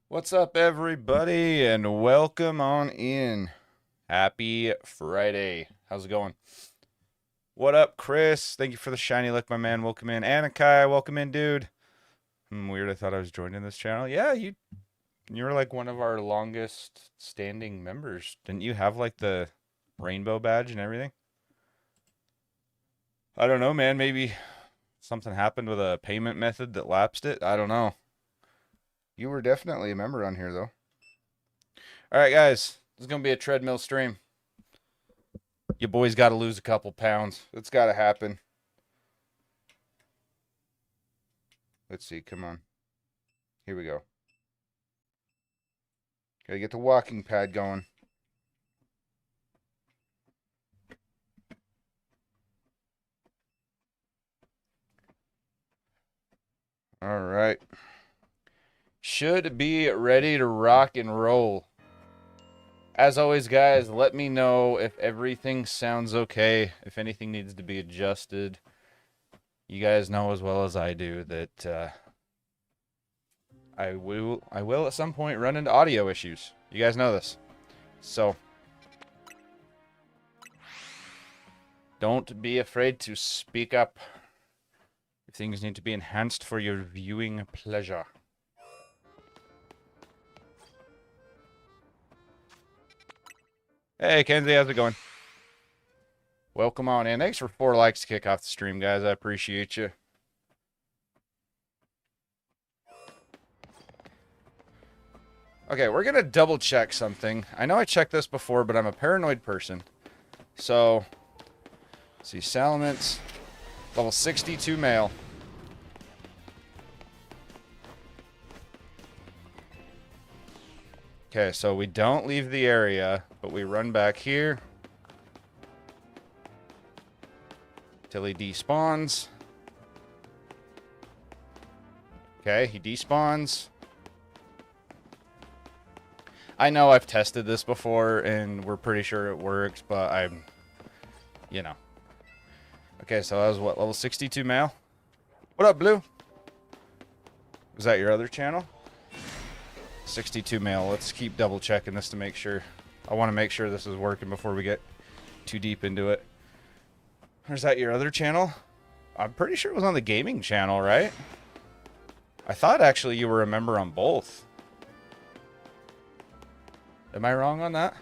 What's up, everybody, and welcome on in. Happy Friday. How's it going? What up, Chris? Thank you for the shiny look, my man. Welcome in. Anakai, welcome in, dude. Weird, I thought I was joining this channel. Yeah, you were like one of our longest standing members. Didn't you have like the rainbow badge and everything? I don't know, man. Maybe something happened with a payment method that lapsed it. I don't know. You were definitely a member on here, though. All right, guys. This is going to be a treadmill stream. Your boy's got to lose a couple pounds. It's got to happen. Let's see. Come on. Here we go. Got to get the walking pad going. All right. Should be ready to rock and roll. As always, guys, let me know if everything sounds okay, if anything needs to be adjusted. You guys know as well as I do that I will at some point run into audio issues. You guys know this. So don't be afraid to speak up if things need to be enhanced for your viewing pleasure. Hey, Kenzie, how's it going? Welcome on in. Thanks for 4 likes to kick off the stream, guys. I appreciate you. Okay, we're going to double check something. I know I checked this before, but I'm a paranoid person. So, let's see, Salamence, level 62 male. Okay, so we don't leave the area, but we run back here till he despawns. Okay, he despawns. I know I've tested this before, and we're pretty sure it works, but I'm, you know. Okay, so that was what, level 62 male? What up, Blue? Was that your other channel? 62 male. Let's keep double checking this to make sure. I want to make sure this is working before we get too deep into it. Or is that your other channel? I'm pretty sure it was on the gaming channel, right? I thought actually you were a member on both. Am I wrong on that?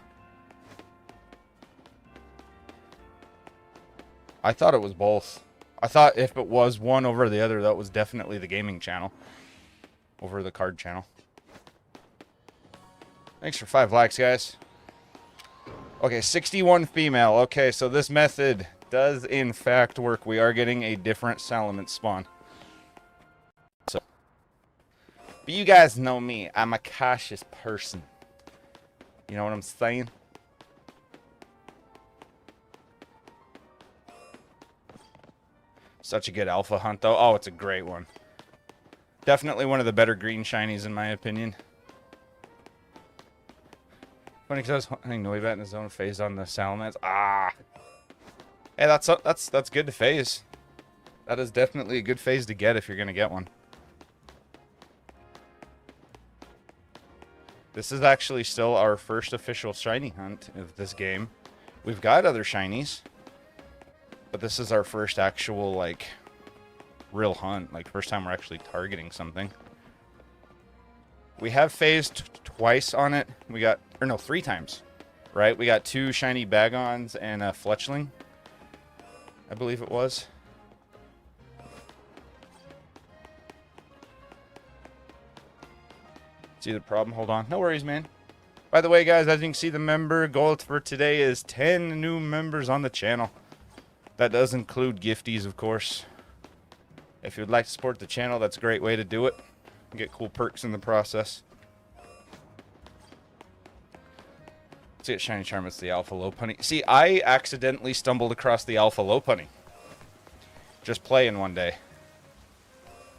I thought it was both. I thought if it was one over the other, that was definitely the gaming channel over the card channel. Thanks for 5 likes, guys. Okay, 61 female. Okay, so this method does in fact work. We are getting a different Salamence spawn. So, but you guys know me. I'm a cautious person. You know what I'm saying? Such a good alpha hunt, though. Oh, it's a great one. Definitely one of the better green shinies, in my opinion. Funny because I was hunting Noibat in his own phase on the Salamence. Ah. Hey, that's good to phase. That is definitely a good phase to get if you're gonna get one. This is actually still our first official shiny hunt of this game. We've got other shinies, but this is our first actual, like, real hunt. Like, first time we're actually targeting something. We have phased twice on it. We got, or no, 3 times, right? We got 2 shiny Bagons and a Fletchling, I believe it was. See the problem? Hold on. No worries, man. By the way, guys, as you can see, the member goal for today is 10 new members on the channel. That does include gifties, of course. If you'd like to support the channel, that's a great way to do it. Get cool perks in the process. Let's get shiny charm. It's the alpha Lopunny. See, I accidentally stumbled across the alpha Lopunny. Just playing one day.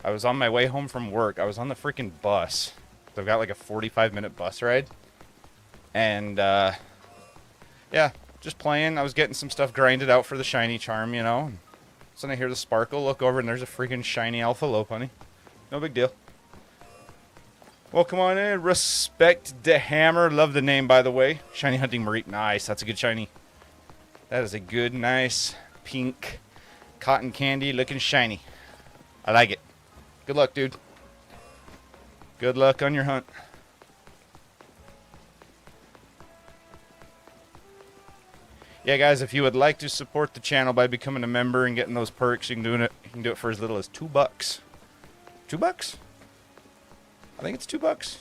I was on my way home from work. I was on the freaking bus. I've got like a 45-minute bus ride. And, yeah, just playing. I was getting some stuff grinded out for the shiny charm, you know. So I hear the sparkle, look over, and there's a freaking shiny alpha Lopunny. No big deal. Welcome on in. Respect the hammer. Love the name, by the way. Shiny Hunting Marine. Nice. That's a good shiny. That is a good, nice, pink, cotton candy looking shiny. I like it. Good luck, dude. Good luck on your hunt. Yeah, guys, if you would like to support the channel by becoming a member and getting those perks, you can do it for as little as $2. $2? I think it's $2.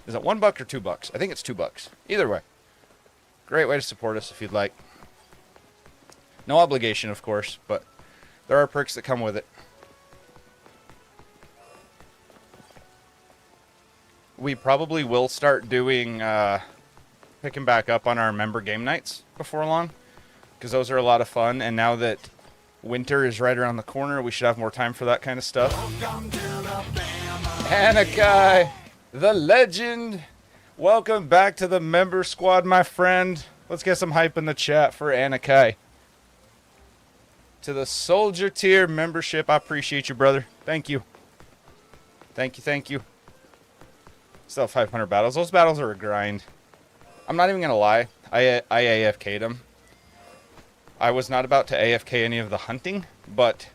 Is it $1 or $2? I think it's $2. Either way. Great way to support us if you'd like. No obligation, of course, but there are perks that come with it. We probably will start doing picking back up on our member game nights before long, because those are a lot of fun, and now that winter is right around the corner, we should have more time for that kind of stuff. Anakai, the legend, welcome back to the member squad, my friend. Let's get some hype in the chat for Anakai. To the soldier tier membership, I appreciate you, brother. Thank you. Thank you, thank you. Still 500 battles. Those battles are a grind. I'm not even going to lie. I AFK'd them. I was not about to AFK any of the hunting, but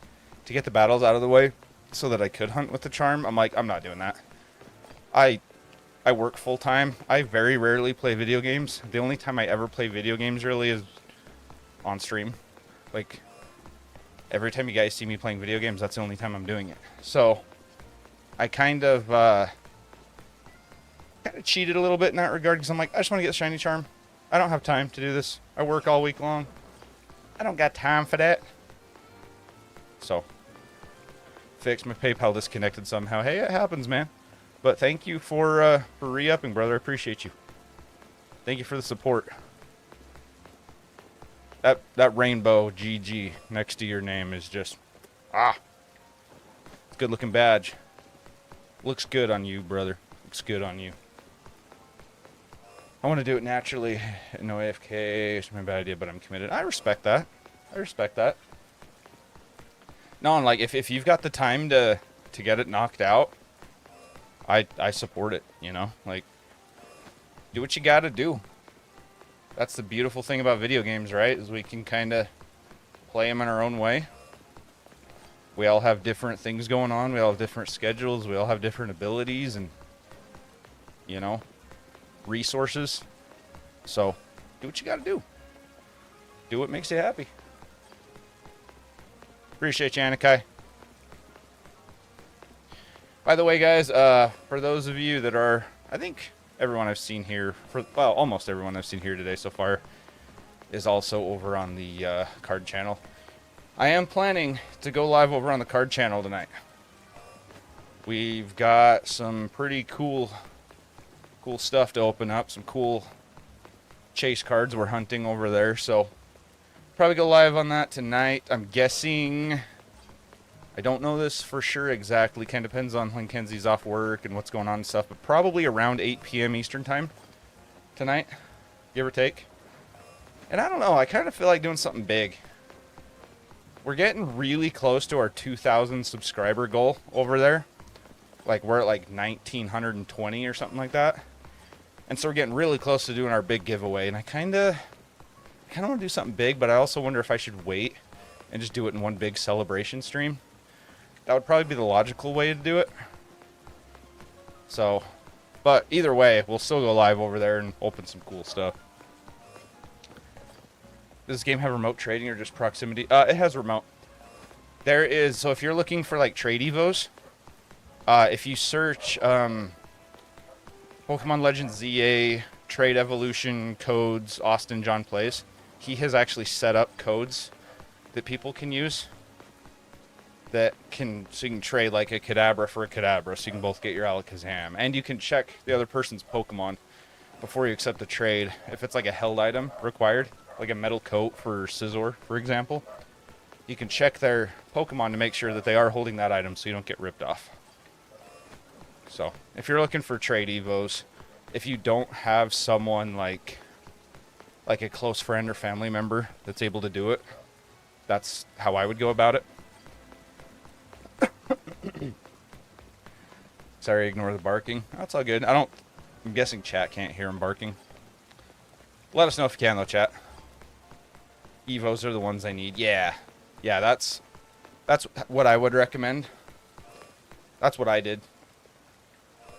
to get the battles out of the way so that I could hunt with the charm, I'm like, I'm not doing that. I work full time. I very rarely play video games. The only time I ever play video games really is on stream. Like, every time you guys see me playing video games, that's the only time I'm doing it. So, I kind of cheated a little bit in that regard, because I'm like, I just want to get the shiny charm. I don't have time to do this. I work all week long. I don't got time for that. So, fixed my PayPal disconnected somehow. Hey, it happens, man. But thank you for re-upping, brother. I appreciate you. Thank you for the support. That rainbow GG next to your name is just, it's a good looking badge. Looks good on you, brother. Looks good on you. I want to do it naturally. No AFK. It's my bad idea, but I'm committed. I respect that. I respect that. No, and like, if you've got the time to get it knocked out, I support it, you know? Like, do what you gotta do. That's the beautiful thing about video games, right? Is we can kind of play them in our own way. We all have different things going on. We all have different schedules. We all have different abilities and, you know, resources. So, do what you gotta do. Do what makes you happy. Appreciate you, Anakai. By the way, guys, for those of you that are, I think everyone I've seen here, well, almost everyone I've seen here today so far is also over on the card channel. I am planning to go live over on the card channel tonight. We've got some pretty cool stuff to open up, some cool chase cards we're hunting over there, so probably go live on that tonight. I'm guessing, I don't know this for sure exactly, kind of depends on when Kenzie's off work and what's going on and stuff, but probably around 8 p.m. Eastern time tonight, give or take. And I don't know, I kind of feel like doing something big. We're getting really close to our 2,000 subscriber goal over there. Like, we're at like 1,920 or something like that. And so we're getting really close to doing our big giveaway. And I kind of want to do something big, but I also wonder if I should wait and just do it in one big celebration stream. That would probably be the logical way to do it. So, but either way, we'll still go live over there and open some cool stuff. Does this game have remote trading or just proximity? It has remote. There is, so if you're looking for like trade evos, if you search Pokemon Legends ZA Trade Evolution Codes Austin John Plays, he has actually set up codes that people can use that can, so you can trade like a Kadabra for a Kadabra, so you can both get your Alakazam. And you can check the other person's Pokemon before you accept the trade. If it's like a held item required, like a metal coat for Scizor, for example, you can check their Pokemon to make sure that they are holding that item so you don't get ripped off. So, if you're looking for trade evos, if you don't have someone like a close friend or family member that's able to do it, that's how I would go about it. Sorry, ignore the barking. That's all good. I'm guessing chat can't hear him barking. Let us know if you can, though, chat. Evos are the ones I need. Yeah. Yeah, that's what I would recommend. That's what I did.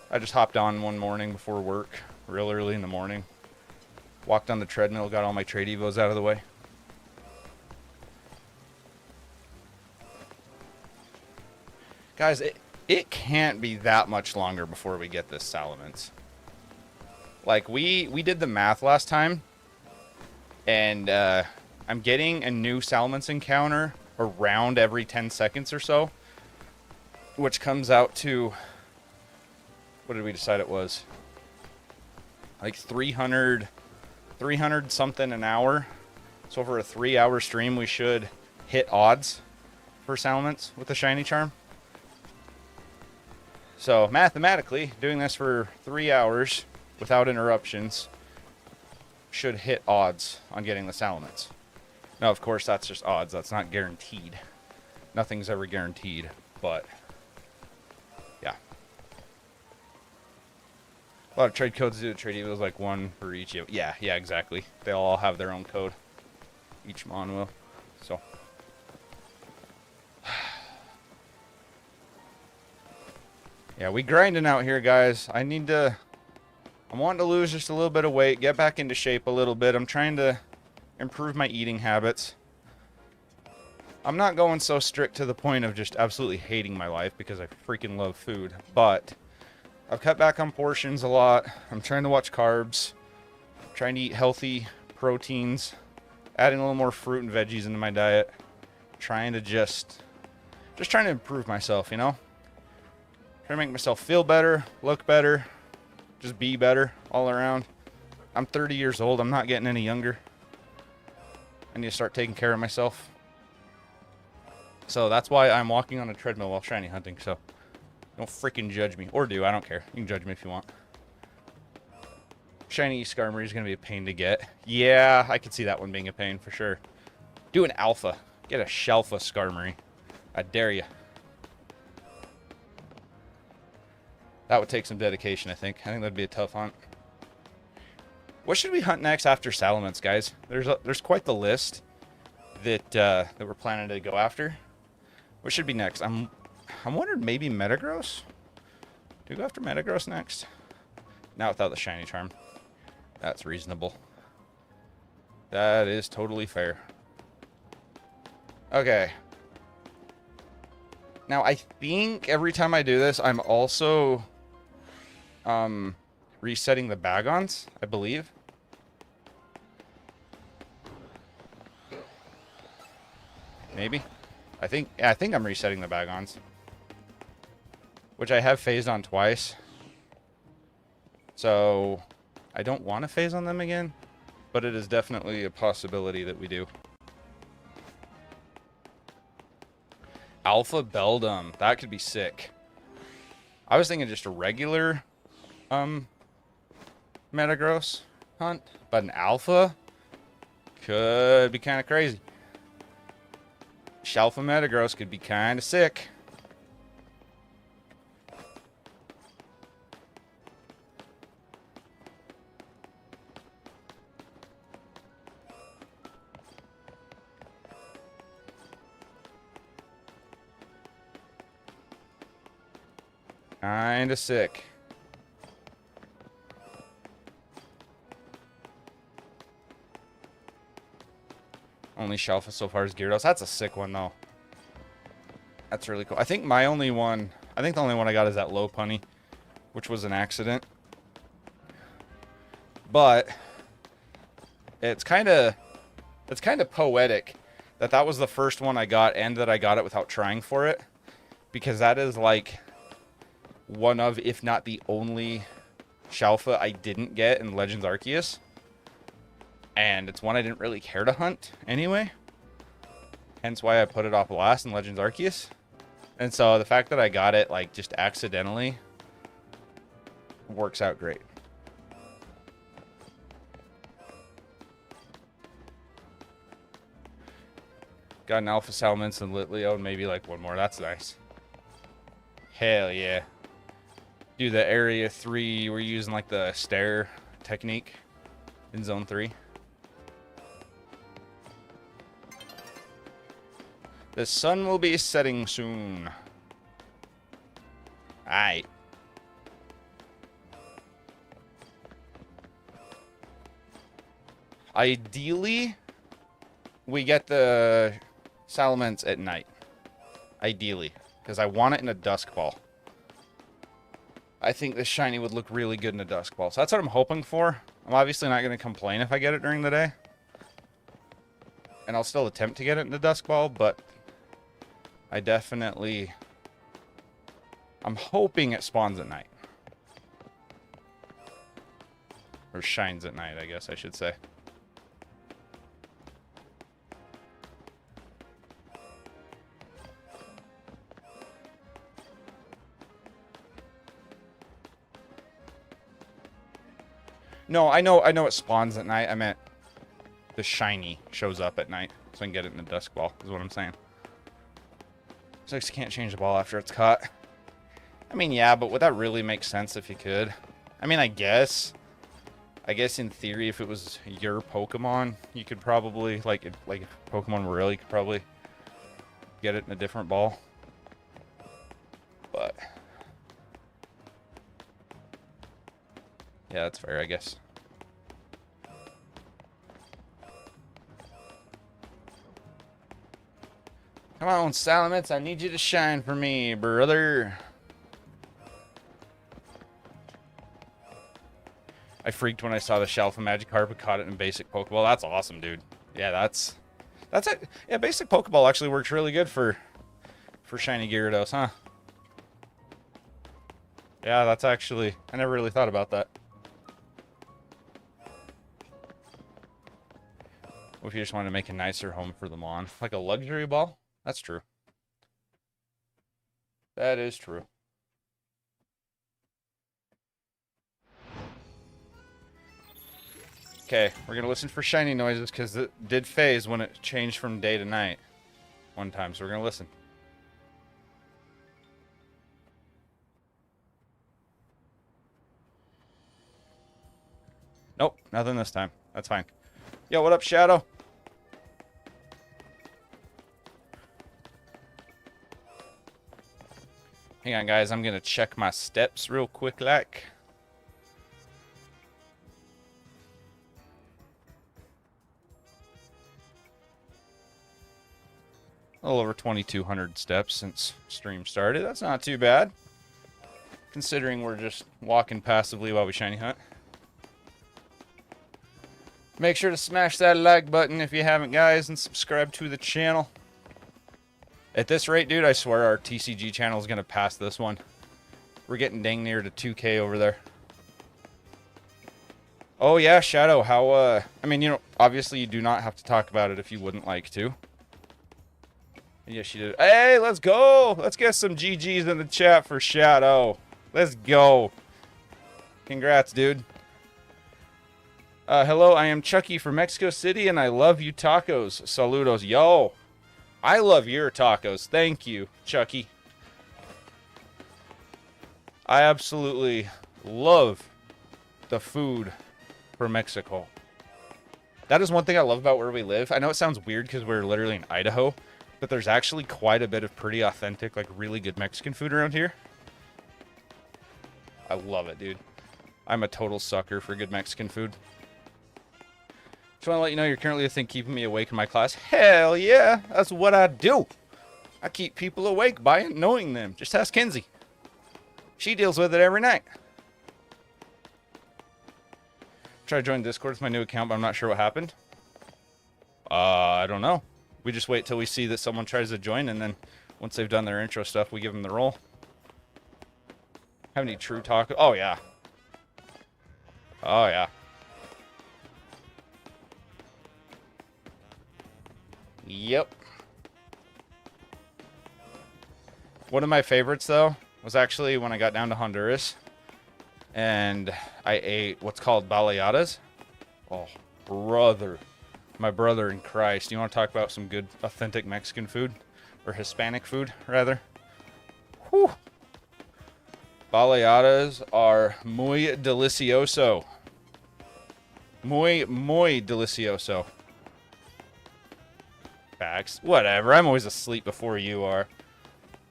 I just hopped on one morning before work, real early in the morning. Walked on the treadmill, got all my trade Evos out of the way. Guys, it can't be that much longer before we get this Salamence. Like, we did the math last time, and I'm getting a new Salamence encounter around every 10 seconds or so, which comes out to, what did we decide it was? Like 300 something an hour. So over a 3-hour stream, we should hit odds for Salamence with the shiny charm. So mathematically, doing this for 3 hours without interruptions should hit odds on getting the Salamence. Now, of course, that's just odds. That's not guaranteed. Nothing's ever guaranteed, but yeah. A lot of trade codes do the trade evils, like one for each. Yeah, exactly. They'll all have their own code. Each mon will. So. Yeah, we grinding out here, guys. I'm wanting to lose just a little bit of weight, get back into shape a little bit. I'm trying to improve my eating habits. I'm not going so strict to the point of just absolutely hating my life because I freaking love food, but I've cut back on portions a lot. I'm trying to watch carbs, trying to eat healthy proteins, adding a little more fruit and veggies into my diet, trying to just trying to improve myself, you know? Trying to make myself feel better, look better, just be better all around. I'm 30 years old. I'm not getting any younger. I need to start taking care of myself. So that's why I'm walking on a treadmill while shiny hunting. So don't freaking judge me. Or do. I don't care. You can judge me if you want. Shiny Skarmory is going to be a pain to get. Yeah, I could see that one being a pain for sure. Do an alpha. Get a Shalpha Skarmory. I dare you. That would take some dedication, I think. I think that'd be a tough hunt. What should we hunt next after Salamence, guys? There's quite the list that we're planning to go after. What should be next? I'm wondering maybe Metagross? Do we go after Metagross next? Not without the shiny charm. That's reasonable. That is totally fair. Okay. Now, I think every time I do this, I'm also resetting the Bagons, I believe. Maybe. I think I'm resetting the Bagons, which I have phased on twice. So I don't want to phase on them again, but it is definitely a possibility that we do. Alpha Beldum. That could be sick. I was thinking just a regular Metagross hunt, but an alpha could be kind of crazy. Shalpha Metagross could be kind of sick. Kind of sick. Only Shalpha so far is Gyarados. That's a sick one, though. That's really cool. I think the only one I got is that Lopunny, which was an accident. But it's kind of poetic that was the first one I got and that I got it without trying for it, because that is like one of, if not the only Shalpha I didn't get in Legends Arceus. And it's one I didn't really care to hunt anyway. Hence why I put it off last in Legends Arceus. And so the fact that I got it, like, just accidentally works out great. Got an Alpha Salamence and Litleo and maybe, like, one more. That's nice. Hell yeah. do the area 3. We're using like the stair technique in zone 3. The sun will be setting soon. Aight. Ideally, we get the Salamence at night. Ideally. Because I want it in a dusk ball. I think this shiny would look really good in a dusk ball. So that's what I'm hoping for. I'm obviously not going to complain if I get it during the day. And I'll still attempt to get it in the dusk ball, but I definitely... I'm hoping it spawns at night. Or shines at night, I guess I should say. No, I know it spawns at night. I meant the shiny shows up at night, so I can get it in the dusk ball, is what I'm saying. So I just can't change the ball after it's caught. I mean, yeah, but would that really make sense if you could? I mean, I guess in theory, if it was your Pokemon, you could probably, like if Pokemon were real, you could probably get it in a different ball. But yeah, that's fair, I guess. Come on, Salamence, I need you to shine for me, brother. I freaked when I saw the Shalpha Magikarp and caught it in basic Pokeball. That's awesome, dude. Yeah, that's it. Yeah, basic Pokeball actually works really good for shiny Gyarados, huh? Yeah, that's actually... I never really thought about that. What if you just wanted to make a nicer home for them on? Like a luxury ball? That's true. That is true. Okay, we're going to listen for shiny noises because it did phase when it changed from day to night one time. So we're going to listen. Nope, nothing this time. That's fine. Yo, what up, Shadow? Hang on, guys. I'm going to check my steps real quick, like. A little over 2,200 steps since stream started. That's not too bad, considering we're just walking passively while we shiny hunt. Make sure to smash that like button if you haven't, guys, and subscribe to the channel. At this rate, dude, I swear our TCG channel is going to pass this one. We're getting dang near to 2K over there. Oh, yeah, Shadow, how, I mean, you know, obviously you do not have to talk about it if you wouldn't like to. Yes, she did. Hey, let's go! Let's get some GGs in the chat for Shadow. Let's go. Congrats, dude. Hello, I am Chucky from Mexico City, and I love you tacos. Saludos. Yo, I love your tacos. Thank you, Chucky. I absolutely love the food from Mexico. That is one thing I love about where we live. I know it sounds weird because we're literally in Idaho, but there's actually quite a bit of pretty authentic, like really good Mexican food around here. I love it, dude. I'm a total sucker for good Mexican food. Just want to let you know you're currently the thing keeping me awake in my class. Hell yeah, that's what I do. I keep people awake by annoying them. Just ask Kenzie. She deals with it every night. Try to join Discord with my new account, but I'm not sure what happened. I don't know. We just wait till we see that someone tries to join, and then once they've done their intro stuff, we give them the role. Have any true talk? Oh, yeah. Oh, yeah. Yep. One of my favorites, though, was actually when I got down to Honduras, and I ate what's called baleadas. Oh, brother. My brother in Christ. You want to talk about some good, authentic Mexican food? Or Hispanic food, rather? Whew. Baleadas are muy delicioso. Muy delicioso. Facts. Whatever. I'm always asleep before you are.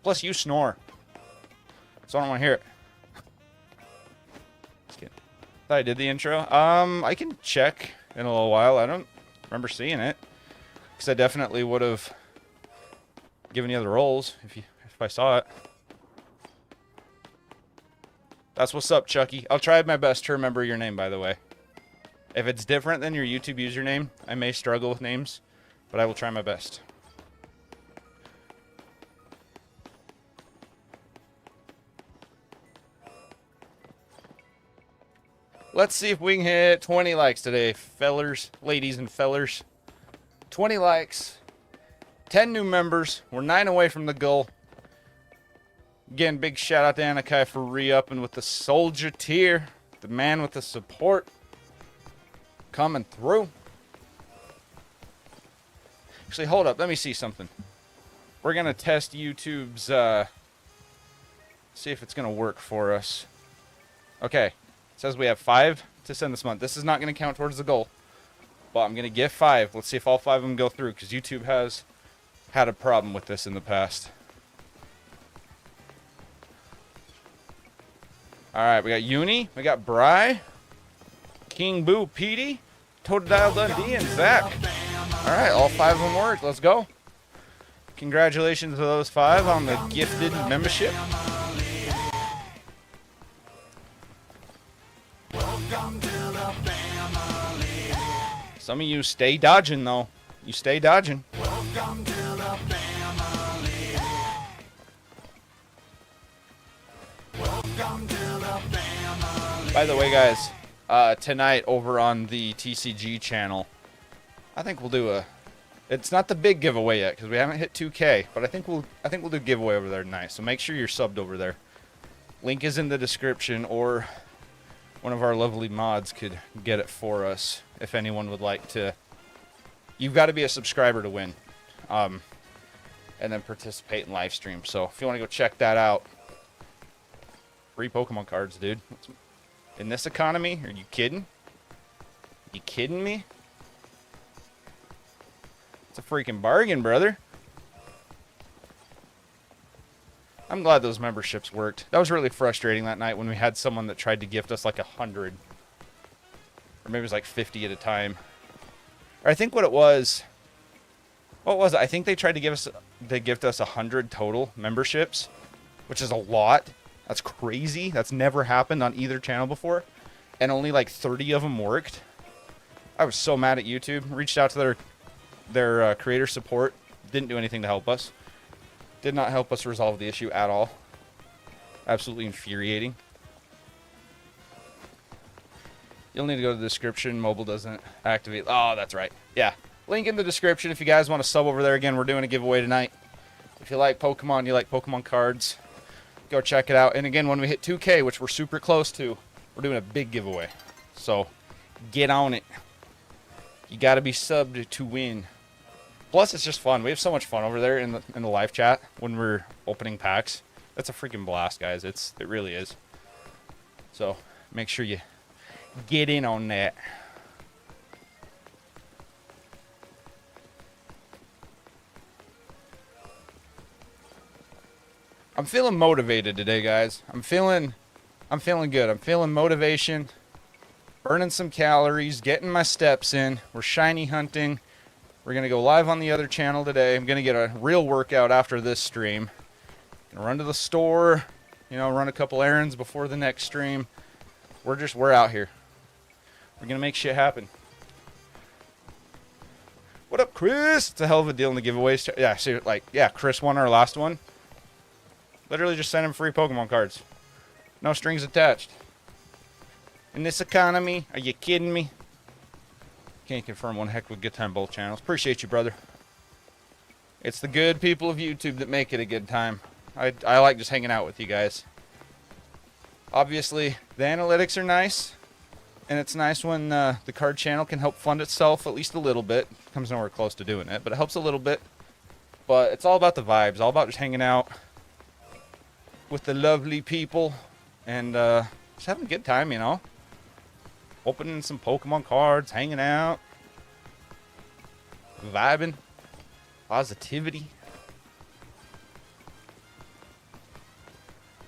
Plus, you snore. So I don't want to hear it. Just kidding. Thought I did the intro. I can check in a little while. I don't remember seeing it. Because I definitely would have given you the roles if I saw it. That's what's up, Chucky. I'll try my best to remember your name, by the way. If it's different than your YouTube username, I may struggle with names, but I will try my best. Let's see if we can hit 20 likes today, fellers, ladies and fellers. 20 likes, 10 new members. We're 9 away from the goal. Again, big shout out to Anakai for re-upping with the soldier tier. The man with the support. Coming through. Actually, hold up. Let me see something. We're going to test YouTube's, see if it's going to work for us. Okay. It says we have 5 to send this month. This is not going to count towards the goal. But I'm going to give 5. Let's see if all 5 of them go through. Because YouTube has had a problem with this in the past. Alright, we got Uni, we got Bry, King Boo Petey, Totodile Dundee, and Zach. Alright, all 5 of them worked. Let's go. Congratulations to those 5 on the gifted membership. Some of you stay dodging, though. You stay dodging. By the way, guys, tonight over on the TCG channel, I think we'll do a. It's not the big giveaway yet because we haven't hit 2K, but I think we'll do a giveaway over there tonight. So make sure you're subbed over there. Link is in the description, or one of our lovely mods could get it for us if anyone would like to. You've got to be a subscriber to win, and then participate in live stream. So if you want to go check that out. Free Pokemon cards, dude. In this economy? Are you kidding? You kidding me? It's a freaking bargain, brother. I'm glad those memberships worked. That was really frustrating that night when we had someone that tried to gift us like 100. Or maybe it was like 50 at a time. Or I think what it was... What was it? I think they tried to gift us 100 total memberships, which is a lot. That's crazy. That's never happened on either channel before. And only like 30 of them worked. I was so mad at YouTube. Reached out to their creator support. Didn't do anything to help us. Did not help us resolve the issue at all. Absolutely infuriating. You'll need to go to the description. Mobile doesn't activate. Oh, that's right. Yeah. Link in the description if you guys want to sub over there. Again, we're doing a giveaway tonight. If you like Pokemon, you like Pokemon cards, go check it out. And again, when we hit 2K, which we're super close to, we're doing a big giveaway. So, get on it. You got to be subbed to win. Plus, it's just fun. We have so much fun over there in the live chat when we're opening packs. That's a freaking blast, guys. It really is. So, make sure you get in on that. I'm feeling motivated today, guys. I'm feeling good. I'm feeling motivation, burning some calories, getting my steps in. We're shiny hunting. We're going to go live on the other channel today. I'm going to get a real workout after this stream. Gonna run to the store, run a couple errands before the next stream. We're out here. We're going to make shit happen. What up, Chris? It's a hell of a deal in the giveaways. Yeah, Chris won our last one. Literally just send him free Pokemon cards. No strings attached. In this economy, are you kidding me? Can't confirm one heck of a good time both channels. Appreciate you, brother. It's the good people of YouTube that make it a good time. I like just hanging out with you guys. Obviously, the analytics are nice. And it's nice when the card channel can help fund itself at least a little bit. Comes nowhere close to doing it, but it helps a little bit. But it's all about the vibes. All about just hanging out with the lovely people and just having a good time, you know. Opening some Pokemon cards, hanging out, vibing, positivity.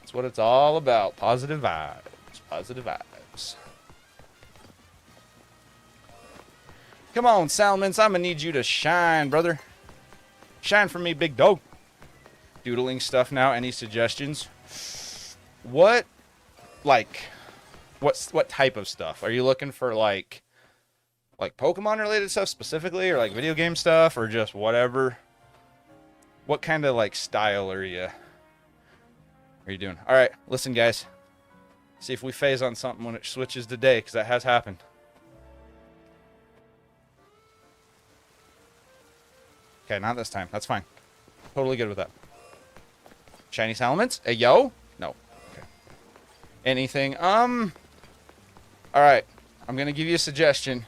That's what it's all about. Positive vibes. Positive vibes. Come on, Salamence. I'm going to need you to shine, brother. Shine for me, big dog. Doodling stuff now. Any suggestions? What, like, what type of stuff? Are you looking for, like Pokemon related stuff specifically, or like video game stuff, or just whatever? What kind of, like, style are you doing? All right, listen, guys. See if we phase on something when it switches to day, because that has happened. Okay, not this time. That's fine. Totally good with that. Shiny Salamence? Hey, yo? No. Okay. Anything? Alright. I'm going to give you a suggestion.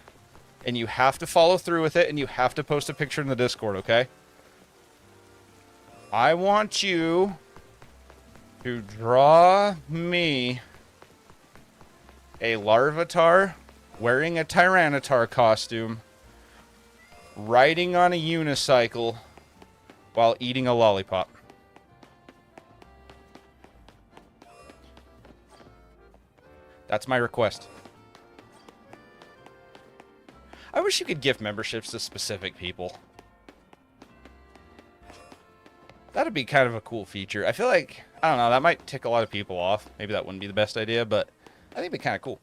And you have to follow through with it. And you have to post a picture in the Discord, okay? I want you to draw me a Larvitar wearing a Tyranitar costume, riding on a unicycle while eating a lollipop. That's my request. I wish you could gift memberships to specific people. That'd be kind of a cool feature. I feel like, I don't know, that might tick a lot of people off. Maybe that wouldn't be the best idea, but I think it'd be kind of cool.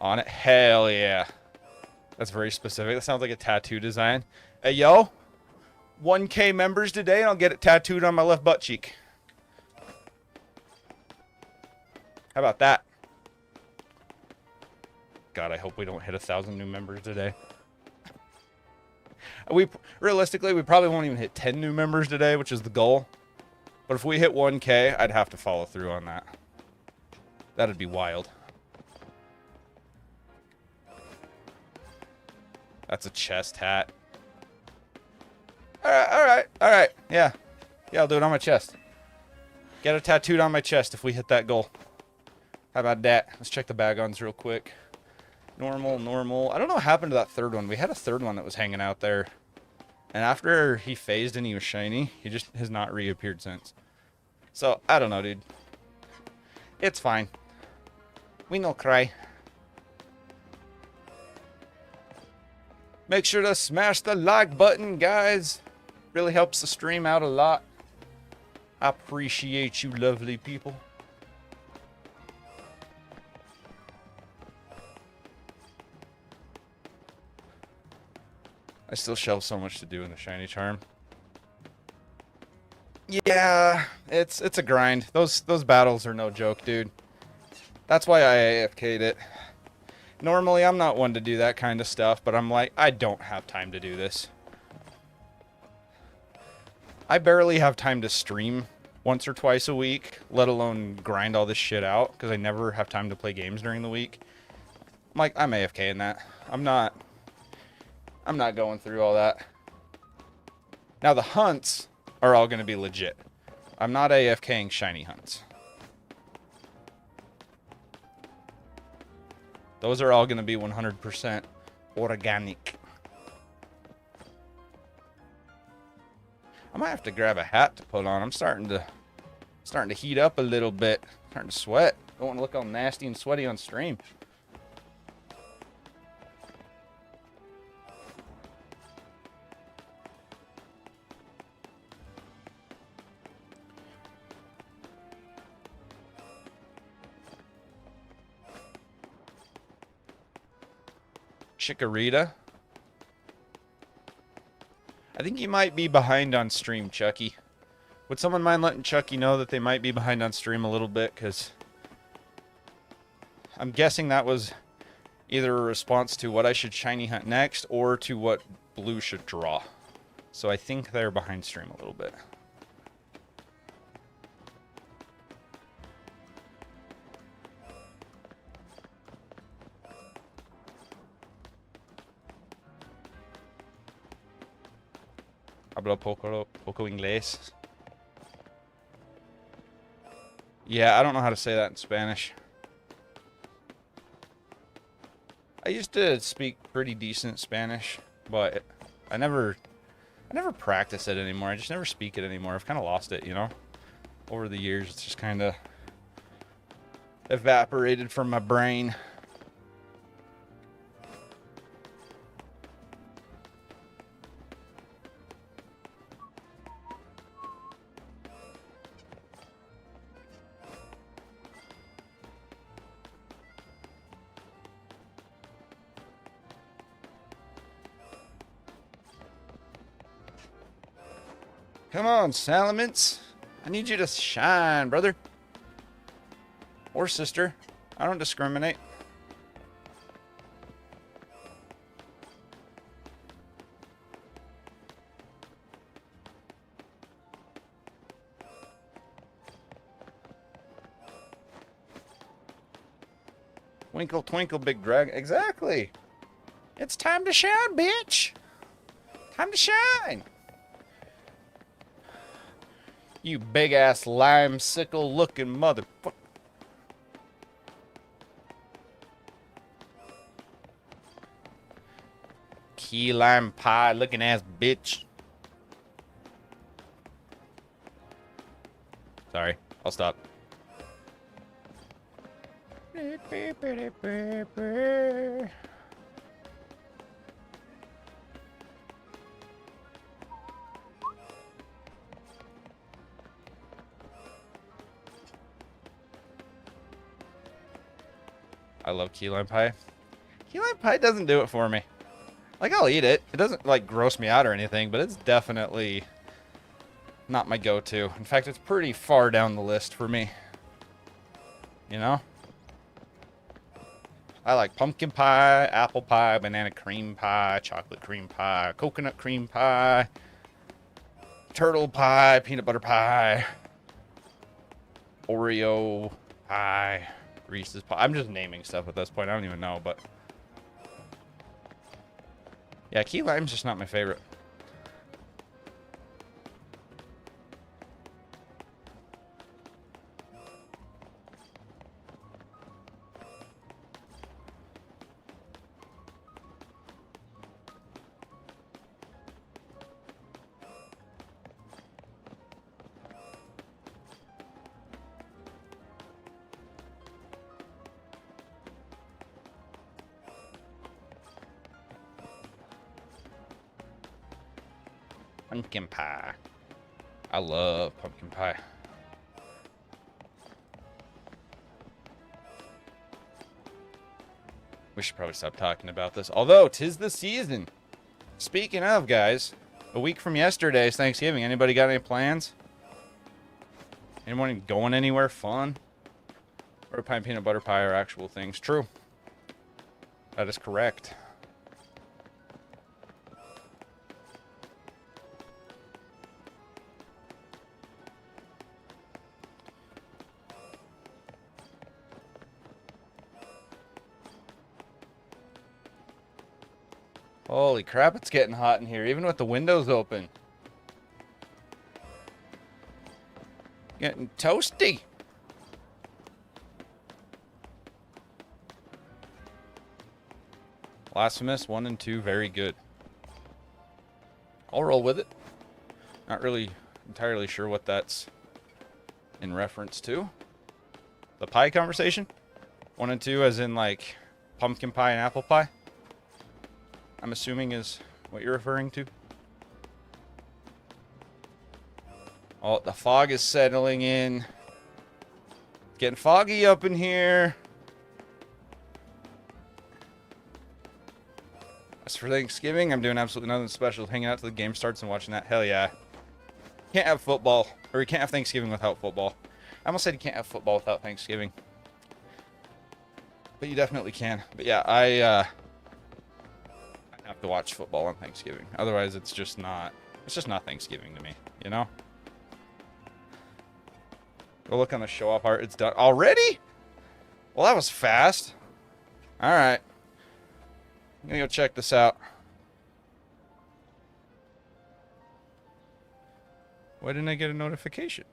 On it. Hell yeah. That's very specific. That sounds like a tattoo design. Hey, yo. 1K members today, and I'll get it tattooed on my left butt cheek. How about that? God, I hope we don't hit 1,000 new members today. Realistically, we probably won't even hit 10 new members today, which is the goal. But if we hit 1K, I'd have to follow through on that. That'd be wild. That's a chest hat. Alright. Yeah, I'll do it on my chest. Get it tattooed on my chest if we hit that goal. How about that? Let's check the bag-ons real quick. Normal. I don't know what happened to that third one. We had a third one that was hanging out there. And after he phased and he was shiny, he just has not reappeared since. So, I don't know, dude. It's fine. We no cry. Make sure to smash the like button, guys. Really helps the stream out a lot. I appreciate you lovely people. I still have so much to do in the shiny charm. Yeah, it's a grind. Those battles are no joke, dude. That's why I AFK'd it. Normally, I'm not one to do that kind of stuff, but I'm like, I don't have time to do this. I barely have time to stream once or twice a week, let alone grind all this shit out, because I never have time to play games during the week. I'm like, I'm AFKing that. I'm not going through all that. Now, the hunts are all going to be legit. I'm not AFKing shiny hunts. Those are all going to be 100% organic. I might have to grab a hat to put on. I'm starting to heat up a little bit. Starting to sweat. Don't want to look all nasty and sweaty on stream. Chikorita. I think you might be behind on stream, Chucky. Would someone mind letting Chucky know that they might be behind on stream a little bit? Because I'm guessing that was either a response to what I should shiny hunt next or to what Blue should draw. So I think they're behind stream a little bit. Hablo poco inglés. Yeah, I don't know how to say that in Spanish. I used to speak pretty decent Spanish, but I never practice it anymore. I just never speak it anymore. I've kind of lost it, you know? Over the years, it's just kind of evaporated from my brain. Come on, Salamence. I need you to shine, brother. Or sister. I don't discriminate. Twinkle, twinkle, big dragon. Exactly. It's time to shine, bitch. Time to shine. You big-ass limesicle-looking motherfucker. Key lime pie-looking ass bitch. Sorry, I'll stop. I love key lime pie. Key lime pie doesn't do it for me. Like, I'll eat it. It doesn't, like, gross me out or anything, but it's definitely not my go-to. In fact, it's pretty far down the list for me. You know? I like pumpkin pie, apple pie, banana cream pie, chocolate cream pie, coconut cream pie, turtle pie, peanut butter pie, Oreo pie, Reese's pie. I'm just naming stuff at this point. I don't even know, but yeah, key lime's just not my favorite. Pumpkin pie. I love pumpkin pie. We should probably stop talking about this. Although, 'tis the season. Speaking of, guys, a week from yesterday is Thanksgiving. Anybody got any plans? Anyone going anywhere fun? Or pie and peanut butter pie are actual things. True. That is correct. Holy crap, it's getting hot in here, even with the windows open. Getting toasty. Blasphemous 1 and 2, very good. I'll roll with it. Not really entirely sure what that's in reference to. The pie conversation? 1 and 2 as in like pumpkin pie and apple pie? I'm assuming is what you're referring to. Oh, the fog is settling in. Getting foggy up in here. As for Thanksgiving, I'm doing absolutely nothing special. Hanging out till the game starts and watching that. Hell yeah. Can't have football. Or you can't have Thanksgiving without football. I almost said you can't have football without Thanksgiving. But you definitely can. But yeah, I have to watch football on Thanksgiving. Otherwise, it's just not Thanksgiving to me, you know? Go look on the show-off art. It's done. Already? Well, that was fast. All right. I'm going to go check this out. Why didn't I get a notification?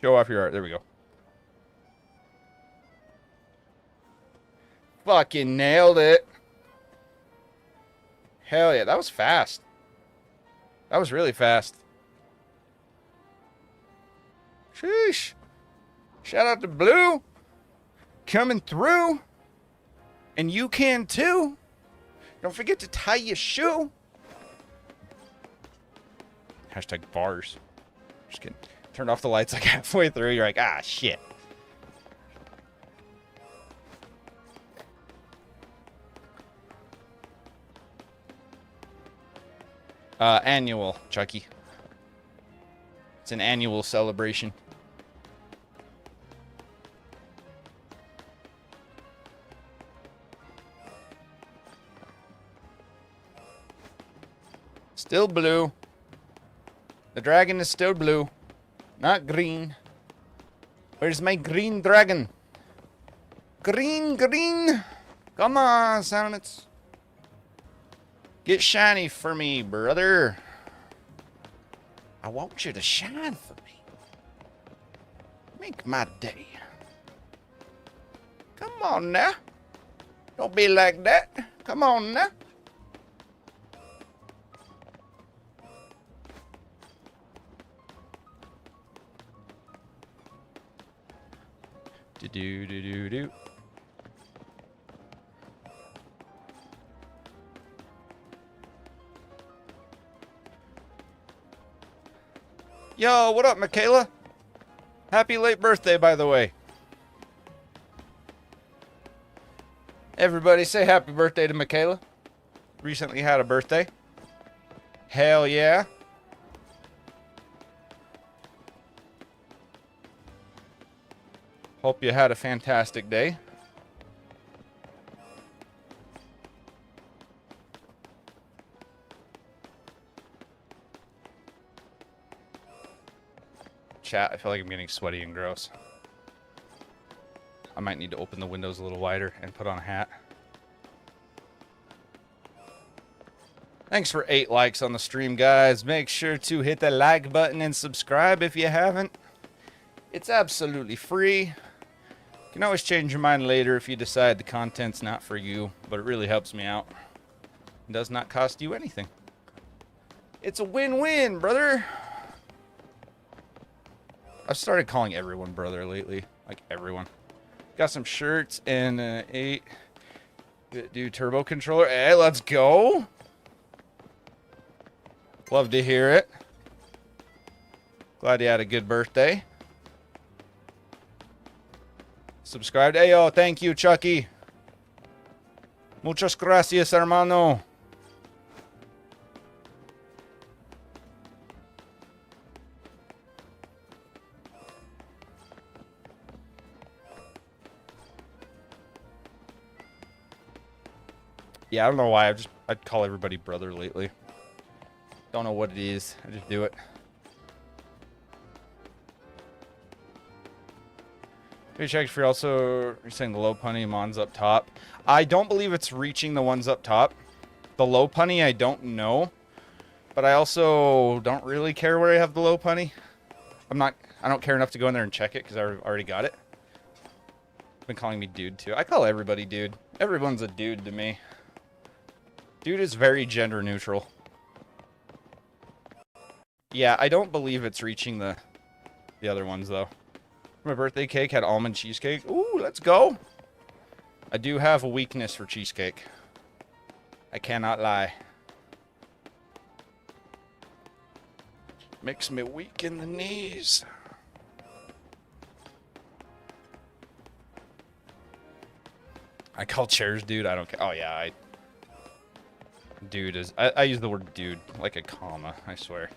Show off your art. There we go. Fucking nailed it. Hell yeah, that was fast. That was really fast. Sheesh. Shout out to Blue. Coming through. And you can too. Don't forget to tie your shoe. Hashtag bars. Just kidding. Turned off the lights like halfway through. You're like, ah, shit. Annual, Chucky. It's an annual celebration. Still blue. The dragon is still blue. Not green. Where's my green dragon? Green, green. Come on, Salamence. Get shiny for me, brother. I want you to shine for me. Make my day. Come on now. Don't be like that. Come on now. Do-do-do-do-do. Yo, what up, Michaela? Happy late birthday, by the way. Everybody say happy birthday to Michaela. Recently had a birthday. Hell yeah. Hope you had a fantastic day. Chat, I feel like I'm getting sweaty and gross. I might need to open the windows a little wider and put on a hat. Thanks for 8 likes on the stream, guys. Make sure to hit the like button and subscribe if you haven't. It's absolutely free. You can always change your mind later if you decide the content's not for you, but it really helps me out. It does not cost you anything. It's a win-win, brother. I've started calling everyone brother lately. Like, everyone. Got some shirts and 8. Do turbo controller. Hey, let's go. Love to hear it. Glad you had a good birthday. Subscribed. Hey, yo, thank you, Chucky. Muchas gracias, hermano. Yeah, I don't know why. I'd call everybody brother lately. Don't know what it is. I just do it. Have you checked if you're saying the low punny mon's up top? I don't believe it's reaching the ones up top. The low punny, I don't know. But I also don't really care where I have the low punny. I don't care enough to go in there and check it because I already got it. Been calling me dude too. I call everybody dude. Everyone's a dude to me. Dude is very gender neutral. Yeah, I don't believe it's reaching the other ones though. My birthday cake had almond cheesecake. Ooh, let's go. I do have a weakness for cheesecake. I cannot lie. Makes me weak in the knees. I call chairs dude. I don't care. Oh yeah, dude is. I use the word dude like a comma. I swear.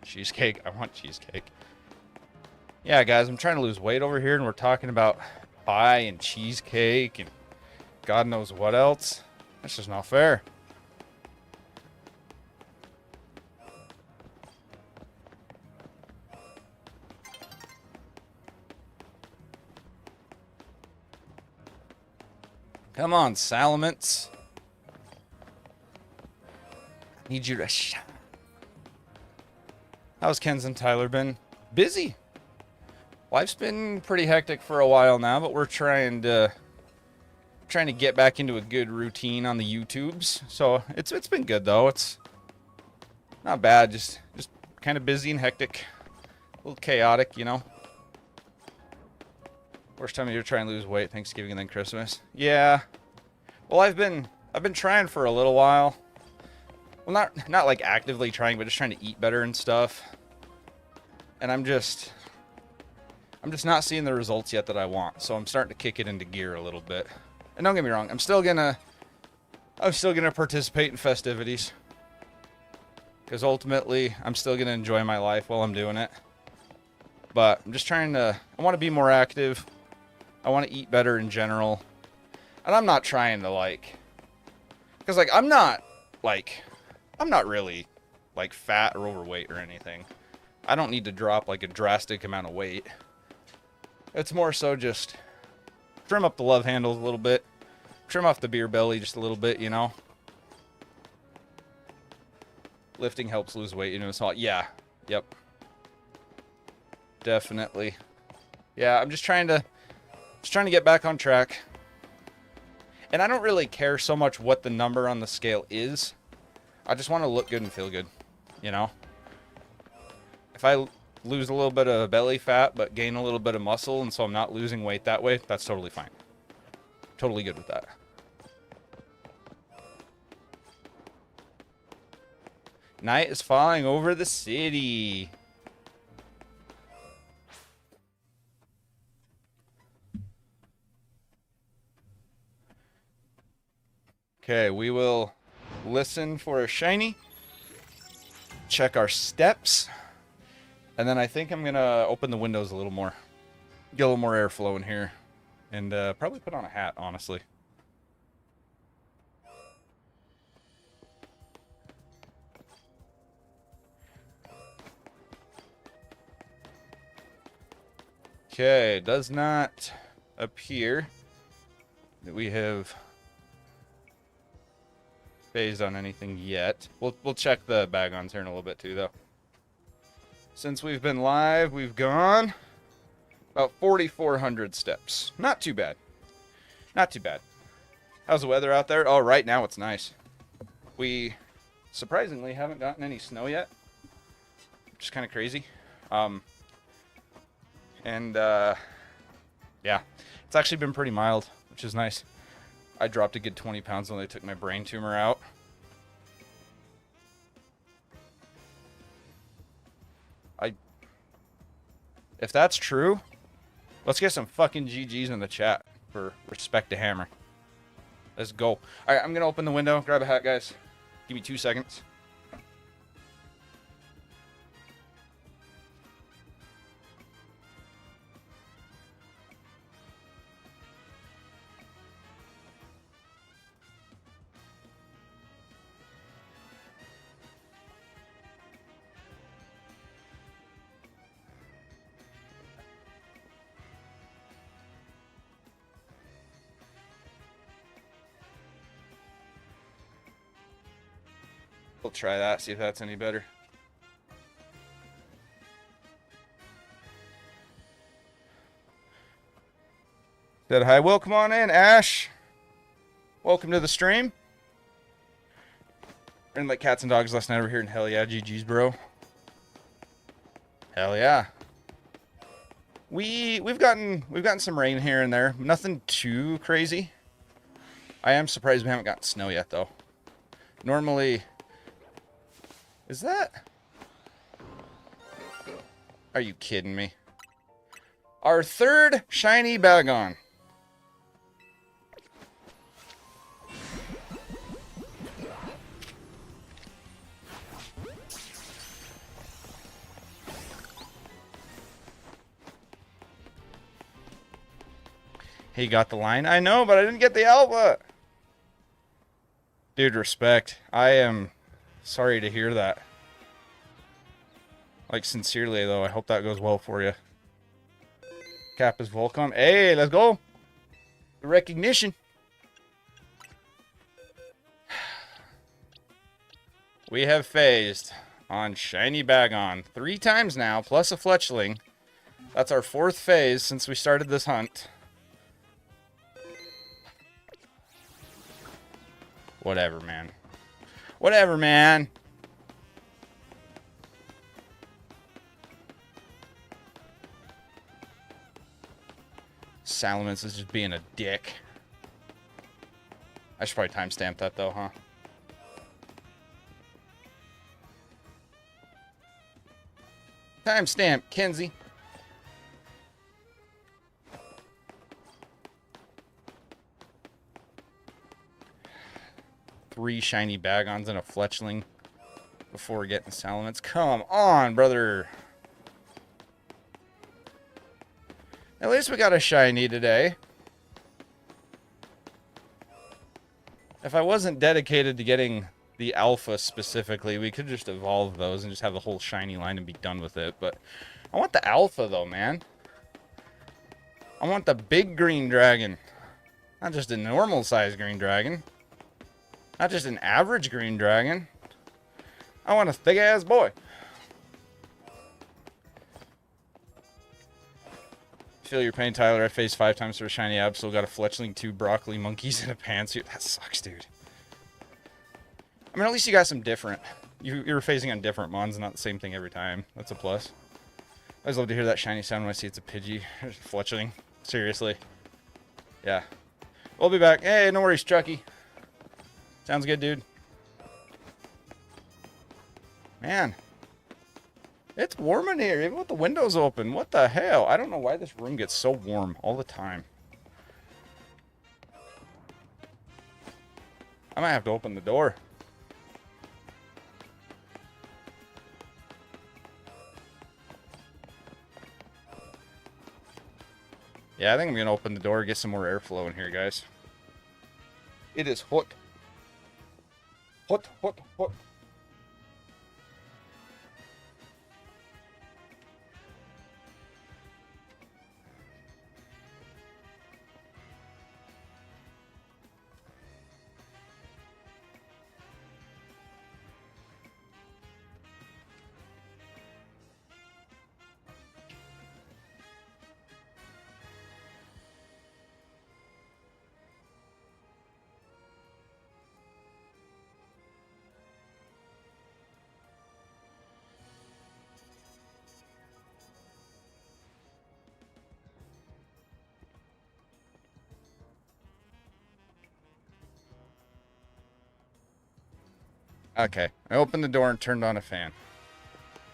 Cheesecake. I want cheesecake. Yeah, guys, I'm trying to lose weight over here, and we're talking about pie and cheesecake and God knows what else. That's just not fair. Come on, Salamence. Need you to shine. How's Ken's and Tyler been? Busy. Life's been pretty hectic for a while now, but we're trying to get back into a good routine on the YouTubes. So it's been good though. It's not bad. Just kind of busy and hectic, a little chaotic, you know. Worst time of year trying to lose weight, Thanksgiving and then Christmas. Yeah. Well, I've been trying for a little while. Well, not like actively trying, but just trying to eat better and stuff. And I'm just not seeing the results yet that I want. So I'm starting to kick it into gear a little bit. And don't get me wrong, I'm still gonna participate in festivities. Because ultimately, I'm still gonna enjoy my life while I'm doing it. But I'm just I want to be more active. I want to eat better in general. And I'm not trying to because I'm not really fat or overweight or anything. I don't need to drop a drastic amount of weight. It's more so just trim up the love handles a little bit. Trim off the beer belly just a little bit, you know. Lifting helps lose weight, you know. So yeah. Yep. Definitely. Yeah, I'm just trying to get back on track. And I don't really care so much what the number on the scale is. I just want to look good and feel good, you know? If I lose a little bit of belly fat but gain a little bit of muscle and so I'm not losing weight that way, that's totally fine. Totally good with that. Night is falling over the city. Okay, we will listen for a shiny, check our steps, and then I think I'm gonna open the windows a little more, get a little more airflow in here, and probably put on a hat, honestly. Okay, does not appear that we have phased on anything yet. We'll check the bag-ons here in a little bit too, though. Since we've been live, we've gone about 4,400 steps. Not too bad. Not too bad. How's the weather out there? Oh, right now it's nice. We surprisingly haven't gotten any snow yet, which is kind of crazy. Yeah, it's actually been pretty mild, which is nice. I dropped a good 20 pounds when they took my brain tumor out. If that's true, let's get some fucking GGs in the chat for respect to Hammer. Let's go. All right, I'm going to open the window, grab a hat, guys. Give me 2 seconds. We'll try that, see if that's any better. Said hi. Will, come on in. Ash, welcome to the stream. Ran like cats and dogs last night over here, and hell yeah, GG's, bro. Hell yeah. We've gotten some rain here and there. Nothing too crazy. I am surprised we haven't gotten snow yet, though. Normally, is that? Are you kidding me? Our third shiny Bagon. He got the line. I know, but I didn't get the alpha. Dude, respect. I am sorry to hear that. Like, sincerely, though, I hope that goes well for you. Cap is Volcom. Hey, let's go. The recognition. We have phased on Shiny Bagon 3 times now, plus a Fletchling. That's our 4th phase since we started this hunt. Whatever, man. Whatever, man. Salamence is just being a dick. I should probably timestamp that though, huh? Timestamp, Kenzie. Three shiny Bagons and a Fletchling before getting Salamence. Come on, brother. At least we got a shiny today. If I wasn't dedicated to getting the alpha specifically, we could just evolve those and just have the whole shiny line and be done with it. But I want the alpha though, man. I want the big green dragon. Not just a normal size green dragon. Not just an average green dragon. I want a thick ass boy. Feel your pain, Tyler. I faced 5 times for a shiny Absol. Got a Fletchling, 2 broccoli monkeys, and a pantsuit. That sucks, dude. I mean, at least you got some different. You're phasing on different mons, not the same thing every time. That's a plus. I always love to hear that shiny sound when I see it's a Pidgey. Fletchling. Seriously. Yeah. We'll be back. Hey, no worries, Chucky. Sounds good, dude. Man. It's warm in here, even with the windows open. What the hell? I don't know why this room gets so warm all the time. I might have to open the door. Yeah, I think I'm going to open the door, get some more airflow in here, guys. It is hot. Hot, hot, hot. Okay, I opened the door and turned on a fan.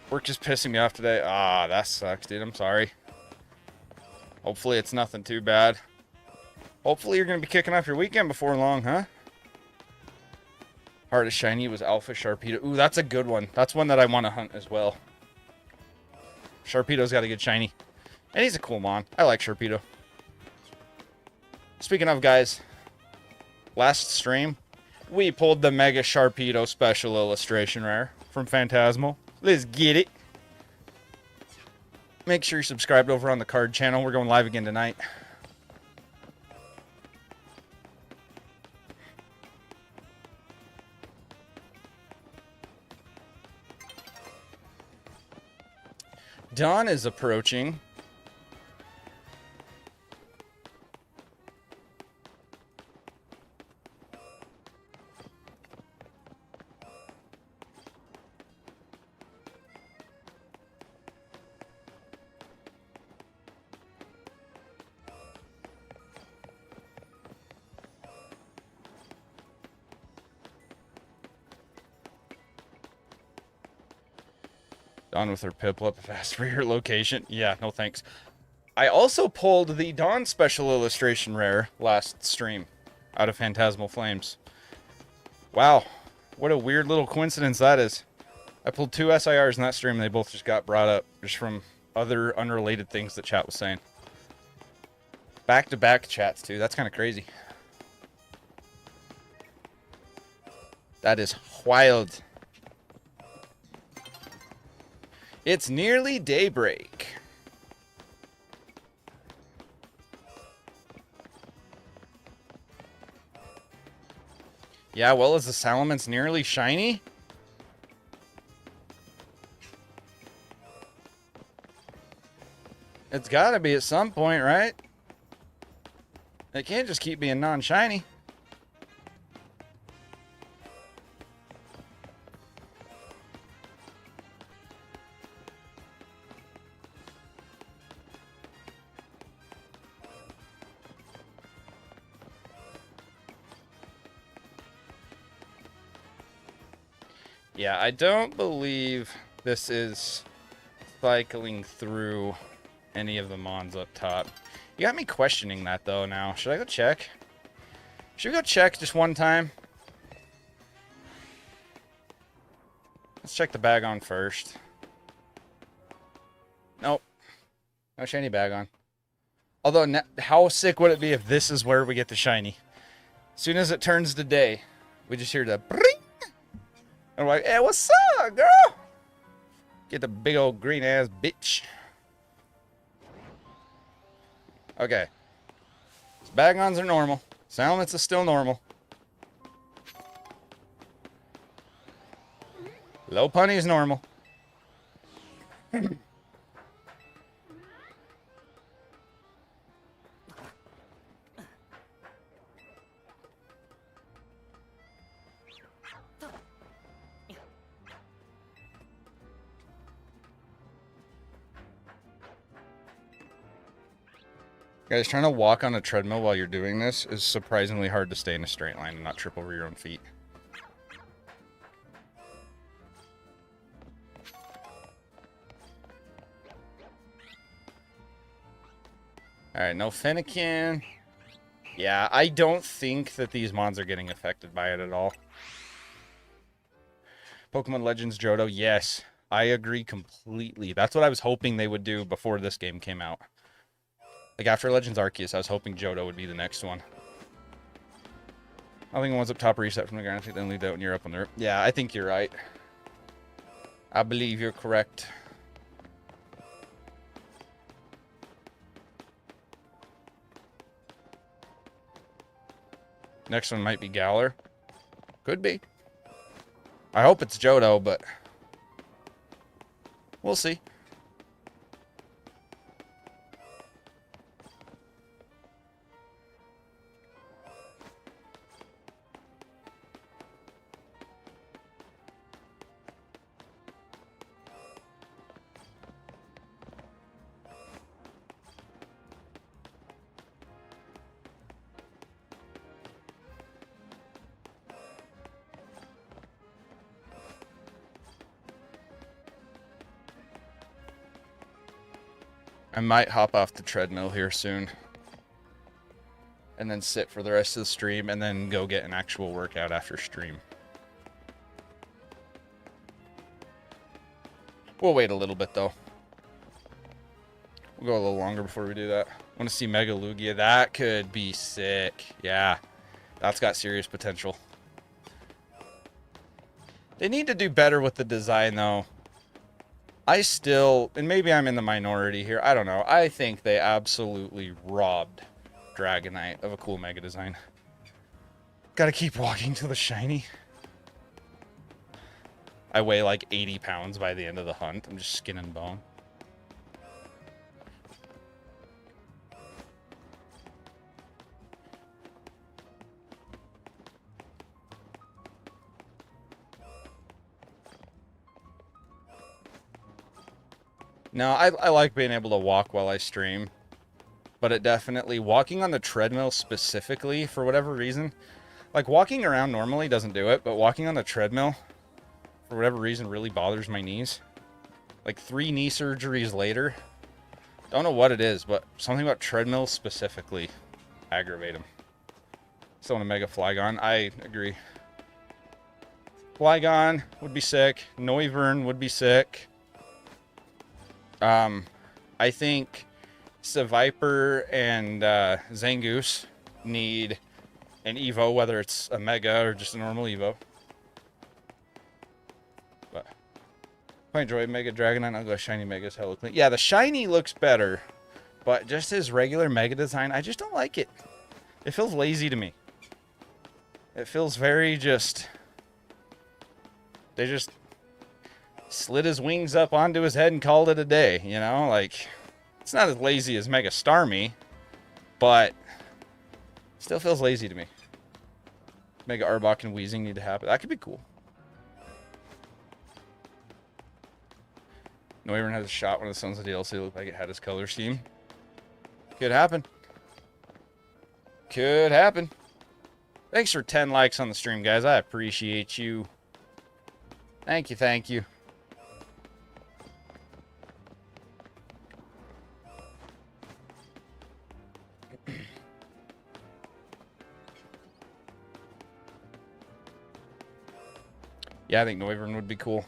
Work just pissing me off today. Ah, that sucks, dude. I'm sorry. Hopefully it's nothing too bad. Hopefully you're going to be kicking off your weekend before long, huh? Hardest shiny was Alpha Sharpedo. Ooh, that's a good one. That's one that I want to hunt as well. Sharpedo's got a good shiny. And he's a cool mon. I like Sharpedo. Speaking of, guys, last stream, we pulled the Mega Sharpedo Special Illustration Rare from Phantasmal. Let's get it. Make sure you're subscribed over on the card channel. We're going live again tonight. Dawn is approaching. Dawn with her Piplup, if asked for your location. Yeah, no thanks. I also pulled the Dawn Special Illustration Rare last stream out of Phantasmal Flames. Wow, what a weird little coincidence that is. I pulled 2 SIRs in that stream and they both just got brought up just from other unrelated things that chat was saying. Back-to-back chats too, that's kind of crazy. That is wild. It's nearly daybreak. Yeah, well, is the Salamence nearly shiny? It's gotta be at some point, right? It can't just keep being non-shiny. Yeah, I don't believe this is cycling through any of the mons up top. You got me questioning that, though, now. Should I go check? Should we go check just one time? Let's check the bag on first. Nope. No shiny bag on. Although, how sick would it be if this is where we get the shiny? As soon as it turns to day, we just hear the bring. And we're like, hey, what's up, girl? Get the big old green ass bitch. Okay. Bagons are normal. Salamence is still normal. Low punny is normal. Guys, trying to walk on a treadmill while you're doing this is surprisingly hard to stay in a straight line and not trip over your own feet. Alright, no Fennekin. Yeah, I don't think that these mons are getting affected by it at all. Pokemon Legends Johto, yes. I agree completely. That's what I was hoping they would do before this game came out. Like, after Legends Arceus, I was hoping Johto would be the next one. I think the ones up top reset from the ground. I think they leave that when you're up on the roof. Yeah, I think you're right. I believe you're correct. Next one might be Galar. Could be. I hope it's Johto, but we'll see. I might hop off the treadmill here soon. And then sit for the rest of the stream and then go get an actual workout after stream. We'll wait a little bit though. We'll go a little longer before we do that. I want to see Mega Lugia. That could be sick. Yeah. That's got serious potential. They need to do better with the design though. I still, and maybe I'm in the minority here, I don't know. I think they absolutely robbed Dragonite of a cool mega design. Gotta keep walking to the shiny. I weigh like 80 pounds by the end of the hunt. I'm just skin and bone. No, I like being able to walk while I stream. But it definitely, walking on the treadmill specifically, for whatever reason, like walking around normally doesn't do it, but walking on the treadmill, for whatever reason, really bothers my knees. Like 3 knee surgeries later, don't know what it is, but something about treadmills specifically aggravate them. Still want a Mega Flygon, I agree. Flygon would be sick, Noivern would be sick. I think Seviper and Zangoose need an Evo, whether it's a Mega or just a normal Evo. But if I enjoy Mega Dragonite, I'll go Shiny Mega's hella clean. Yeah, the Shiny looks better, but just his regular Mega design, I just don't like it. It feels lazy to me. It feels very just... They just slid his wings up onto his head and called it a day, you know? Like, It's not as lazy as Mega Starmie, but still feels lazy to me. Mega Arbok and Weezing need to happen. That could be cool. Noivern has a shot when it sounds the DLC looked like it had his color scheme. Could happen. Could happen. Thanks for 10 likes on the stream, guys. I appreciate you. Thank you, thank you. Yeah, I think Noivern would be cool.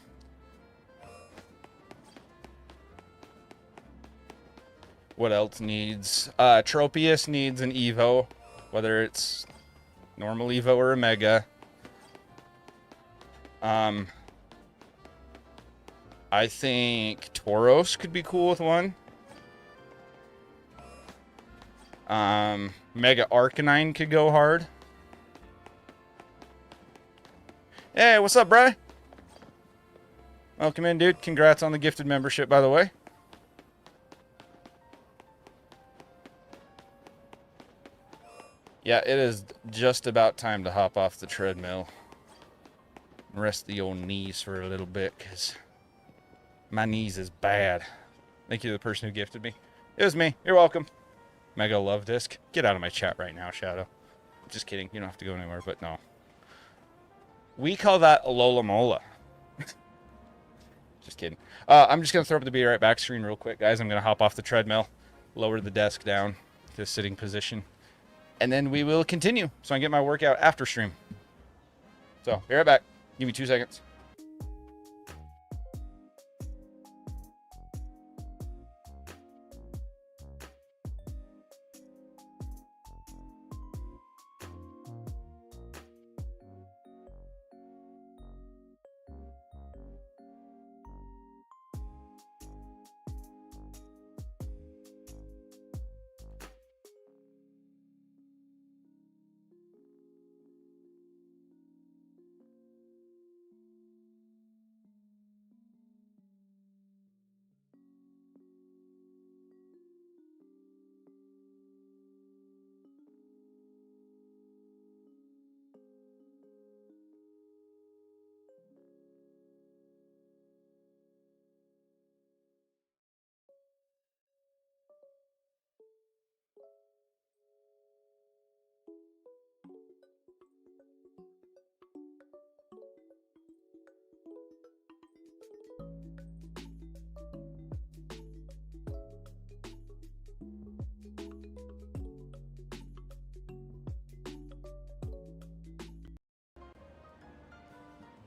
What else needs? Tropius needs an Evo, whether it's normal Evo or a Mega. I think Tauros could be cool with one. Mega Arcanine could go hard. Hey, what's up, bro? Welcome in, dude. Congrats on the gifted membership, by the way. Yeah, it is just about time to hop off the treadmill. Rest the old knees for a little bit, because my knees is bad. Thank you to the person who gifted me. It was me. You're welcome. Mega Love Disc. Get out of my chat right now, Shadow. Just kidding. You don't have to go anywhere, but no. We call that a Lola Mola. Just kidding. I'm just going to throw up the Be Right Back screen real quick, guys. I'm going to hop off the treadmill, lower the desk down to a sitting position, and then we will continue so I can get my workout after stream. So, be right back. Give me 2 seconds.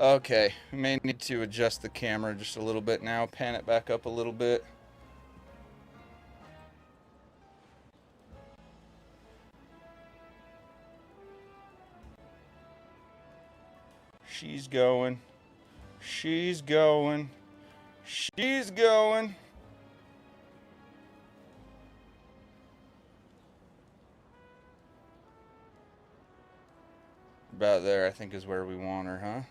Okay, we may need to adjust the camera just a little bit now, pan it back up a little bit. She's going. She's going. She's going. About there, I think, is where we want her, huh?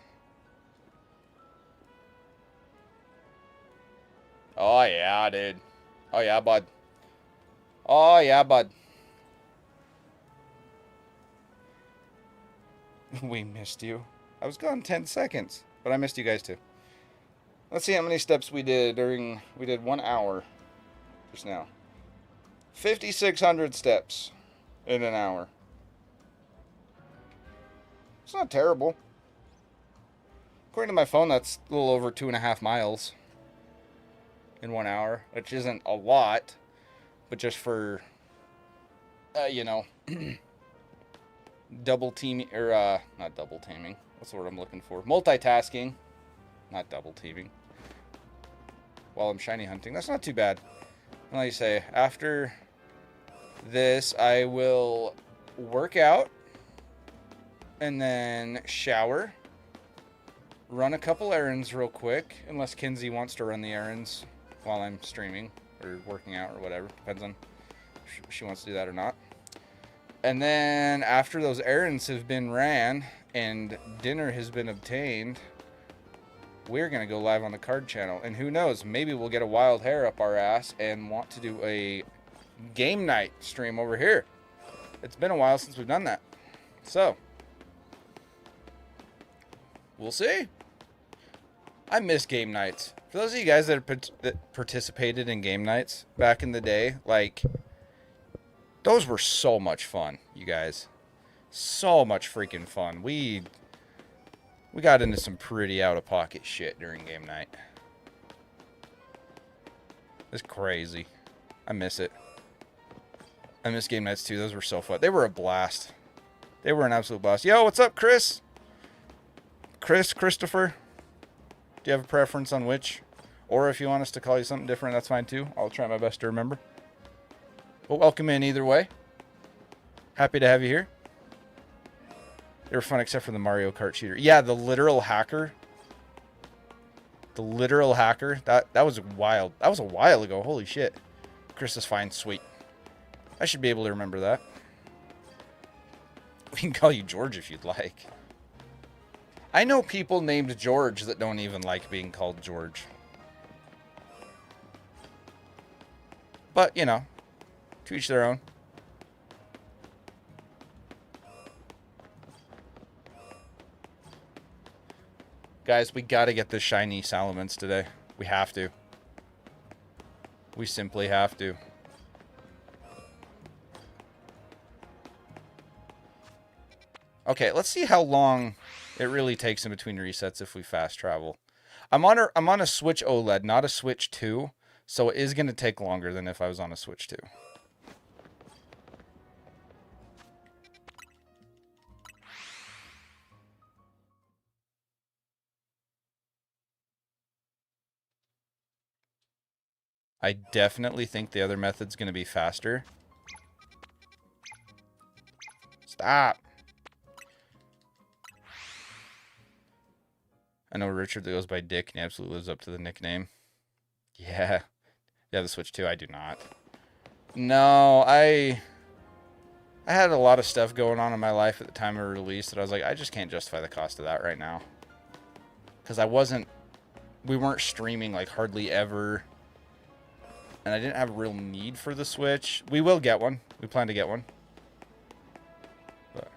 Oh, yeah, dude. Oh, yeah, bud. Oh, yeah, bud. We missed you. I was gone 10 seconds, but I missed you guys too. Let's see how many steps we did during... We did 1 hour just now. 5,600 steps in an hour. It's not terrible. According to my phone, that's a little over 2.5 miles in 1 hour, which isn't a lot, but just for, you know, double teaming, or, not double teaming. What's the word I'm looking for? Multitasking. Not double teaming. While I'm shiny hunting. That's not too bad. And like you say, after this, I will work out and then shower, run a couple errands real quick, unless Kinsey wants to run the errands while I'm streaming or working out or whatever. Depends on if she wants to do that or not. And then after those errands have been ran and dinner has been obtained, we're going to go live on the card channel. And who knows, maybe we'll get a wild hair up our ass and want to do a game night stream over here. It's been a while since we've done that. So, we'll see. I miss game nights. For those of you guys that participated in game nights back in the day, like, those were so much fun, you guys. So much freaking fun. We got into some pretty out-of-pocket shit during game night. It's crazy. I miss it. I miss game nights too. Those were so fun. They were a blast. They were an absolute blast. Yo, what's up, Chris? Christopher? Do you have a preference on which? Or if you want us to call you something different, that's fine too. I'll try my best to remember. But welcome in either way. Happy to have you here. They were fun except for the Mario Kart cheater. Yeah, the literal hacker. The literal hacker. That was wild. That was a while ago. Holy shit. Chris is fine. Sweet. I should be able to remember that. We can call you George if you'd like. I know people named George that don't even like being called George. But, you know, to each their own. Guys, we gotta get this shiny Salamence today. We have to. We simply have to. Okay, let's see how long it really takes in between resets if we fast travel. I'm on a Switch OLED, not a Switch 2, so it is going to take longer than if I was on a Switch 2. I definitely think the other method's going to be faster. Stop. I know Richard that goes by Dick and he absolutely lives up to the nickname. Yeah. Yeah, the Switch 2, I do not. No, I had a lot of stuff going on in my life at the time of release that I was like, I just can't justify the cost of that right now. Because we weren't streaming like hardly ever. And I didn't have a real need for the Switch. We will get one. We plan to get one. But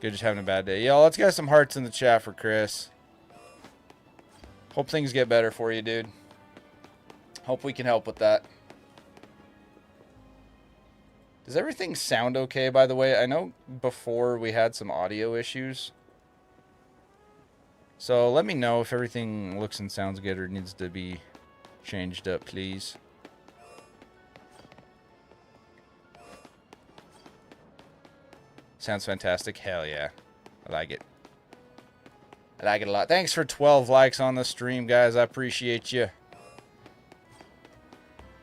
good just having a bad day. Yo, let's get some hearts in the chat for Chris. Hope things get better for you, dude. Hope we can help with that. Does everything sound okay, by the way? I know before we had some audio issues. So let me know if everything looks and sounds good or needs to be changed up, please. Sounds fantastic. Hell yeah. I like it. I like it a lot. Thanks for 12 likes on the stream, guys. I appreciate you.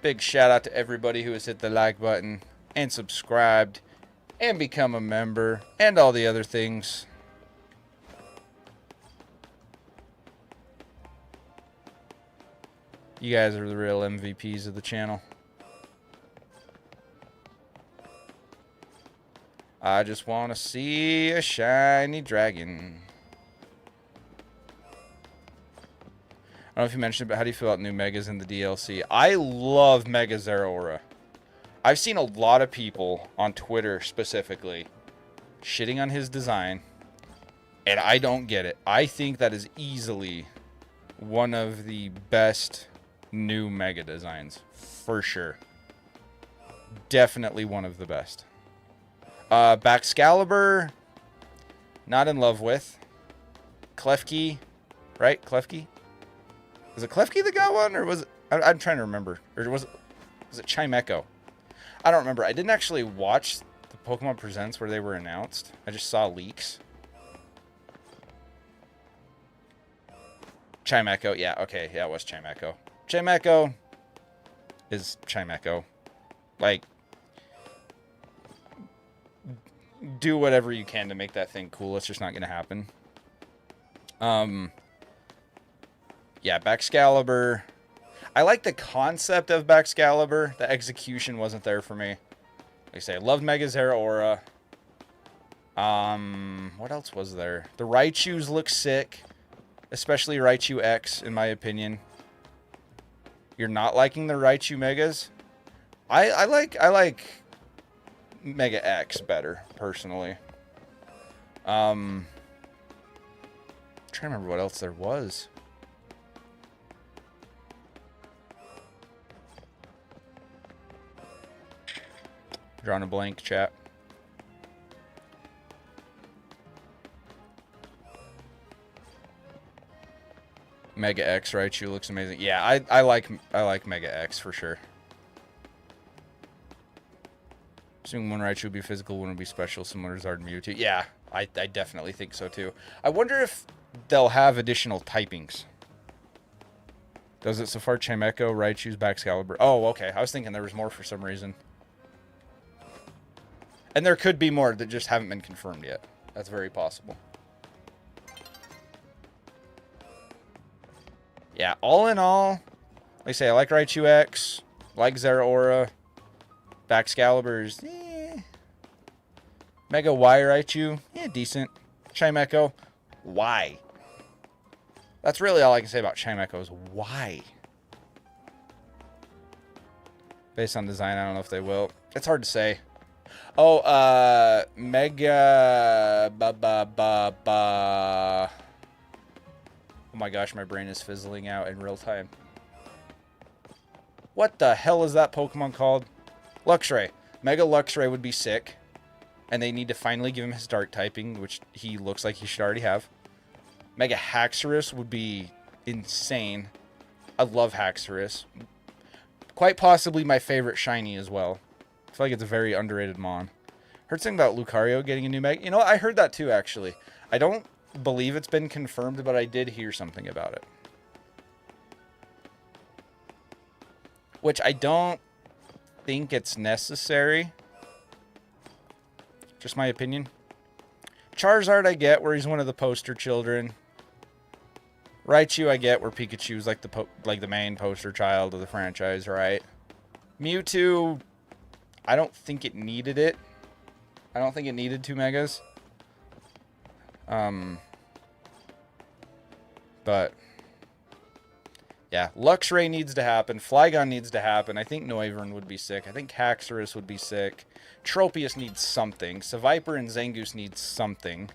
Big shout out to everybody who has hit the like button and subscribed and become a member and all the other things. You guys are the real MVPs of the channel. I just want to see a shiny dragon. I don't know if you mentioned, but how do you feel about new Megas in the DLC? I love Mega Zeraora. I've seen a lot of people on Twitter specifically shitting on his design, and I don't get it. I think that is easily one of the best new Mega designs, for sure. Definitely one of the best. Baxcalibur, not in love with. Klefki, right? Klefki? Was it Klefki that got one, or was it? I'm trying to remember. Or was it Chimecho? I don't remember. I didn't actually watch the Pokemon Presents where they were announced. I just saw leaks. Chimecho, yeah, okay, yeah, it was Chimecho. Chimecho is Chimecho. Like, do whatever you can to make that thing cool. It's just not gonna happen. Yeah, Baxcalibur. I like the concept of Baxcalibur. The execution wasn't there for me. Like I say, I loved Mega Zeraora. What else was there? The Raichus look sick. especially Raichu X, in my opinion. You're not liking the Raichu Megas? I like Mega X better, personally. Trying to remember what else there was. Drawing a blank, chat. Mega X Raichu looks amazing. Yeah, I like Mega X for sure. Assuming one Raichu would be physical, one would be special, similar to Zard and Mewtwo. Yeah, I definitely think so too. I wonder if they'll have additional typings. Does it so far? Chimecho, Raichu's, Baxcalibur. Oh, okay. I was thinking there was more for some reason. And there could be more that just haven't been confirmed yet. That's very possible. Yeah, all in all, like I say, I like Raichu X, like Zeraora, Baxcalibur's, Mega Y Raichu, yeah, decent. Chimecho, why? That's really all I can say about Chimecho is why. Based on design, I don't know if they will. It's hard to say. Oh, Mega... Oh my gosh, my brain is fizzling out in real time. What the hell is that Pokemon called? Luxray. Mega Luxray would be sick. And they need to finally give him his dark typing, which he looks like he should already have. Mega Haxorus would be insane. I love Haxorus. Quite possibly my favorite shiny as well. I feel like it's a very underrated mon. Heard something about Lucario getting a new Mega. You know what? I heard that too, actually. I don't believe it's been confirmed, but I did hear something about it. Which I don't think it's necessary. Just my opinion. Charizard I get where he's one of the poster children. Raichu I get where Pikachu's like the main poster child of the franchise, right? Mewtwo, I don't think it needed it. I don't think it needed 2 Megas. But yeah, Luxray needs to happen. Flygon needs to happen. I think Noivern would be sick. I think Haxorus would be sick. Tropius needs something. Seviper and Zangoose need something.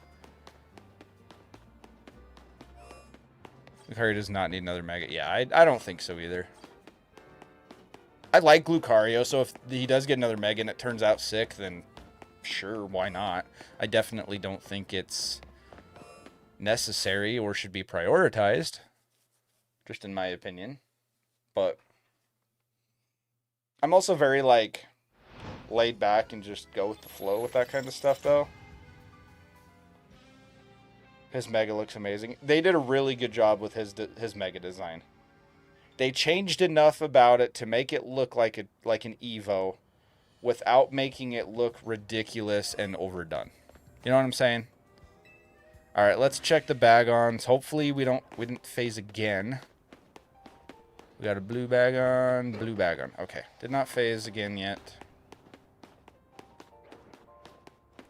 Lucario does not need another Mega. Yeah, I don't think so either. I like Lucario, so if he does get another Mega and it turns out sick, then sure, why not? I definitely don't think it's necessary or should be prioritized, just in my opinion. But I'm also very, like, laid back and just go with the flow with that kind of stuff, though. His Mega looks amazing. They did a really good job with his Mega design. They changed enough about it to make it look like an Evo without making it look ridiculous and overdone. You know what I'm saying? All right, let's check the bag-ons. Hopefully we didn't phase again. We got a blue bag on, blue bag on. Okay, did not phase again yet.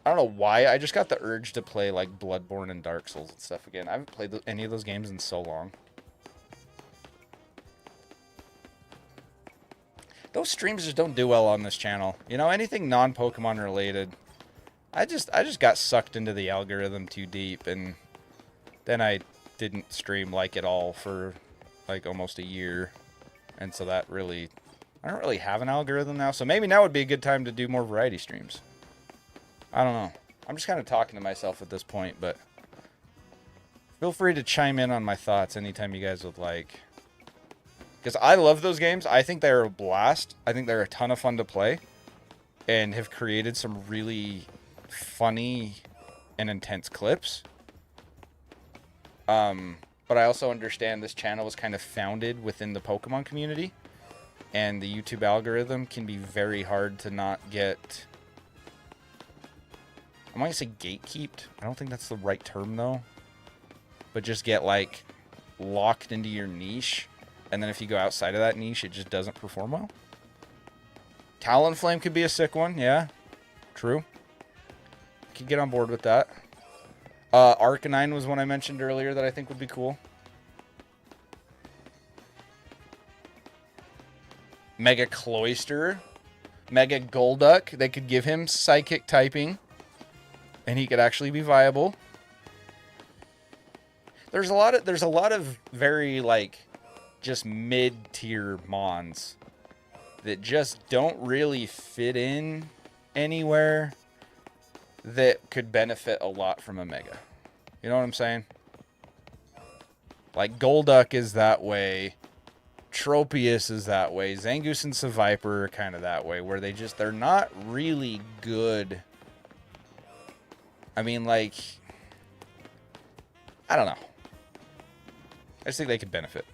I don't know why. I just got the urge to play like Bloodborne and Dark Souls and stuff again. I haven't played any of those games in so long. Those streams just don't do well on this channel. You know, anything non-Pokemon related. I just got sucked into the algorithm too deep, and then I didn't stream like it all for like almost a year. And so that really, I don't really have an algorithm now. So maybe now would be a good time to do more variety streams. I don't know. I'm just kind of talking to myself at this point, but feel free to chime in on my thoughts anytime you guys would like. Because I love those games. I think they're a blast. I think they're a ton of fun to play. And have created some really funny and intense clips. But I also understand this channel was kind of founded within the Pokemon community. And the YouTube algorithm can be very hard to not get... I might say gatekeeped. I don't think that's the right term, though. But just get, like, locked into your niche. And then if you go outside of that niche, it just doesn't perform well. Talonflame could be a sick one. Yeah, true. Could get on board with that. Arcanine was one I mentioned earlier that I think would be cool. Mega Cloyster, Mega Golduck. They could give him Psychic typing, and he could actually be viable. There's a lot of very, like, just mid-tier mons that just don't really fit in anywhere that could benefit a lot from a Mega. You know what I'm saying? Like, Golduck is that way. Tropius is that way. Zangoose and Seviper are kind of that way, where they're not really good. I mean, like, I don't know. I just think they could benefit.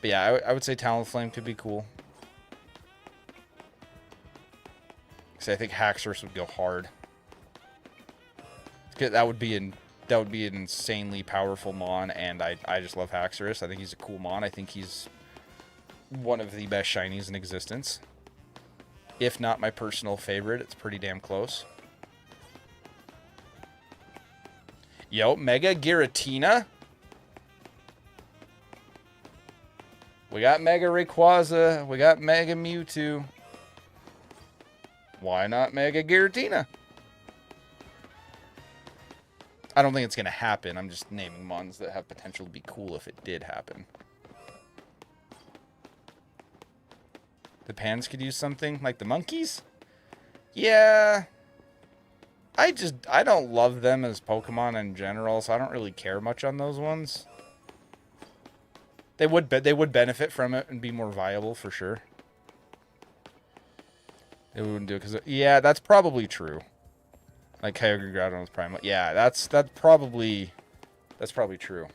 But yeah, I would say Talonflame could be cool. Because I think Haxorus would go hard. That would be an insanely powerful mon, and I just love Haxorus. I think he's a cool mon. I think he's one of the best shinies in existence. If not my personal favorite, it's pretty damn close. Yo, Mega Giratina. We got Mega Rayquaza. We got Mega Mewtwo. Why not Mega Giratina? I don't think it's going to happen. I'm just naming mons that have potential to be cool if it did happen. The Pans could use something like the monkeys? Yeah. I don't love them as Pokemon in general, so I don't really care much on those ones. They would benefit from it and be more viable for sure. They wouldn't do it because, yeah, that's probably true. Like Kyogre Groudon Primal. Yeah, that's probably true.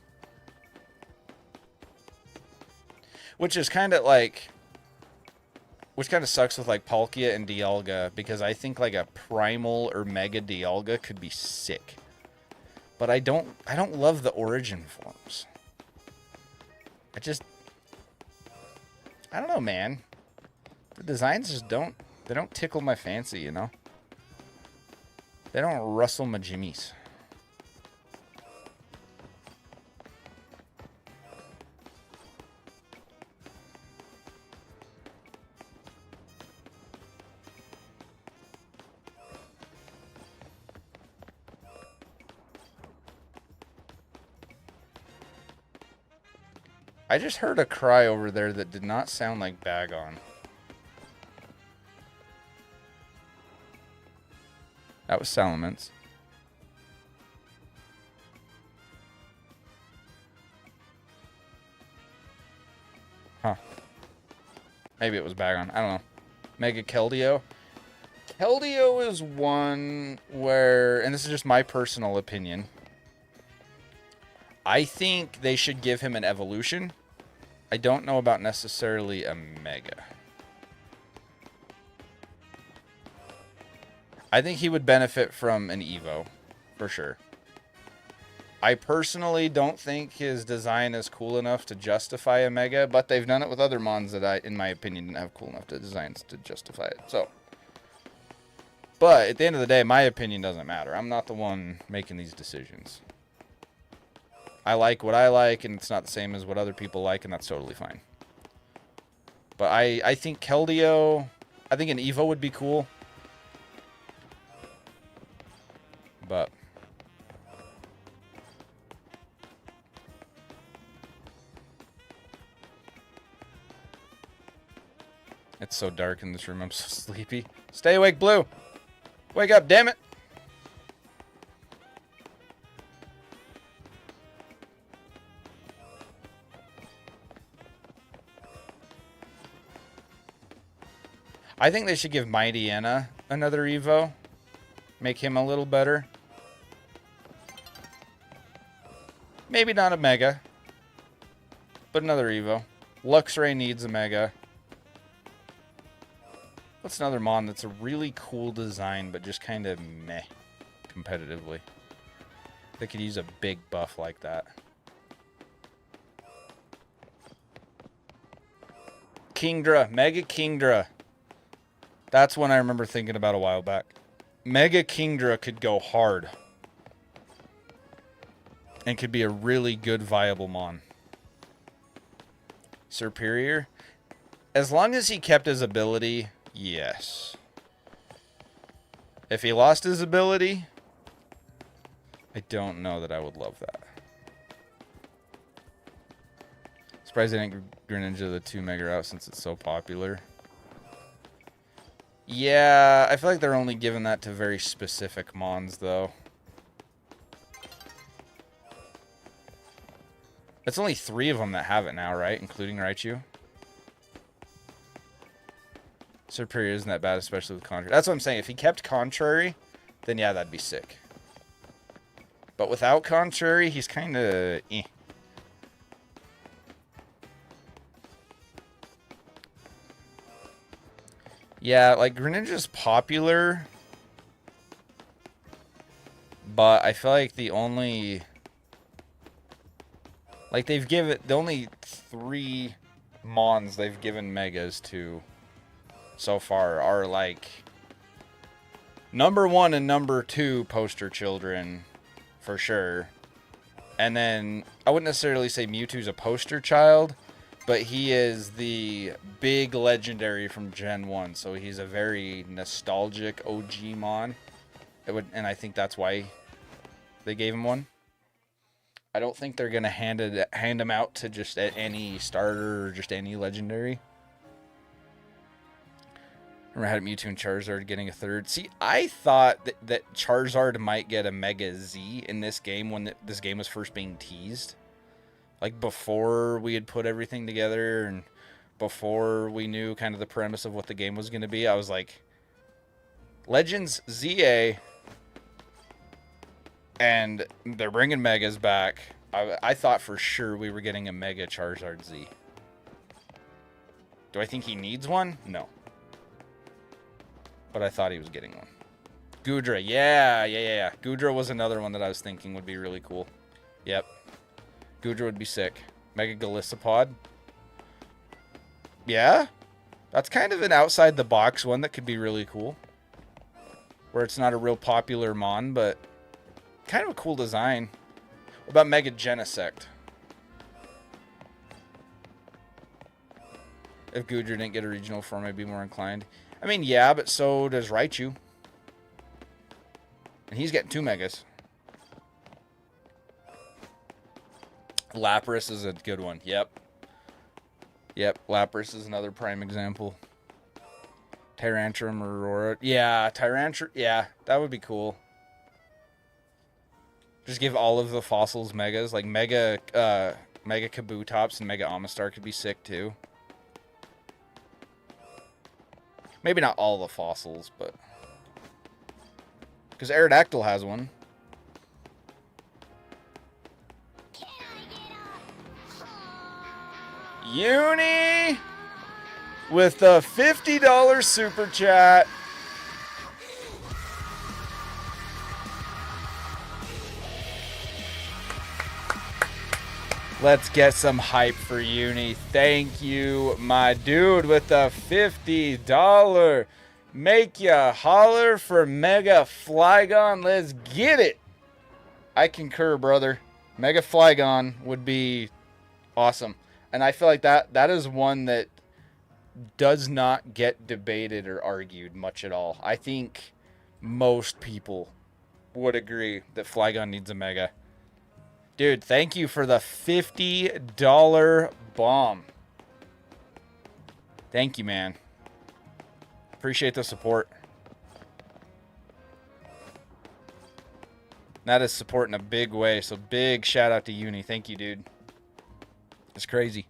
Which is kind of like, which kind of sucks with like Palkia and Dialga, because I think like a Primal or Mega Dialga could be sick. But I don't love the origin forms. I don't know, man. The designs just don't tickle my fancy, you know? They don't rustle my jimmies. I just heard a cry over there that did not sound like Bagon. That was Salamence. Huh. Maybe it was Bagon. I don't know. Mega Keldeo. Keldeo is one where, and this is just my personal opinion, I think they should give him an evolution. I don't know about necessarily a Mega. I think he would benefit from an Evo, for sure. I personally don't think his design is cool enough to justify a Mega, but they've done it with other mons that in my opinion, didn't have cool enough designs to justify it. So, but at the end of the day, my opinion doesn't matter. I'm not the one making these decisions. I like what I like, and it's not the same as what other people like, and that's totally fine. But I think Keldeo, I think an Evo would be cool. But it's so dark in this room, I'm so sleepy. Stay awake, Blue! Wake up, damn it! I think they should give Mightyena another Evo. Make him a little better. Maybe not a Mega, but another Evo. Luxray needs a Mega. What's another mon that's a really cool design, but just kind of meh competitively? They could use a big buff like that. Kingdra. Mega Kingdra. That's one I remember thinking about a while back. Mega Kingdra could go hard. And could be a really good viable mon. Superior. As long as he kept his ability, yes. If he lost his ability, I don't know that I would love that. Surprised they didn't Greninja the 2 Mega Route since it's so popular. Yeah, I feel like they're only giving that to very specific Mons, though. It's only 3 of them that have it now, right? Including Raichu. Superior isn't that bad, especially with Contrary. That's what I'm saying. If he kept Contrary, then yeah, that'd be sick. But without Contrary, he's kind of eh. Yeah, like, Greninja's popular, but I feel like the only... Like, they've given... The only 3 Mons they've given Megas to so far are, like... Number 1 and number 2 poster children, for sure. And then, I wouldn't necessarily say Mewtwo's a poster child, but he is the big legendary from Gen 1, so he's a very nostalgic OG Mon. And I think that's why they gave him one. I don't think they're going to hand him out to just any starter or just any legendary. Remember I had Mewtwo and Charizard getting a 3rd. See, I thought that Charizard might get a Mega Z in this game when this game was first being teased. Like, before we had put everything together and before we knew kind of the premise of what the game was going to be, I was like, Legends ZA, and they're bringing Megas back. I thought for sure we were getting a Mega Charizard Z. Do I think he needs one? No. But I thought he was getting one. Goodra, yeah. Goodra was another one that I was thinking would be really cool. Yep. Goodra would be sick. Mega Golisopod. Yeah? That's kind of an outside-the-box one that could be really cool. Where it's not a real popular Mon, but kind of a cool design. What about Mega Genesect? If Goodra didn't get a regional form, I'd be more inclined. I mean, yeah, but so does Raichu. And he's getting 2 Megas. Lapras is a good one. Yep, Lapras is another prime example. Tyrantrum, Aurora. Yeah, Tyrantrum. Yeah, that would be cool. Just give all of the fossils Megas. Like Mega Kabutops and Mega Amistar could be sick too. Maybe not all the fossils, but... Because Aerodactyl has one. Uni with the $50 super chat. Let's get some hype for Uni. Thank you, my dude, with the $50. Make ya holler for Mega Flygon. Let's get it. I concur, brother. Mega Flygon would be awesome. And I feel like that is one that does not get debated or argued much at all. I think most people would agree that Flygon needs a Mega. Dude, thank you for the $50 bomb. Thank you, man. Appreciate the support. That is support in a big way, so big shout out to Uni. Thank you, dude. It's crazy.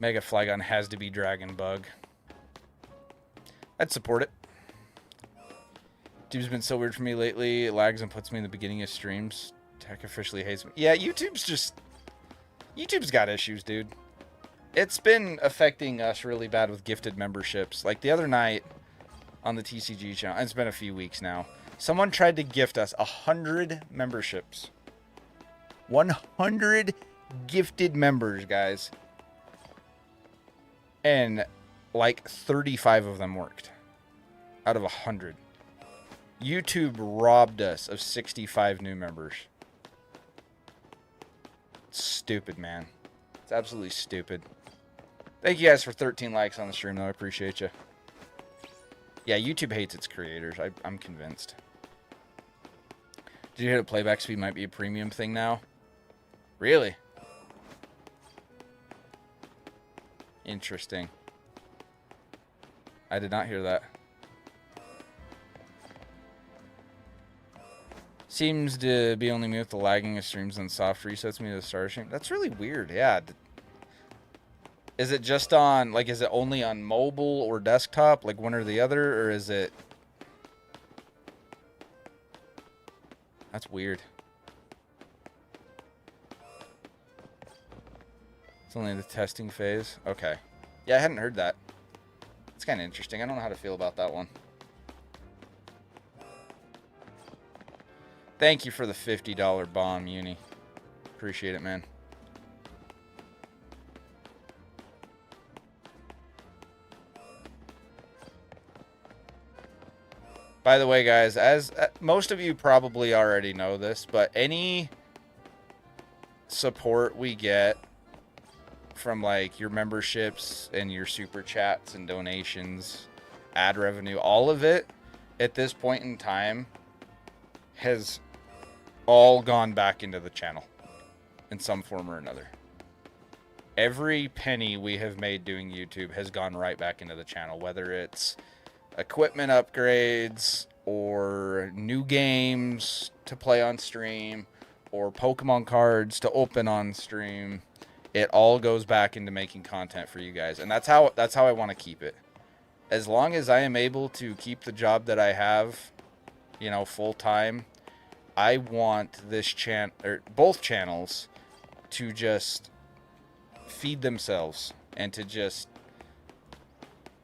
Mega Flygon has to be Dragon Bug. I'd support it. YouTube's been so weird for me lately. It lags and puts me in the beginning of streams. Tech officially hates me. Yeah, YouTube's got issues, dude. It's been affecting us really bad with gifted memberships. Like the other night on the TCG channel, it's been a few weeks now. Someone tried to gift us 100 memberships. 100 gifted members, guys. And like 35 of them worked out of 100. YouTube robbed us of 65 new members. It's stupid, man. It's absolutely stupid. Thank you guys for 13 likes on the stream, though. I appreciate you. Yeah, YouTube hates its creators. I'm convinced. Did you hear that playback speed might be a premium thing now? Really? Interesting. I did not hear that. Seems to be only me with the lagging of streams and soft resets me to the start stream. That's really weird, yeah. Is it just on, like, is it only on mobile or desktop, like one or the other, or is it... That's weird. It's only the testing phase? Okay. Yeah, I hadn't heard that. It's kind of interesting. I don't know how to feel about that one. Thank you for the $50 bomb, Uni. Appreciate it, man. By the way, guys, as most of you probably already know this, but any support we get from, like, your memberships and your super chats and donations, ad revenue, all of it at this point in time has all gone back into the channel in some form or another. Every penny we have made doing YouTube has gone right back into the channel, whether it's equipment upgrades or new games to play on stream or Pokemon cards to open on stream. It all goes back into making content for you guys, and that's how I want to keep it. As long as I am able to keep the job that I have, you know, full time, I want this both channels to just feed themselves and to just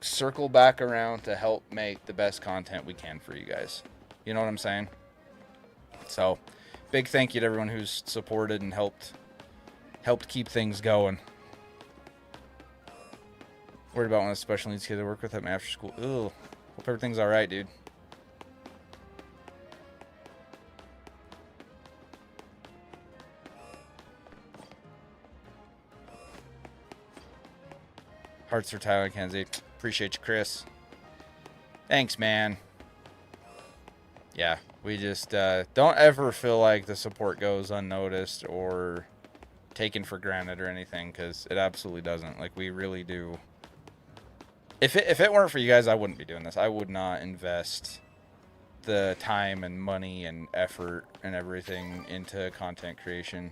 circle back around to help make the best content we can for you guys. You know what I'm saying? So, big thank you to everyone who's supported and helped keep things going. Worried about one of the special needs kids I work with at my after school. Ugh. Hope everything's alright, dude. Hearts for Tyler Kenzie. Appreciate you, Chris. Thanks, man. Yeah, we just don't ever feel like the support goes unnoticed or taken for granted or anything, because it absolutely doesn't. Like, we really do. If it weren't for you guys, I wouldn't be doing this. I would not invest the time and money and effort and everything into content creation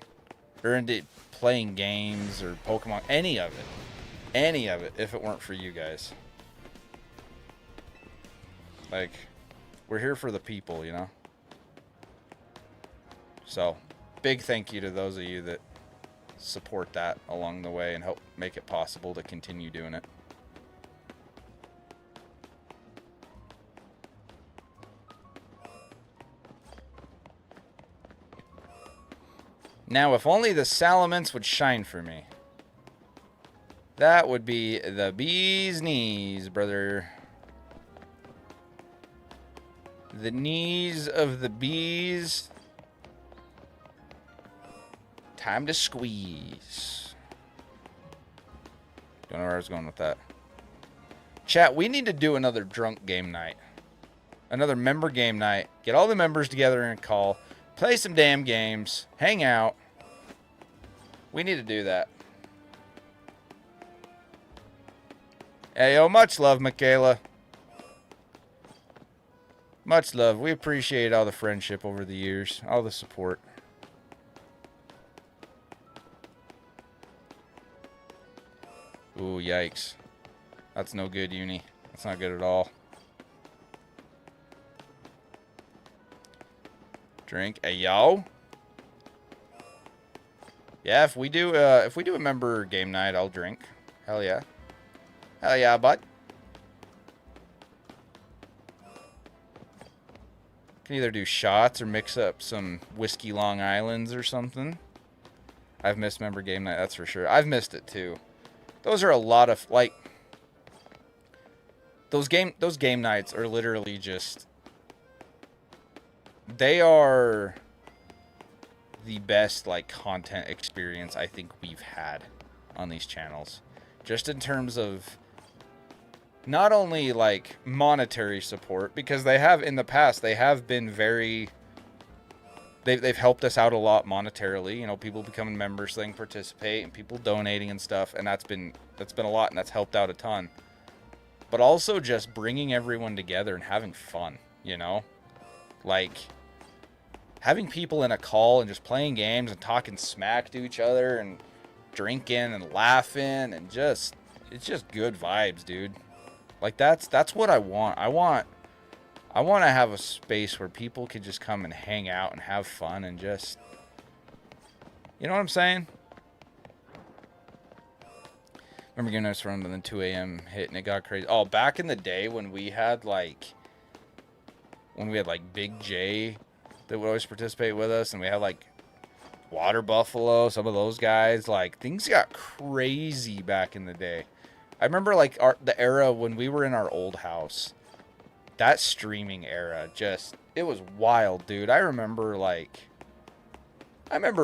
or into playing games or Pokemon, any of it, if it weren't for you guys. Like, we're here for the people, you know? So, big thank you to those of you that support that along the way and help make it possible to continue doing it. Now, if only the Salamence would shine for me. That would be the bee's knees, brother. The knees of the bees. Time to squeeze. Don't know where I was going with that. Chat, we need to do another drunk game night. Another member game night. Get all the members together in a call. Play some damn games. Hang out. We need to do that. Hey, yo, much love, Michaela. Much love. We appreciate all the friendship over the years. All the support. Ooh, yikes. That's no good, Uni. That's not good at all. Drink. Hey, yo. Yeah, if we do a member game night, I'll drink. Hell yeah. Hell yeah, bud. Can either do shots or mix up some whiskey Long Islands or something. I've missed member game night, that's for sure. I've missed it too. Those are a lot of, like, those game nights are literally just, they are the best like content experience I think we've had on these channels, just in terms of not only like monetary support, because they have in the past, they have been very, they've helped us out a lot monetarily, you know, people becoming members so they can participate and people donating and stuff, and that's been a lot, and that's helped out a ton. But also just bringing everyone together and having fun, you know, like having people in a call and just playing games and talking smack to each other and drinking and laughing and just, it's just good vibes, dude. Like that's what I want. I want to have a space where people can just come and hang out and have fun and just, you know what I'm saying? Remember getting us around and then 2 a.m. hit and it got crazy. Oh, back in the day when we had like Big J that would always participate with us, and we had like Water Buffalo, some of those guys, like things got crazy back in the day. I remember like the era when we were in our old house, that streaming era, just, it was wild, dude. I remember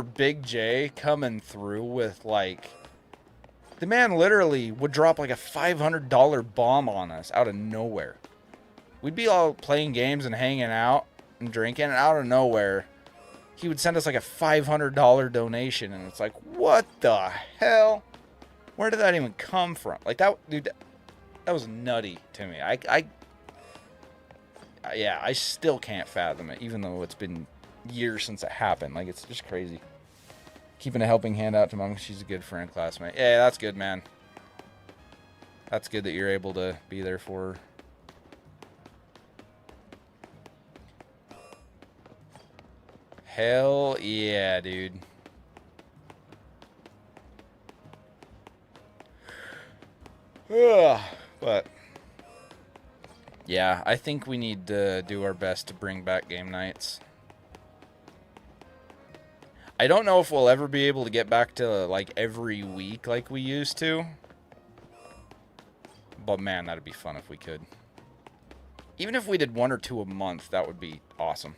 Big J coming through with like, the man literally would drop like a $500 bomb on us out of nowhere. We'd be all playing games and hanging out and drinking, and out of nowhere, he would send us like a $500 donation, and it's like, what the hell? Where did that even come from? Like that, dude, that was nutty to me. Yeah, I still can't fathom it, even though it's been years since it happened. Like, it's just crazy. Keeping a helping hand out to Mom, she's a good friend, classmate. Yeah, that's good, man. That's good that you're able to be there for her. Hell yeah, dude. But yeah, I think we need to do our best to bring back game nights. I don't know if we'll ever be able to get back to like every week like we used to. But man, that'd be fun if we could. Even if we did 1 or 2 a month, that would be awesome.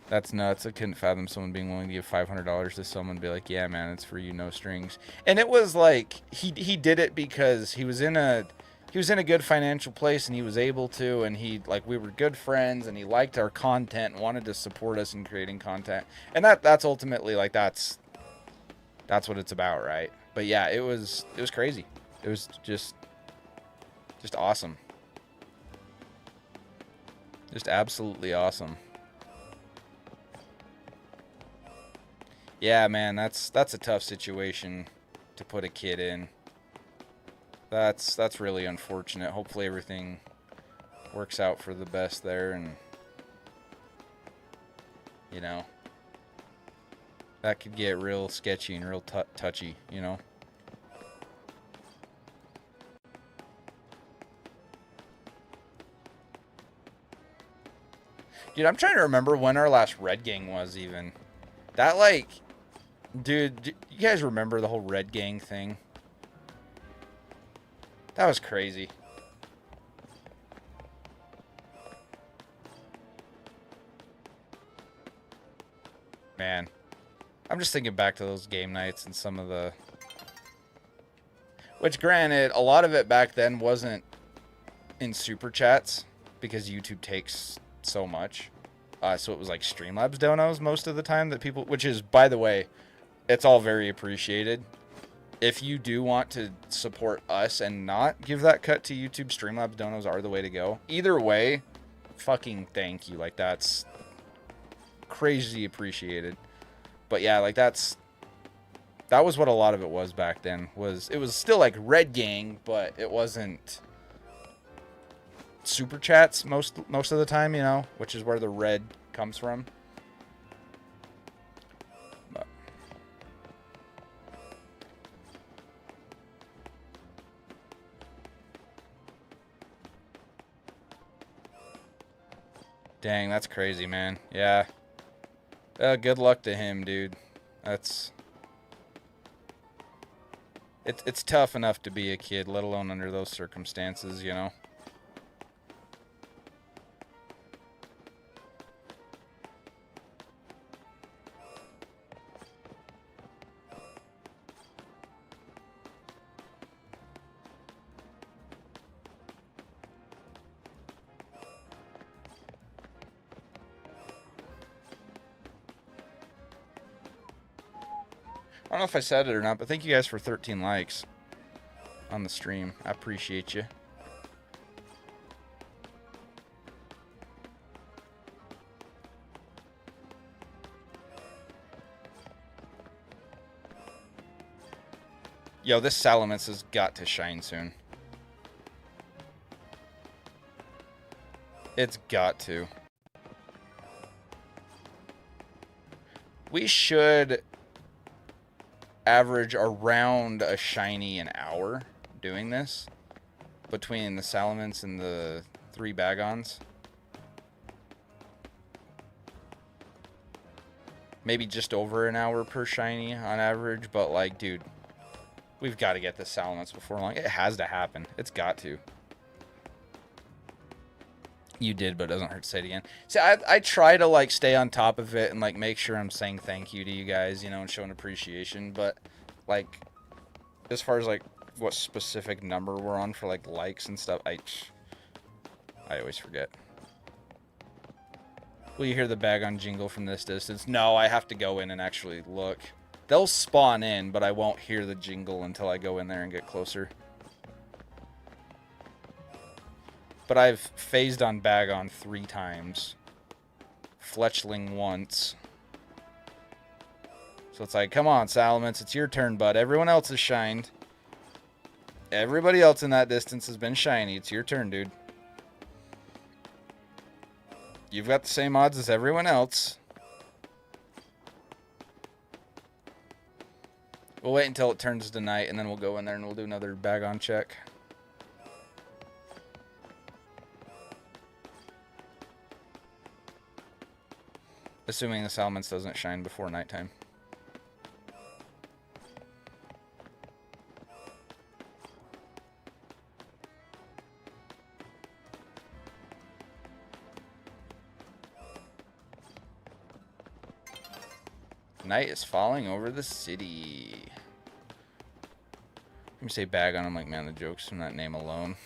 That's nuts. I couldn't fathom someone being willing to give $500 to someone and be like, yeah, man, it's for you, no strings. And it was like, he did it because he was in a good financial place and he was able to, and we were good friends and he liked our content and wanted to support us in creating content. And that's ultimately like, that's what it's about, right? But yeah, it was crazy. It was just awesome. Just absolutely awesome. Yeah, man, that's a tough situation to put a kid in. That's really unfortunate. Hopefully everything works out for the best there, and you know, that could get real sketchy and real touchy, you know. Dude, I'm trying to remember when our last Red Gang was even. That like, dude, you guys remember the whole Red Gang thing? That was crazy. Man, I'm just thinking back to those game nights and some of the... Which, granted, a lot of it back then wasn't in super chats because YouTube takes so much. So it was like Streamlabs donos most of the time that people... Which is, by the way, it's all very appreciated. If you do want to support us and not give that cut to YouTube, Streamlabs donos are the way to go. Either way, fucking thank you. Like, that's crazy appreciated. But yeah, like that was what a lot of it was back then. It was still like Red Gang, but it wasn't super chats most of the time, you know, which is where the red comes from. But dang, that's crazy, man. Yeah. Good luck to him, dude. It's tough enough to be a kid, let alone under those circumstances, you know. don't know if I said it or not, but thank you guys for 13 likes on the stream. I appreciate you. Yo, this Salamence has got to shine soon. It's got to. We should average around a shiny an hour doing this between the Salamence and the 3 Bagons. Maybe just over an hour per shiny on average, but like, dude, we've got to get this Salamence before long. It has to happen. It's got to. You did, but it doesn't hurt to say it again. See, I try to, like, stay on top of it and, like, make sure I'm saying thank you to you guys, you know, and showing appreciation. But, like, as far as, like, what specific number we're on for, like, likes and stuff, I always forget. Will you hear the Bagon jingle from this distance? No, I have to go in and actually look. They'll spawn in, but I won't hear the jingle until I go in there and get closer. But I've phased on Bagon 3 times. Fletchling once. So it's like, come on, Salamence, it's your turn, bud. Everyone else has shined. Everybody else in that distance has been shiny. It's your turn, dude. You've got the same odds as everyone else. We'll wait until it turns to night, and then we'll go in there and we'll do another Bagon check. Assuming the Salamence doesn't shine before nighttime. Night is falling over the city. Let me say Bagon. I'm like, man, the jokes from that name alone.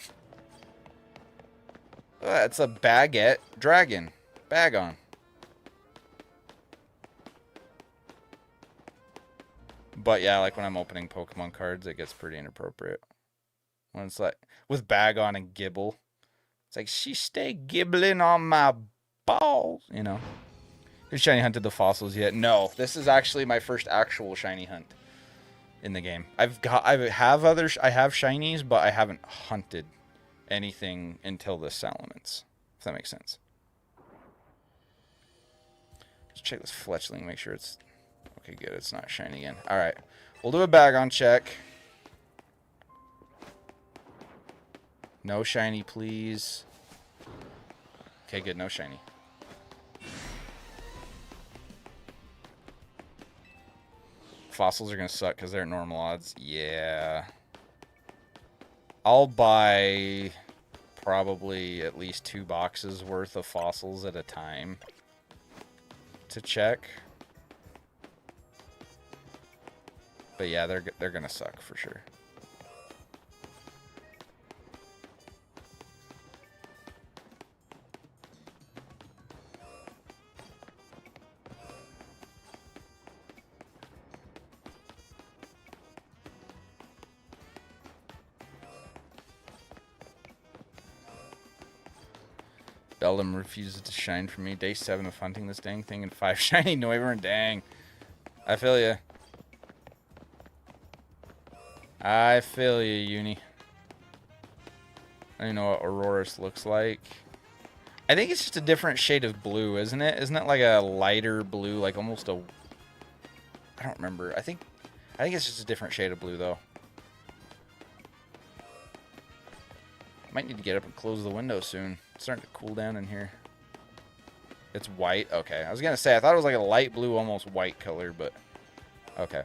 It's a baguette dragon. Bagon. But yeah, like when I'm opening Pokemon cards, it gets pretty inappropriate. When it's like, with Bagon and Gibble. It's like, she stay gibbling on my balls, you know. Have you shiny hunted the fossils yet? No, this is actually my first actual shiny hunt in the game. I have shinies, but I haven't hunted anything until this Salamence. If that makes sense. Let's check this Fletchling, make sure it's okay. Good, it's not shiny again. All right, we'll do a Bagon check. No shiny, please. Okay, good, no shiny. Fossils are going to suck because they're at normal odds. Yeah. I'll buy probably at least 2 boxes worth of fossils at a time to check. But yeah, they're going to suck for sure. Beldum refuses to shine for me. Day 7 of hunting this dang thing and 5 shiny Noivern. Dang. I feel ya. I feel you, Uni. I don't even know what Auroras looks like. I think it's just a different shade of blue, isn't it? Isn't it like a lighter blue, like almost a... I don't remember. I think it's just a different shade of blue, though. Might need to get up and close the window soon. It's starting to cool down in here. It's white? Okay. I was going to say, I thought it was like a light blue, almost white color, but... Okay.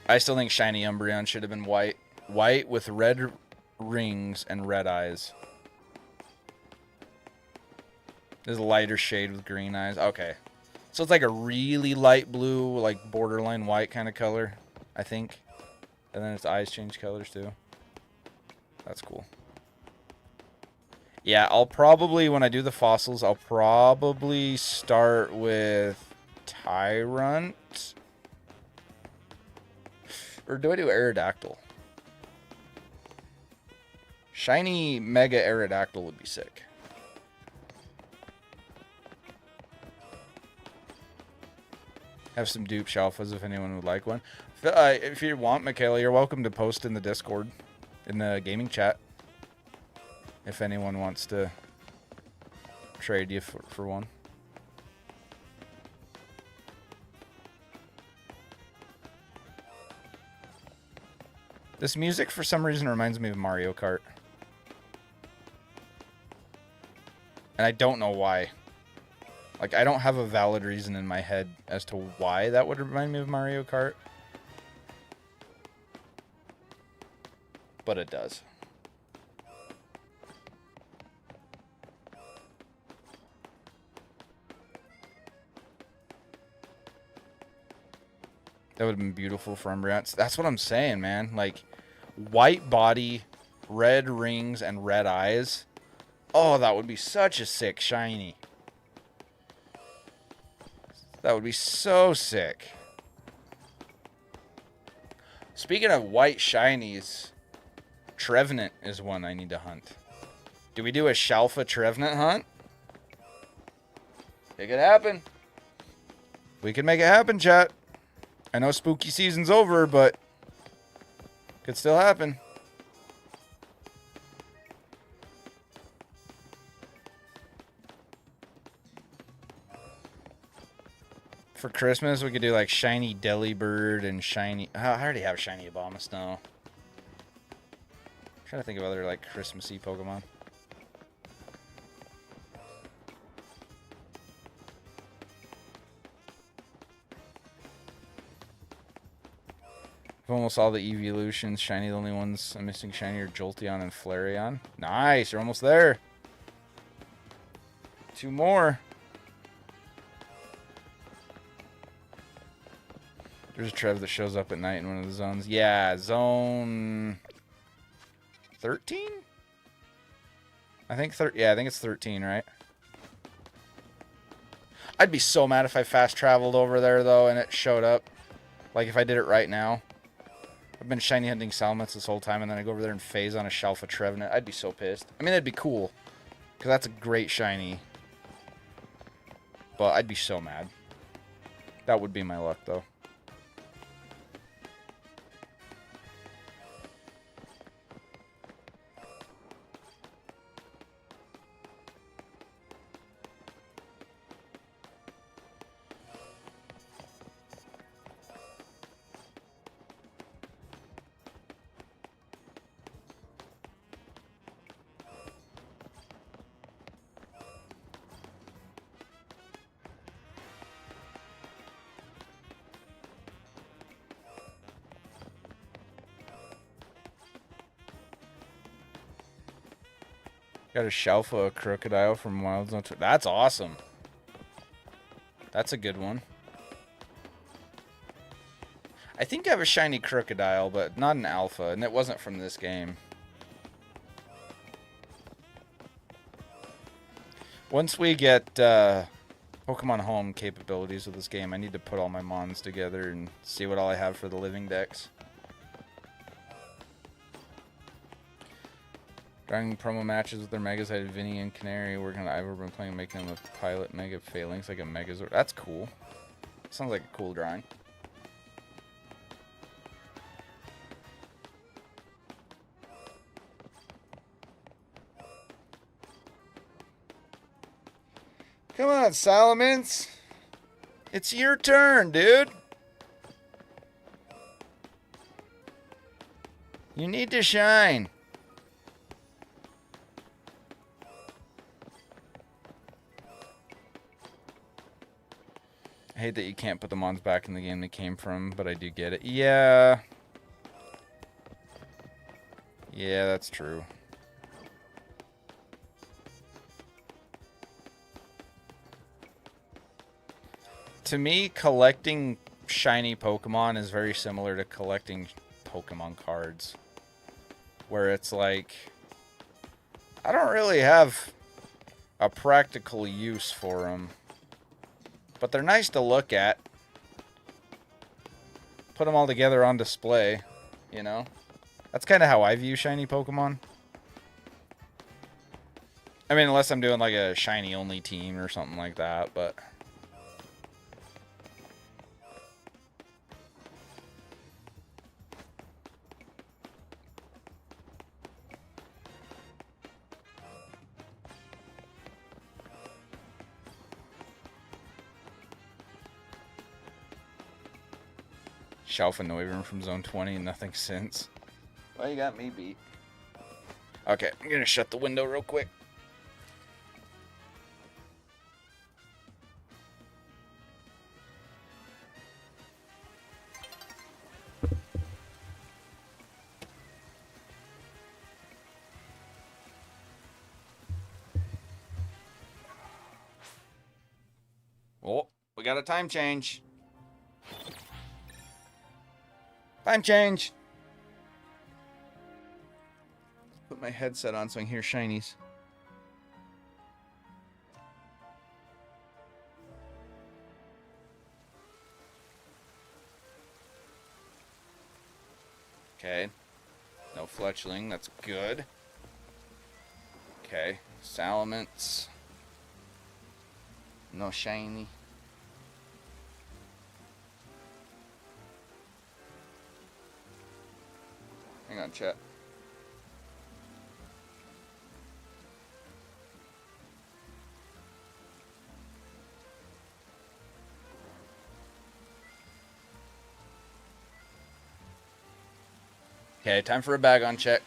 I still think shiny Umbreon should have been white. White with red rings and red eyes. There's a lighter shade with green eyes. Okay. So it's like a really light blue, like borderline white kind of color, I think. And then its eyes change colors too. That's cool. Yeah, I'll probably, when I do the fossils, I'll probably start with Tyrant. Or do I do Aerodactyl? Shiny Mega Aerodactyl would be sick. Have some dupe Shalphas if anyone would like one. If you want, Michaela, you're welcome to post in the Discord, in the gaming chat. If anyone wants to trade you for one. This music, for some reason, reminds me of Mario Kart. And I don't know why. Like, I don't have a valid reason in my head as to why that would remind me of Mario Kart. But it does. That would have been beautiful for Umbreon. That's what I'm saying, man. Like, white body, red rings, and red eyes. Oh, that would be such a sick shiny. That would be so sick. Speaking of white shinies, Trevenant is one I need to hunt. Do we do a Shalpha Trevenant hunt? Make it happen. We can make it happen, chat. I know spooky season's over, but could still happen. For Christmas, we could do like shiny Delibird and shiny... I already have shiny Abomasnow. I'm trying to think of other like Christmassy Pokemon. Almost all the evolutions. Shiny, the only ones I'm missing shiny are Jolteon and Flareon. Nice, you're almost there. 2 more. There's a Trev that shows up at night in one of the zones. Yeah, zone 13? I think I think it's 13, right? I'd be so mad if I fast traveled over there though and it showed up. Like if I did it right now. I've been shiny hunting Salamence this whole time, and then I go over there and phase on a Shalpha Trevenant. I'd be so pissed. I mean, that'd be cool, because that's a great shiny. But I'd be so mad. That would be my luck, though. Got a Shalpha, a Crocodile from Wild Zone 2. That's awesome. That's a good one. I think I have a shiny Crocodile, but not an Alpha, and it wasn't from this game. Once we get Pokemon Home capabilities of this game, I need to put all my Mons together and see what all I have for the living decks. During promo matches with their Megas, I had Vinny and Canary working on I've been playing, making them a pilot Mega Phalanx like a Megazord. That's cool. Sounds like a cool drawing. Come on, Salamence. It's your turn, dude. You need to shine. I hate that you can't put the Mons back in the game they came from, but I do get it. Yeah. Yeah, that's true. to me, collecting shiny Pokemon is very similar to collecting Pokemon cards. Where it's like, I don't really have a practical use for them. But they're nice to look at. Put them all together on display, you know? That's kind of how I view shiny Pokemon. I mean, unless I'm doing like a shiny only team or something like that, but... Shalpha Noivern from Zone 20 and nothing since. Well, you got me beat. Okay, I'm gonna shut the window real quick. Oh, we got a time change. Time change. Put my headset on so I can hear shinies. Okay. No Fletchling, that's good. Okay. Salamence. No shiny. Hang on, chat. Okay, time for a bag on check.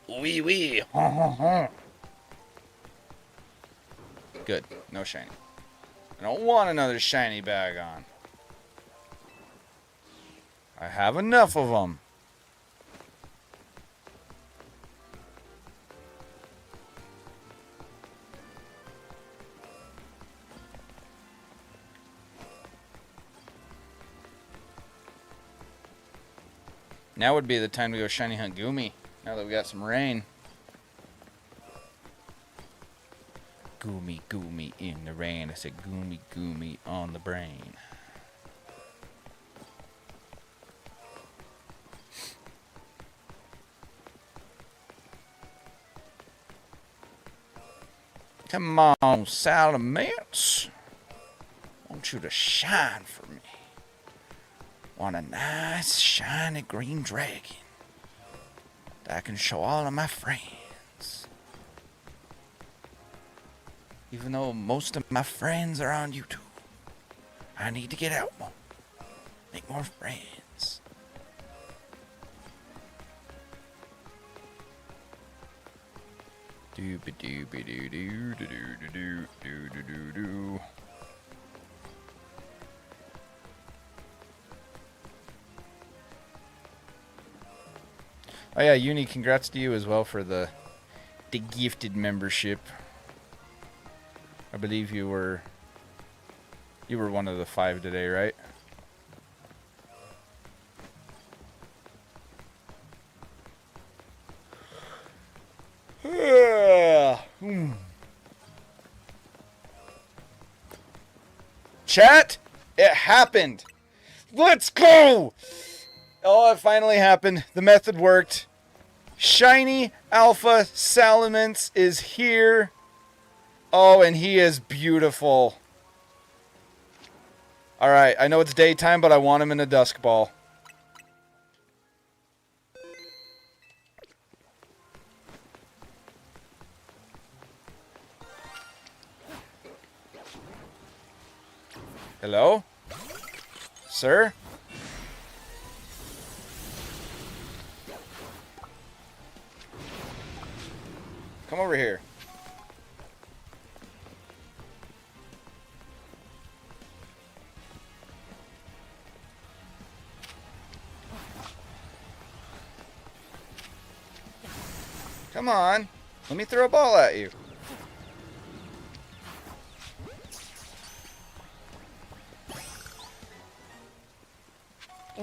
Wee wee. Good. No shiny. I don't want another shiny bag on. I have enough of them. Now would be the time to go shiny hunt Goomy, now that we got some rain. Goomy, Goomy in the rain. I said Goomy, Goomy on the brain. Come on, Salamence. Want you to shine for me. Want a nice, shiny green dragon that I can show all of my friends. Even though most of my friends are on YouTube, I need to get out more. Make more friends. Doo-ba-doo-ba-doo-doo-doo-doo-doo-doo-doo-doo. Oh yeah, Uni, congrats to you as well for the gifted membership. I believe you were one of the 5 today, right? Chat, it happened. Let's go. Oh, it finally happened. The method worked. Shiny Alpha Salamence is here. Oh, and he is beautiful. Alright, I know it's daytime, but I want him in a dusk ball. Hello? Sir? Come over here. Come on. Let me throw a ball at you.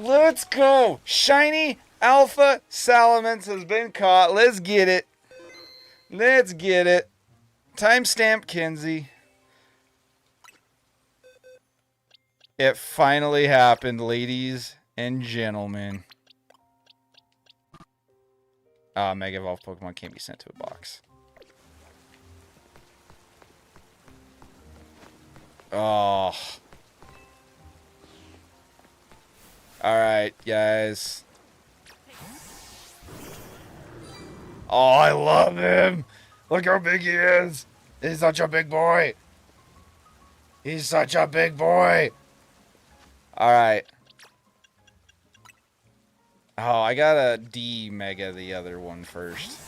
Let's go! Shiny Alpha Salamence has been caught. Let's get it. Let's get it. Timestamp Kenzie. It finally happened, ladies and gentlemen. Mega Evolved Pokemon can't be sent to a box. Oh. Alright, guys. Oh, I love him. Look how big he is. He's such a big boy. He's such a big boy. Alright. Oh, I gotta D-Mega the other one first.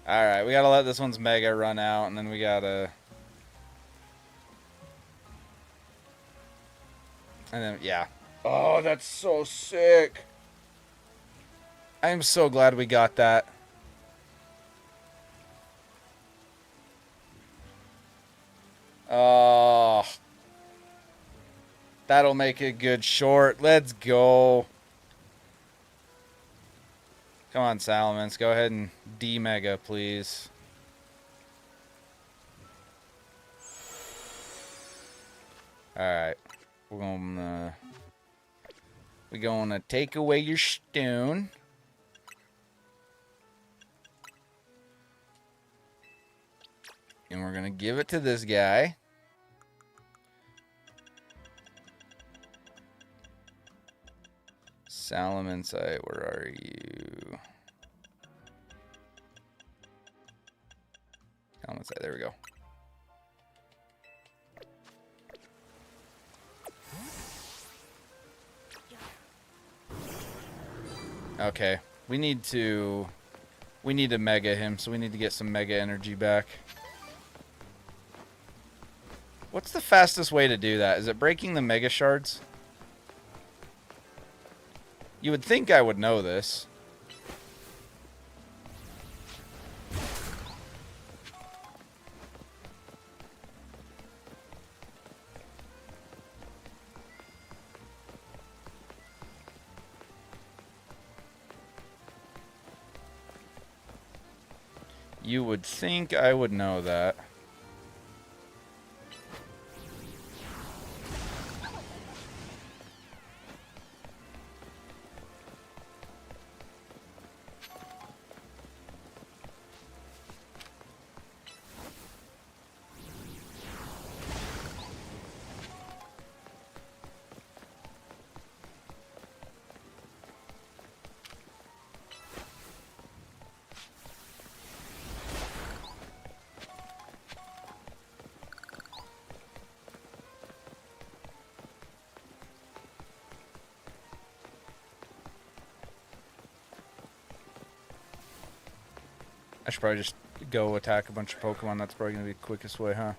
Alright, we gotta let this one's Mega run out, and then we gotta... And then, yeah. Oh, that's so sick. I'm so glad we got that. Oh. That'll make it good short. Let's go. Come on, Salamence. Go ahead and D-Mega, please. Alright. We're gonna take away your stone. And we're gonna give it to this guy. Salamence, where are you? Salamence, there we go. Okay, we need to Mega him, so we need to get some Mega energy back. What's the fastest way to do that? Is it breaking the Mega Shards? You would think I would know this. You would think I would know that. I should probably just go attack a bunch of Pokemon. That's probably going to be the quickest way, huh?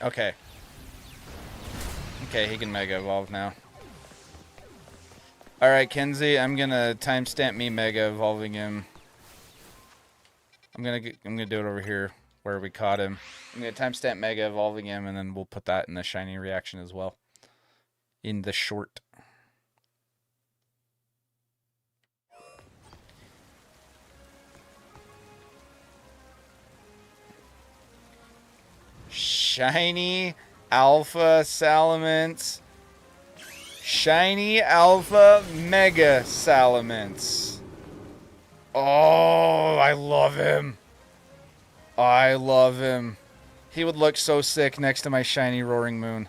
Okay. Okay, he can Mega Evolve now. Alright, Kenzie, I'm gonna timestamp me Mega Evolving him. I'm gonna do it over here where we caught him. I'm gonna timestamp Mega Evolving him, and then we'll put that in the shiny reaction as well. In the short. Shiny Alpha Salamence. Shiny Alpha Mega Salamence. Oh, I love him. I love him. He would look so sick next to my shiny Roaring Moon.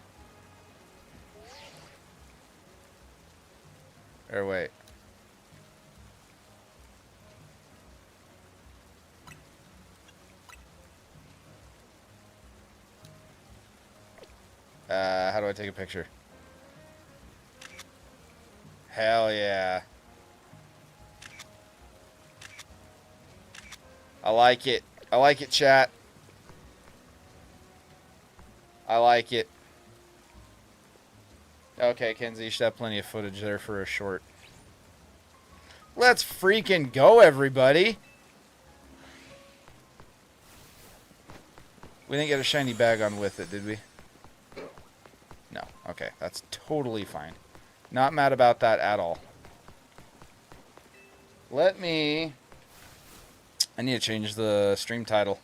Or wait. How do I take a picture? Hell yeah. I like it. I like it, chat. I like it. Okay, Kenzie, you should have plenty of footage there for a short. Let's freaking go, everybody. We didn't get a shiny bag on with it, did we? No. Okay, that's totally fine. Not mad about that at all. Let me... I need to change the stream title.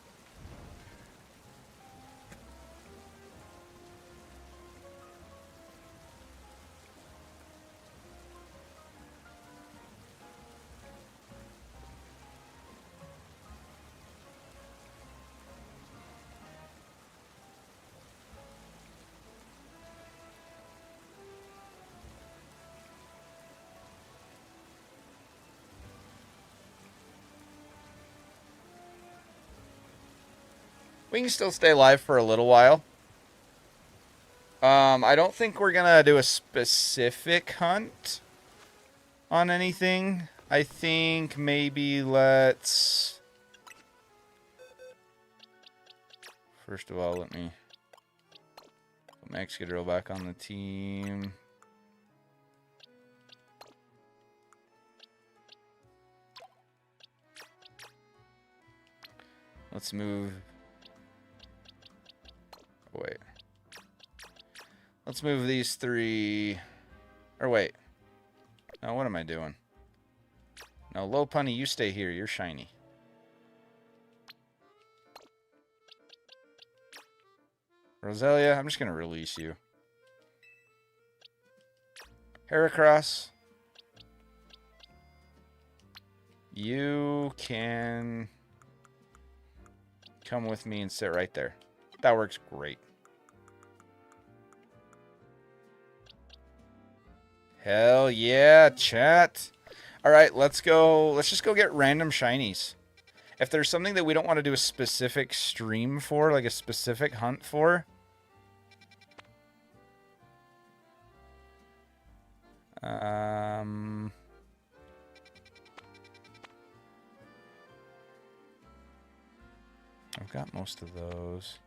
We can still stay live for a little while. I don't think we're gonna do a specific hunt on anything. I think maybe let's... First of all, let me put my Excadrill back on the team. Let's move... Oh, wait. Let's move these three... Or wait. No, what am I doing? No, Lopunny, you stay here. You're shiny. Roselia, I'm just going to release you. Heracross. You can come with me and sit right there. That works great. Hell yeah, chat. All right, let's go. Let's just go get random shinies. If there's something that we don't want to do a specific stream for, like a specific hunt for. I've got most of those.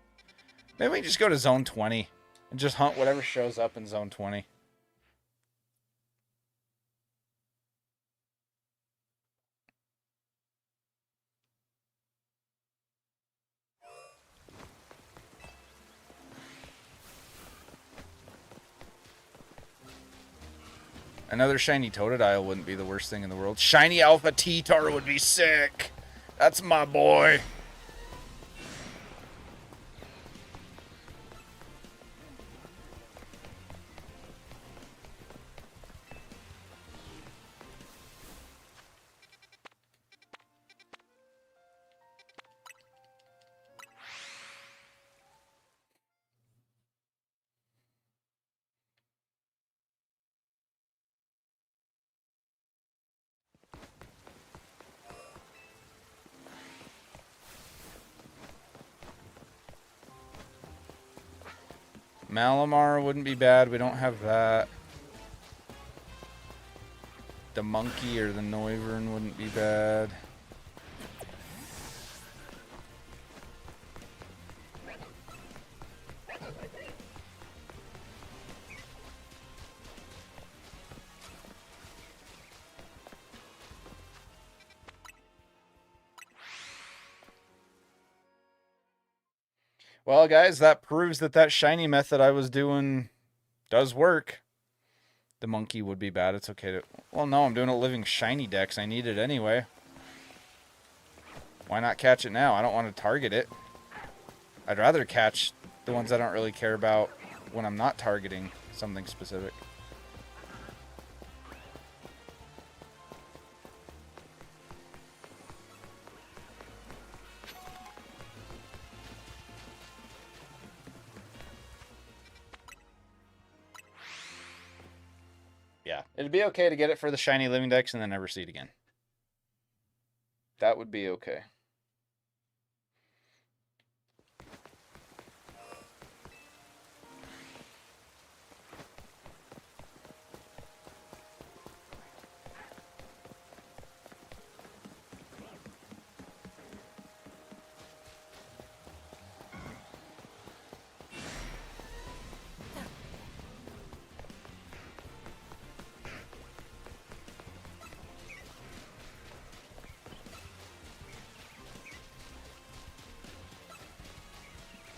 Maybe we can just go to Zone 20 and just hunt whatever shows up in Zone 20. Another shiny Totodile wouldn't be the worst thing in the world. Shiny Alpha T-Tar would be sick. That's my boy. Malamar wouldn't be bad. We don't have that. The Monkey or the Noivern wouldn't be bad. Well, guys, that proves that that shiny method I was doing does work. The Monkey would be bad. It's okay to... Well, no, I'm doing a living shiny dex. I need it anyway. Why not catch it now? I don't want to target it. I'd rather catch the ones I don't really care about when I'm not targeting something specific. Yeah, it'd be okay to get it for the shiny living dex and then never see it again. That would be okay.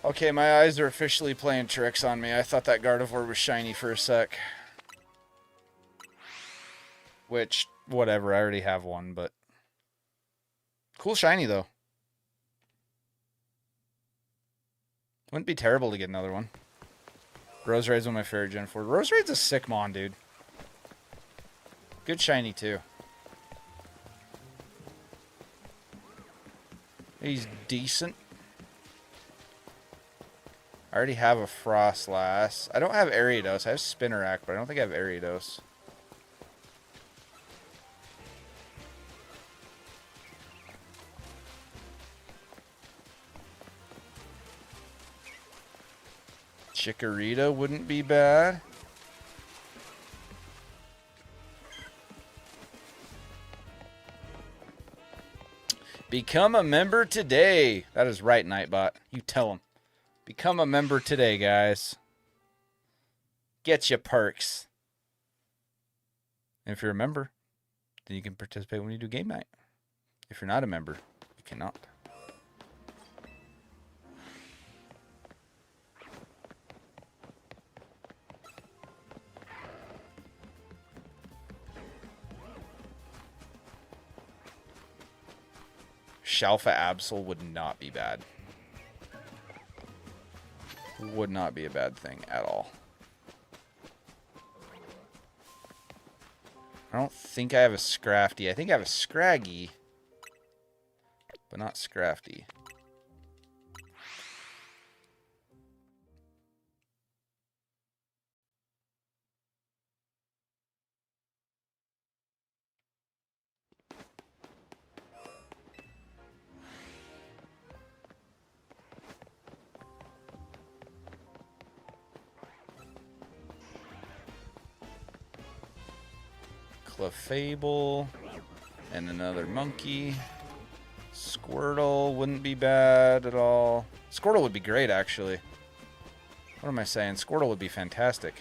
Okay, my eyes are officially playing tricks on me. I thought that Gardevoir was shiny for a sec. Which, whatever, I already have one, but... Cool shiny, though. Wouldn't be terrible to get another one. Roserade's one of my favorite Gen 4. Roserade's a sick mon, dude. Good shiny, too. He's decent. I already have a Frostlass. I don't have Ariados. I have Spinnerack, but I don't think I have Ariados. Chikorita wouldn't be bad. Become a member today. That is right, Nightbot. You tell him. Become a member today, guys. Get your perks. And if you're a member, then you can participate when you do game night. If you're not a member, you cannot. Shalpha Absol would not be bad. Would not be a bad thing at all. I don't think I have a Scrafty. I think I have a Scraggy, but not Scrafty. Clefable, and another monkey. Squirtle wouldn't be bad at all. Squirtle would be great, actually. What am I saying? Squirtle would be fantastic.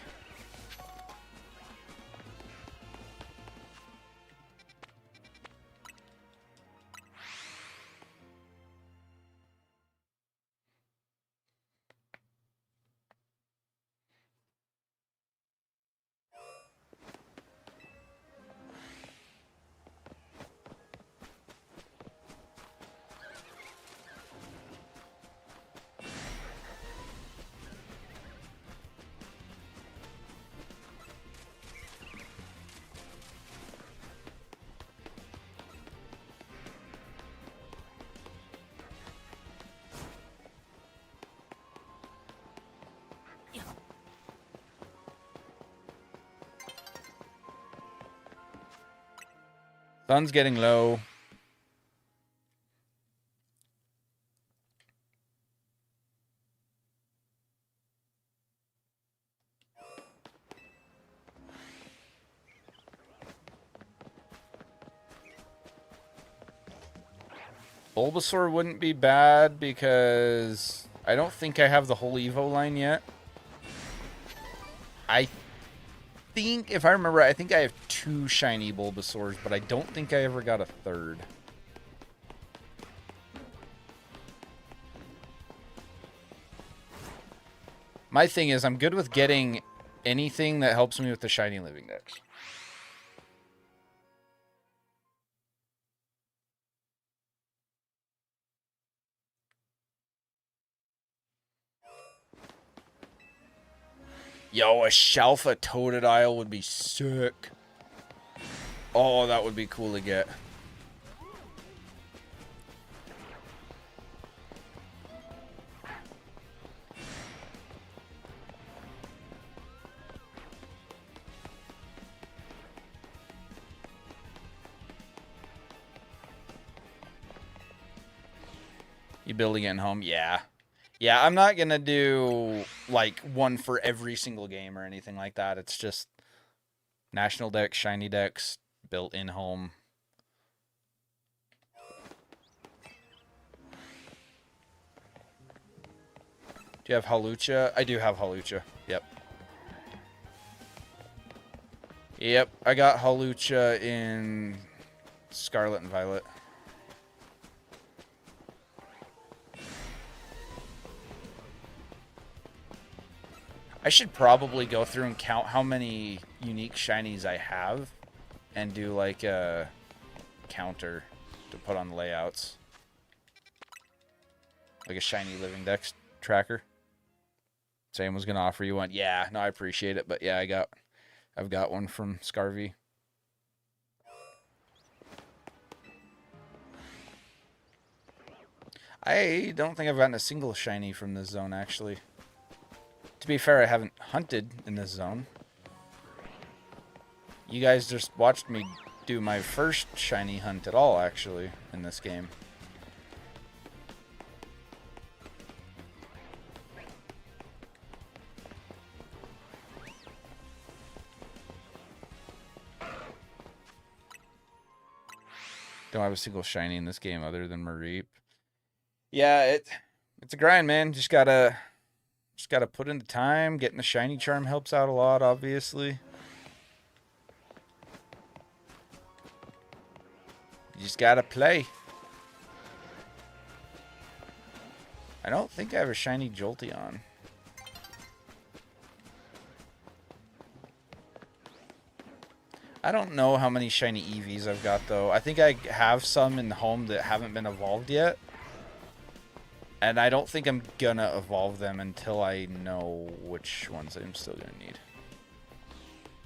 Sun's getting low. Bulbasaur wouldn't be bad because I don't think I have the whole Evo line yet. I think, if I remember right, I think I have 2 shiny Bulbasaurs, but I don't think I ever got a 3rd. My thing is, I'm good with getting anything that helps me with the shiny living dex. Yo, a Shalpha Totodile would be sick. Oh, that would be cool to get. You building it in home? Yeah. Yeah, I'm not going to do, like, one for every single game or anything like that. It's just national decks, shiny decks, built in home. Do you have Halucha? I do have Halucha. Yep. Yep, I got Halucha in Scarlet and Violet. I should probably go through and count how many unique shinies I have and do like a counter to put on the layouts. Like a shiny living dex tracker. Sam was gonna offer you one. Yeah, no, I appreciate it, but yeah, I've got one from Scarvy. I don't think I've gotten a single shiny from this zone, actually. To be fair, I haven't hunted in this zone. You guys just watched me do my first shiny hunt at all, actually, in this game. Don't have a single shiny in this game other than Mareep. Yeah, it's a grind, man. Just gotta put in the time. Getting the shiny charm helps out a lot, obviously. You just gotta play. I don't think I have a shiny Jolteon. I don't know how many shiny Eevees I've got, though. I think I have some in home that haven't been evolved yet. And I don't think I'm gonna evolve them until I know which ones I'm still gonna need.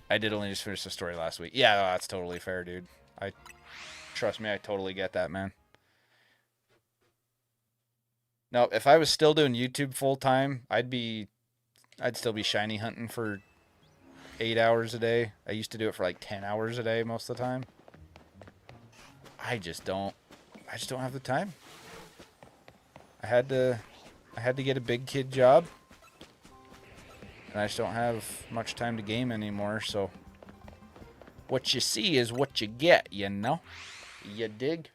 I did only just finish the story last week. Yeah, that's totally fair, dude. Trust me, I totally get that, man. No, if I was still doing YouTube full time, I'd still be shiny hunting for 8 hours a day. I used to do it for like 10 hours a day most of the time. I just don't have the time. I had to get a big kid job. And I just don't have much time to game anymore, so what you see is what you get, you know? You dig?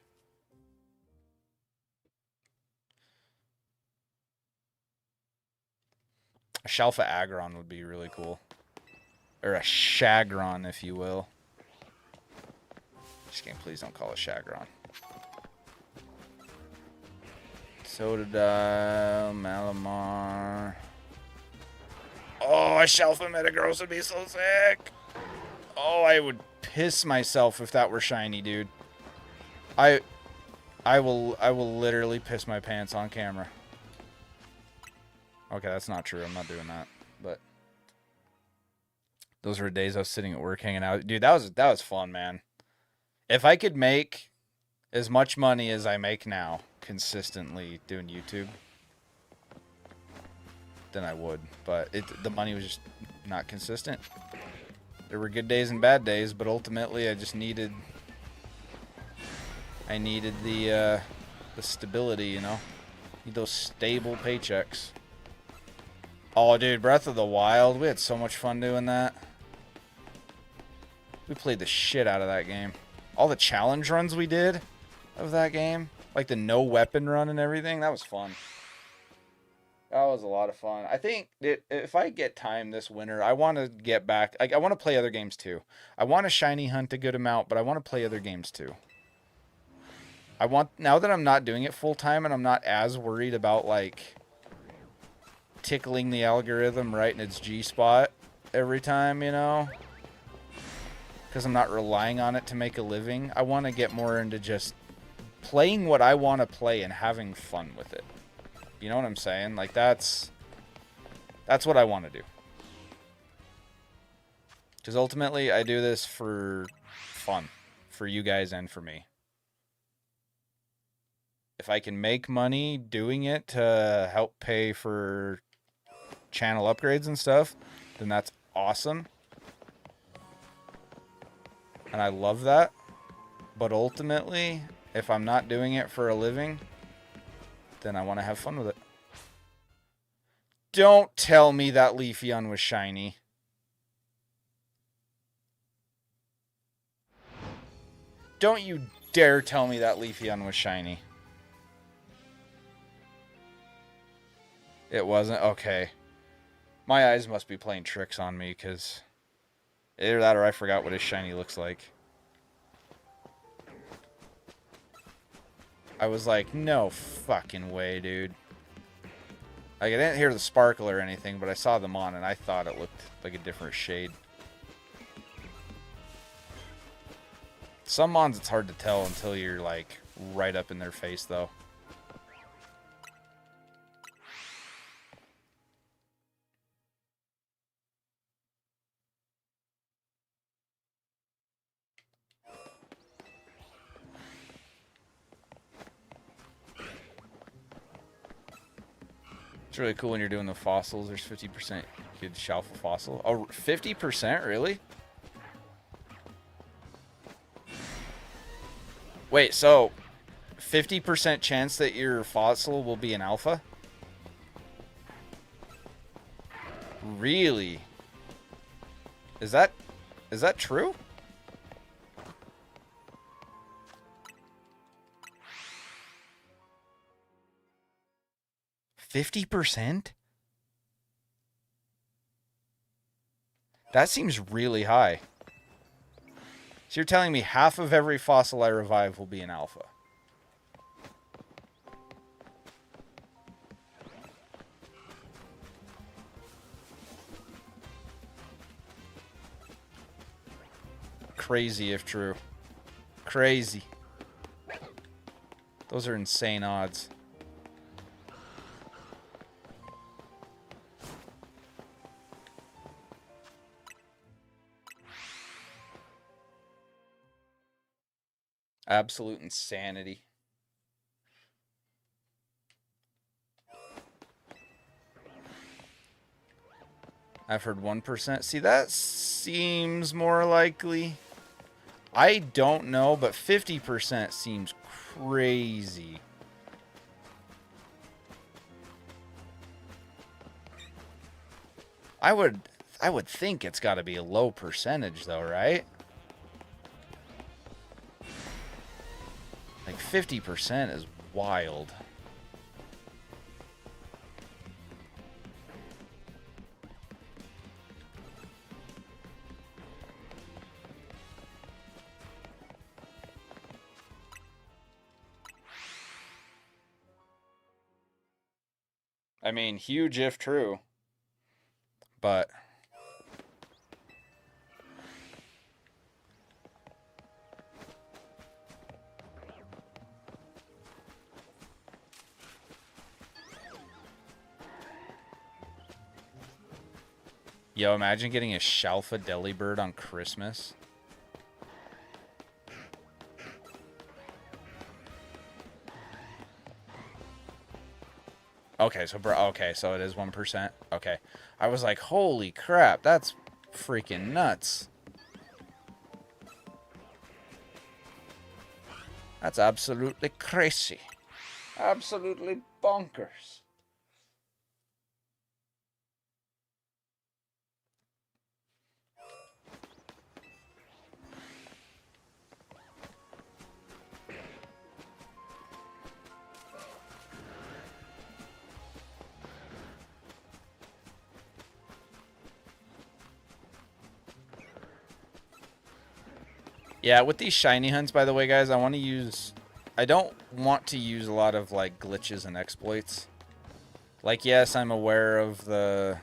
A Shalpha Aggron would be really cool. Or a Shagron, if you will. This game, please don't call it Shagron. Totodile, Malamar. Oh, a Shalpha Metagross would be so sick. Oh, I would piss myself if that were shiny, dude. I will literally piss my pants on camera. Okay, that's not true. I'm not doing that. But those were days I was sitting at work hanging out. Dude, that was fun, man. If I could make as much money as I make now consistently doing YouTube, then I would. But the money was just not consistent. There were good days and bad days, but ultimately I just needed the stability, you know? Need those stable paychecks. Oh, dude, Breath of the Wild. We had so much fun doing that. We played the shit out of that game. All the challenge runs we did of that game, like the no weapon run and everything, that was fun. That was a lot of fun. I think that if I get time this winter, I want to get back. I want to play other games too. I want to shiny hunt a good amount, but I want to play other games too. Now that I'm not doing it full time and I'm not as worried about like tickling the algorithm right in its G spot every time, you know, because I'm not relying on it to make a living. I want to get more into just playing what I want to play and having fun with it. You know what I'm saying? Like that's what I want to do. Because ultimately I do this for fun, for you guys and for me. If I can make money doing it to help pay for channel upgrades and stuff, then that's awesome. And I love that. But ultimately, if I'm not doing it for a living, then I want to have fun with it. Don't tell me that Leafeon was shiny. Don't you dare tell me that Leafeon was shiny. It wasn't? Okay. My eyes must be playing tricks on me, because either that or I forgot what his shiny looks like. I was like, no fucking way, dude. Like, I didn't hear the sparkle or anything, but I saw them on, and I thought it looked like a different shade. Some Mons, it's hard to tell until you're, like, right up in their face, though. It's really cool when you're doing the fossils. There's 50% good Shalpha fossil. Oh, 50%? Really? Wait, so 50% chance that your fossil will be an alpha? Really? Is that true? %? That seems really high. So you're telling me half of every fossil I revive will be an alpha? Crazy if true. Crazy. Those are insane odds. Absolute insanity. I've heard 1%. See, that seems more likely. I don't know, but 50% seems crazy. I would think it's got to be a low percentage, though, right? Like 50% is wild. I mean, huge if true. But yo, imagine getting a Shalpha Delibird on Christmas. Okay, so so it is 1%. Okay. I was like, holy crap, that's freaking nuts. That's absolutely crazy. Absolutely bonkers. Yeah, with these shiny hunts, by the way, guys, I don't want to use a lot of, like, glitches and exploits. Like, yes, I'm aware of the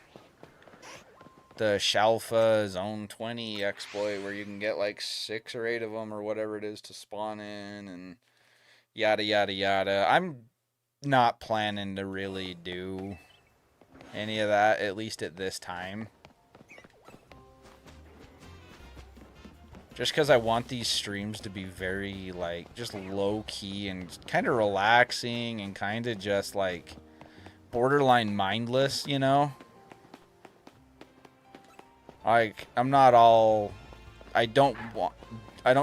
Shalpha Zone 20 exploit where you can get, like, 6 or 8 of them or whatever it is to spawn in and yada, yada, yada. I'm not planning to really do any of that, at least at this time. Just because I want these streams to be very, like, just low-key and kind of relaxing and kind of just, like, borderline mindless, you know? Like, I'm not all... I don't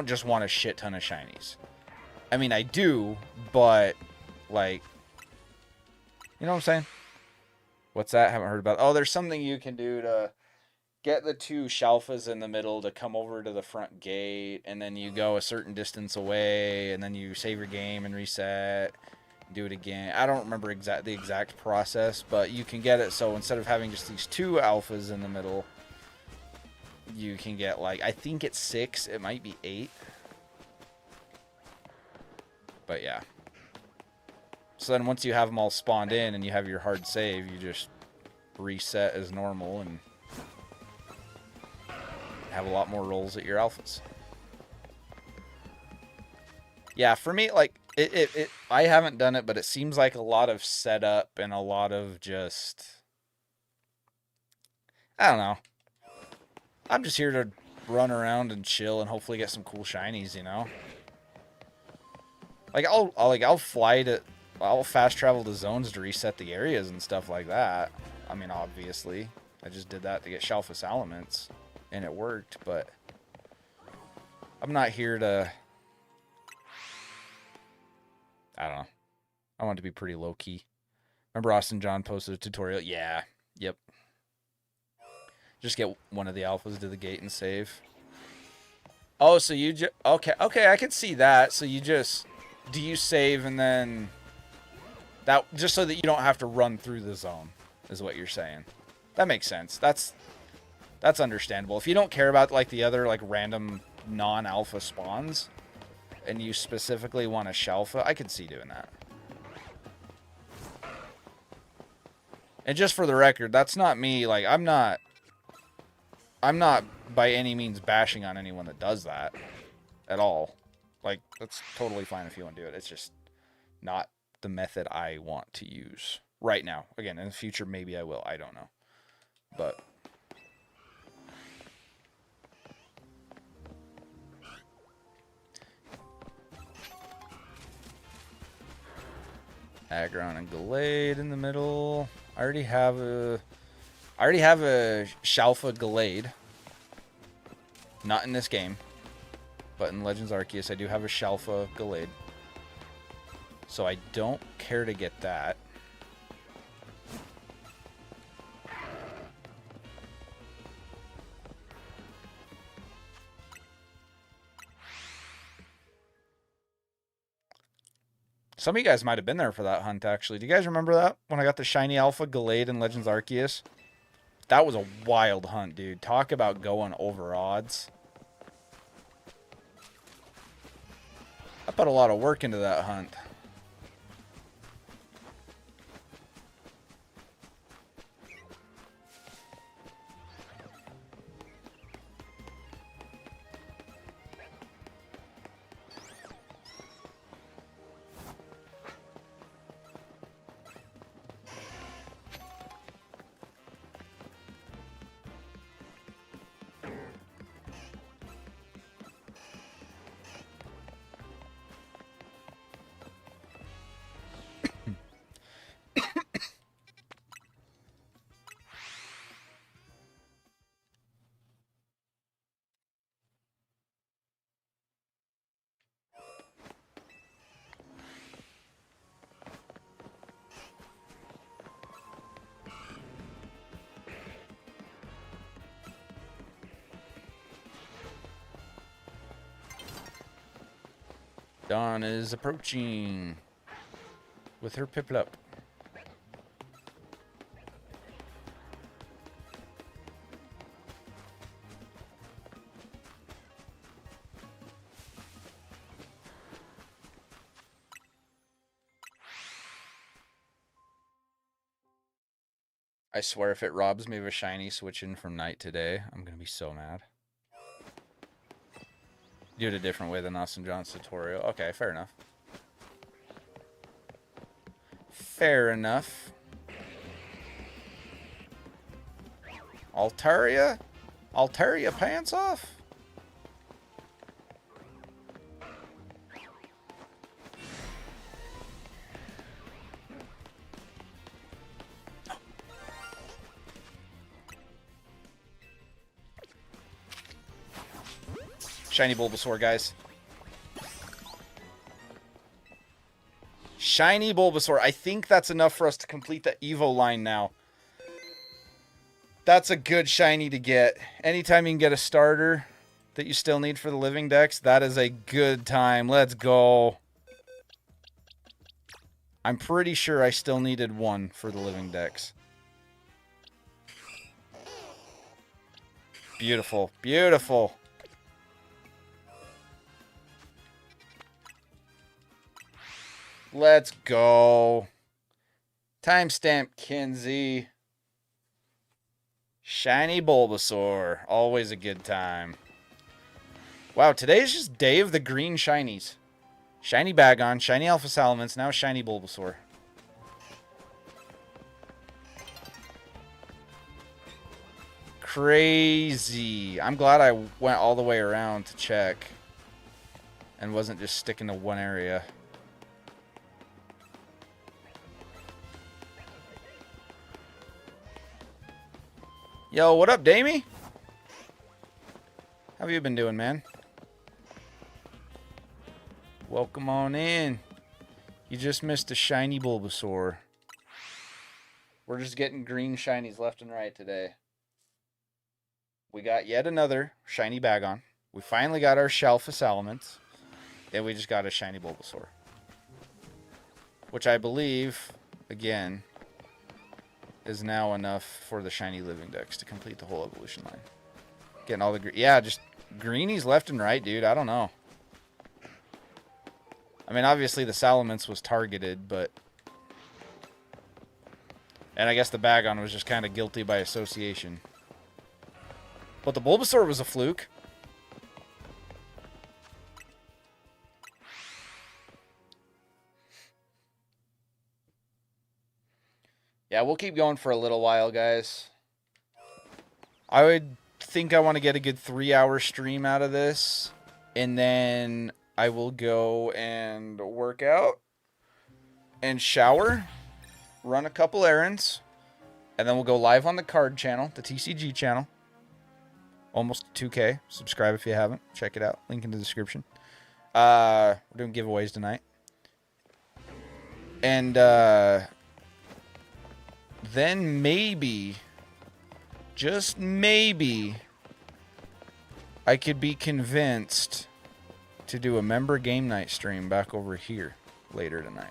just want a shit ton of shinies. I mean, I do, but, like, You know what I'm saying? What's that? Haven't heard about it. Oh, there's something you can do to get the two Shalphas in the middle to come over to the front gate, and then you go a certain distance away, and then you save your game and reset, do it again. I don't remember the exact process, but you can get it so instead of having just these two alphas in the middle, you can get, like, I think it's 6, it might be 8. But yeah. So then once you have them all spawned in and you have your hard save, you just reset as normal and have a lot more rolls at your alphas. Yeah, for me, like, I haven't done it, but it seems like a lot of setup and a lot of just, I don't know. I'm just here to run around and chill and hopefully get some cool shinies, you know? Like, I'll fly to, I'll fast travel to zones to reset the areas and stuff like that. I mean, obviously. I just did that to get Shalpha Salamence, and it worked, but I'm not here to, I don't know. I want it to be pretty low-key. Remember Austin John posted a tutorial? Yeah. Yep. Just get one of the alphas to the gate and save. Oh, so you just... Okay, I can see that. So you just... Do you save and then... that just so that you don't have to run through the zone, is what you're saying. That makes sense. That's understandable. If you don't care about, like, the other, like, random non-alpha spawns, and you specifically want a Shalpha, I could see doing that. And just for the record, that's not me. Like, I'm not by any means bashing on anyone that does that at all. Like, that's totally fine if you want to do it. It's just not the method I want to use right now. Again, in the future, maybe I will. I don't know. But Aggron and Gallade in the middle. I already have a Shalpha Gallade. Not in this game, but in Legends Arceus, I do have a Shalpha Gallade. So I don't care to get that. Some of you guys might have been there for that hunt, actually. Do you guys remember that? When I got the shiny Alpha Gallade in Legends Arceus? That was a wild hunt, dude. Talk about going over odds. I put a lot of work into that hunt. Dawn is approaching with her Piplup. I swear if it robs me of a shiny switching from night today, I'm going to be so mad. Do it a different way than Austin John's tutorial. Okay, fair enough. Fair enough. Altaria? Altaria pants off? Shiny Bulbasaur, guys. Shiny Bulbasaur. I think that's enough for us to complete the Evo line now. That's a good shiny to get. Anytime you can get a starter that you still need for the living dex, that is a good time. Let's go. I'm pretty sure I still needed one for the living dex. Beautiful. Beautiful. Let's go. Timestamp Kinsey. Shiny Bulbasaur. Always a good time. Wow, today's just day of the green shinies. Shiny Bagon, shiny Alpha Salamence, now shiny Bulbasaur. Crazy. I'm glad I went all the way around to check and wasn't just sticking to one area. Yo, what up, Damie? How have you been doing, man? Welcome on in. You just missed a shiny Bulbasaur. We're just getting green shinies left and right today. We got yet another shiny Bagon. We finally got our Shalpha Salamence. Then we just got a shiny Bulbasaur. Which I believe, again, is now enough for the shiny living dex to complete the whole evolution line. Getting all the... Yeah, just greenies left and right, dude. I don't know. I mean, obviously the Salamence was targeted, but... And I guess the Bagon was just kind of guilty by association. But the Bulbasaur was a fluke. Yeah, we'll keep going for a little while, guys. I would think I want to get a good 3-hour stream out of this. And then I will go and work out. And shower. Run a couple errands. And then we'll go live on the card channel, the TCG channel. Almost 2K. Subscribe if you haven't. Check it out. Link in the description. We're doing giveaways tonight. And then maybe, just maybe, I could be convinced to do a member game night stream back over here later tonight.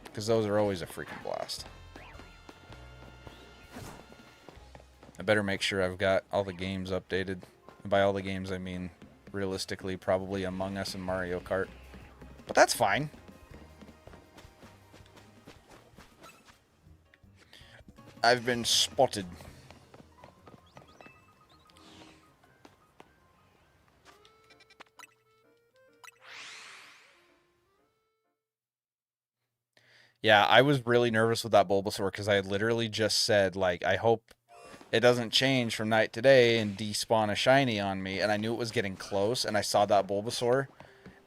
Because those are always a freaking blast. I better make sure I've got all the games updated. And by all the games, I mean, realistically, probably Among Us and Mario Kart. But that's fine. I've been spotted. Yeah, I was really nervous with that Bulbasaur because I had literally just said, like, I hope it doesn't change from night to day and despawn a shiny on me. And I knew it was getting close, and I saw that Bulbasaur,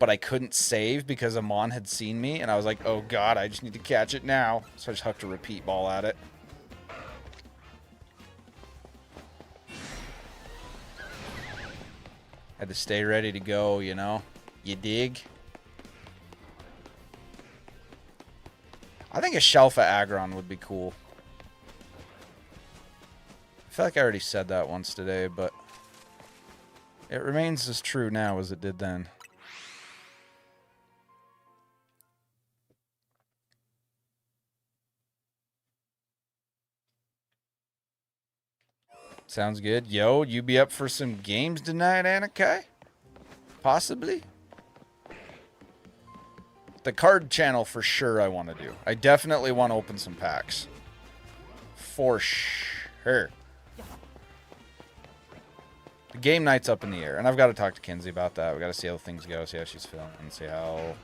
but I couldn't save because Amon had seen me, and I was like, oh god, I just need to catch it now. So I just hucked a repeat ball at it. Had to stay ready to go, you know? You dig? I think a Shalpha Aggron would be cool. I feel like I already said that once today, but it remains as true now as it did then. Sounds good. Yo, you be up for some games tonight, Anakai? Possibly? The card channel for sure I want to do. I definitely want to open some packs. For sure. The game night's up in the air, and I've got to talk to Kinsey about that. We got to see how things go, see how she's feeling, and see how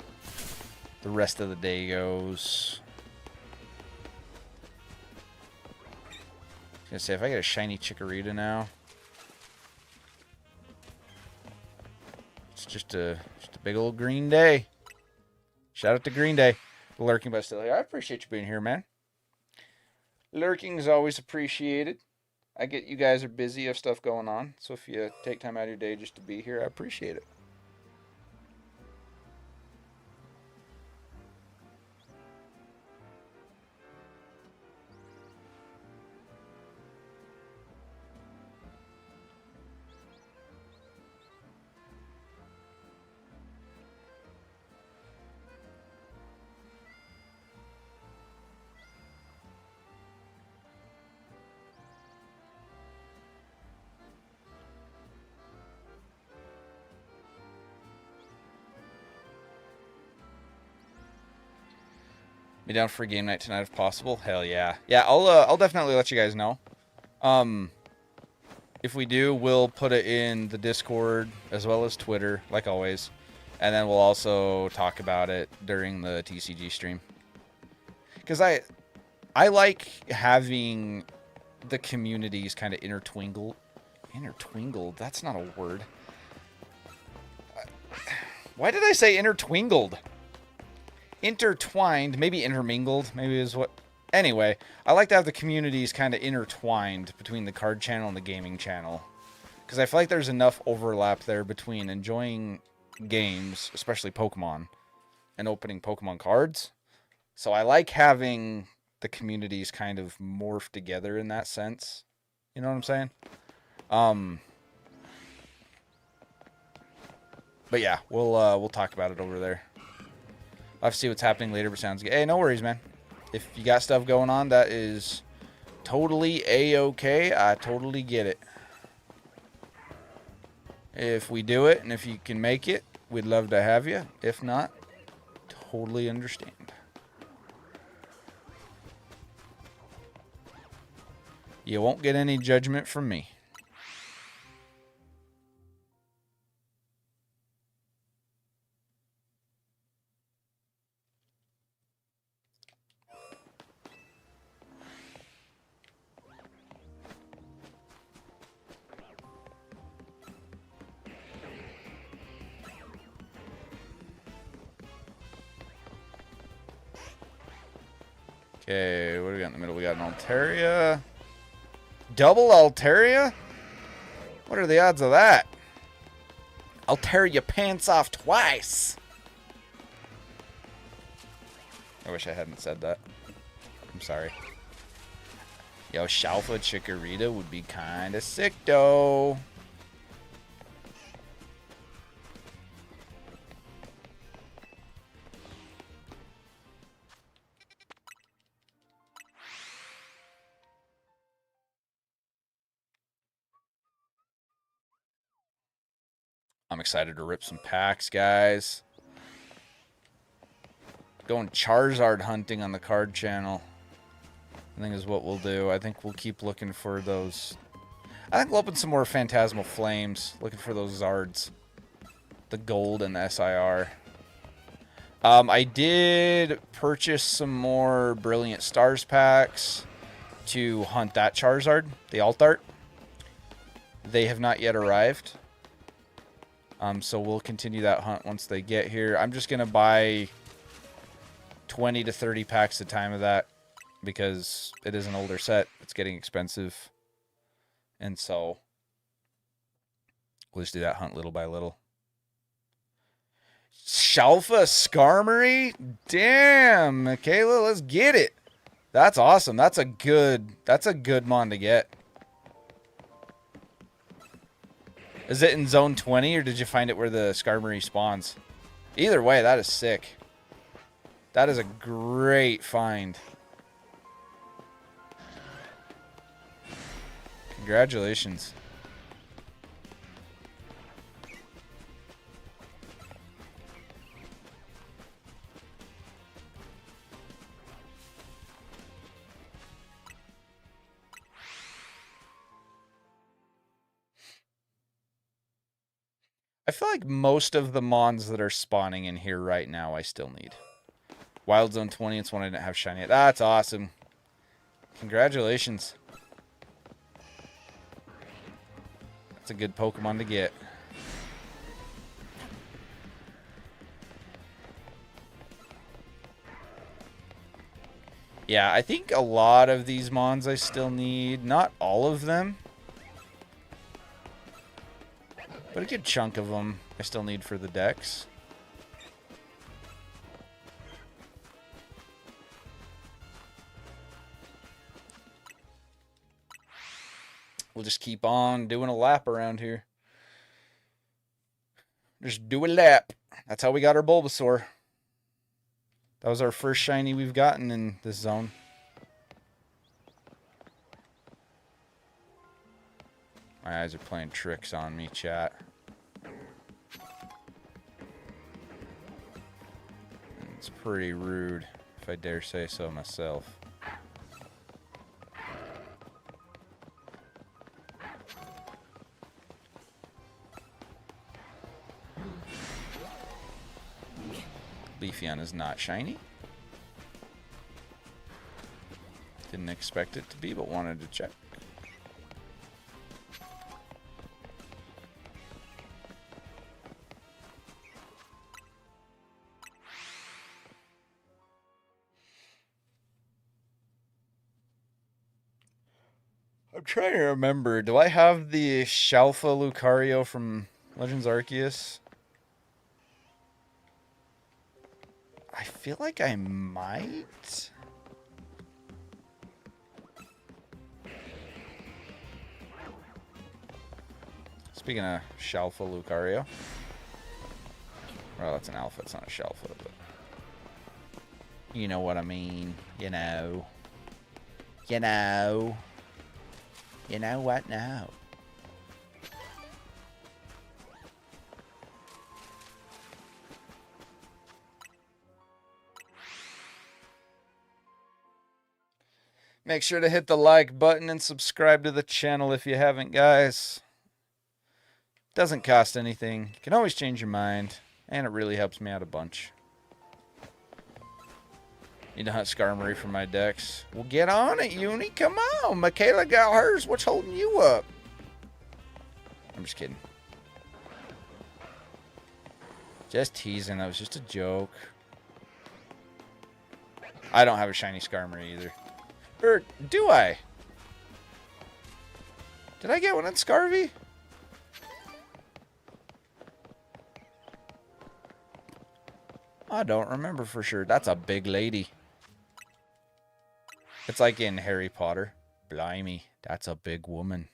the rest of the day goes. I was gonna say, if I get a shiny Chikorita now, it's just a big old green day. Shout out to Green Day. Lurking but still here. I appreciate you being here, man. Lurking is always appreciated. I get you guys are busy, you have stuff going on. So if you take time out of your day just to be here, I appreciate it. Be down for a game night tonight if possible. Hell yeah. Yeah, I'll definitely let you guys know. If we do, we'll put it in the Discord as well as Twitter, like always. And then we'll also talk about it during the TCG stream. Because I like having the communities kind of intertwingled. Intertwingled? That's not a word. Why did I say intertwingled? Intertwined, maybe intermingled, maybe is what... Anyway, I like to have the communities kind of intertwined between the card channel and the gaming channel. Because I feel like there's enough overlap there between enjoying games, especially Pokemon, and opening Pokemon cards. So I like having the communities kind of morph together in that sense. You know what I'm saying? But yeah, we'll talk about it over there. I'll have to see what's happening later, but sounds good. Hey, no worries, man. If you got stuff going on, that is totally A-okay. I totally get it. If we do it, and if you can make it, we'd love to have you. If not, totally understand. You won't get any judgment from me. Okay, what do we got in the middle? We got an Altaria. Double Altaria? What are the odds of that? I'll tear your pants off twice. I wish I hadn't said that. I'm sorry. Yo, Shalpha Chikorita would be kind of sick, though. I'm excited to rip some packs, guys. Going Charizard hunting on the card channel, I think is what we'll do. I think we'll keep looking for those. I think we'll open some more Phantasmal Flames, looking for those Zards. The gold and the SIR. I did purchase some more Brilliant Stars packs to hunt that Charizard, the Alt Art. They have not yet arrived. So we'll continue that hunt once they get here. I'm just going to buy 20 to 30 packs at a time of that because it is an older set. It's getting expensive. And so we'll just do that hunt little by little. Shalpha Skarmory? Damn, Michaela, let's get it. That's awesome. That's a good mon to get. Is it in zone 20 or did you find it where the Skarmory spawns? Either way, that is sick. That is a great find. Congratulations. I feel like most of the mons that are spawning in here right now I still need. Wild Zone 20, it's one I didn't have shiny yet. That's awesome. Congratulations. That's a good Pokemon to get. Yeah, I think a lot of these mons I still need. Not all of them. But a good chunk of them I still need for the decks. We'll just keep on doing a lap around here. Just do a lap. That's how we got our Bulbasaur. That was our first shiny we've gotten in this zone. My eyes are playing tricks on me, chat. It's pretty rude. if I dare say so myself. Leafeon is not shiny. Didn't expect it to be, but wanted to check. I'm trying to remember. Do I have the Shalpha Lucario from Legends Arceus? I feel like I might. Speaking of Shalpha Lucario. Well, that's an alpha. It's not a Shalpha, but you know what I mean. You know. You know. You know what now? Make sure to hit the like button and subscribe to the channel if you haven't, guys. Doesn't cost anything. You can always change your mind, and it really helps me out a bunch. Need to hunt Skarmory for my decks. Well, get on it, Uni. Come on. Michaela got hers. What's holding you up? I'm just kidding. Just teasing. That was just a joke. I don't have a shiny Skarmory either. Or do I? Did I get one in Scarvy? I don't remember for sure. That's a big lady. It's like in Harry Potter. Blimey, that's a big woman.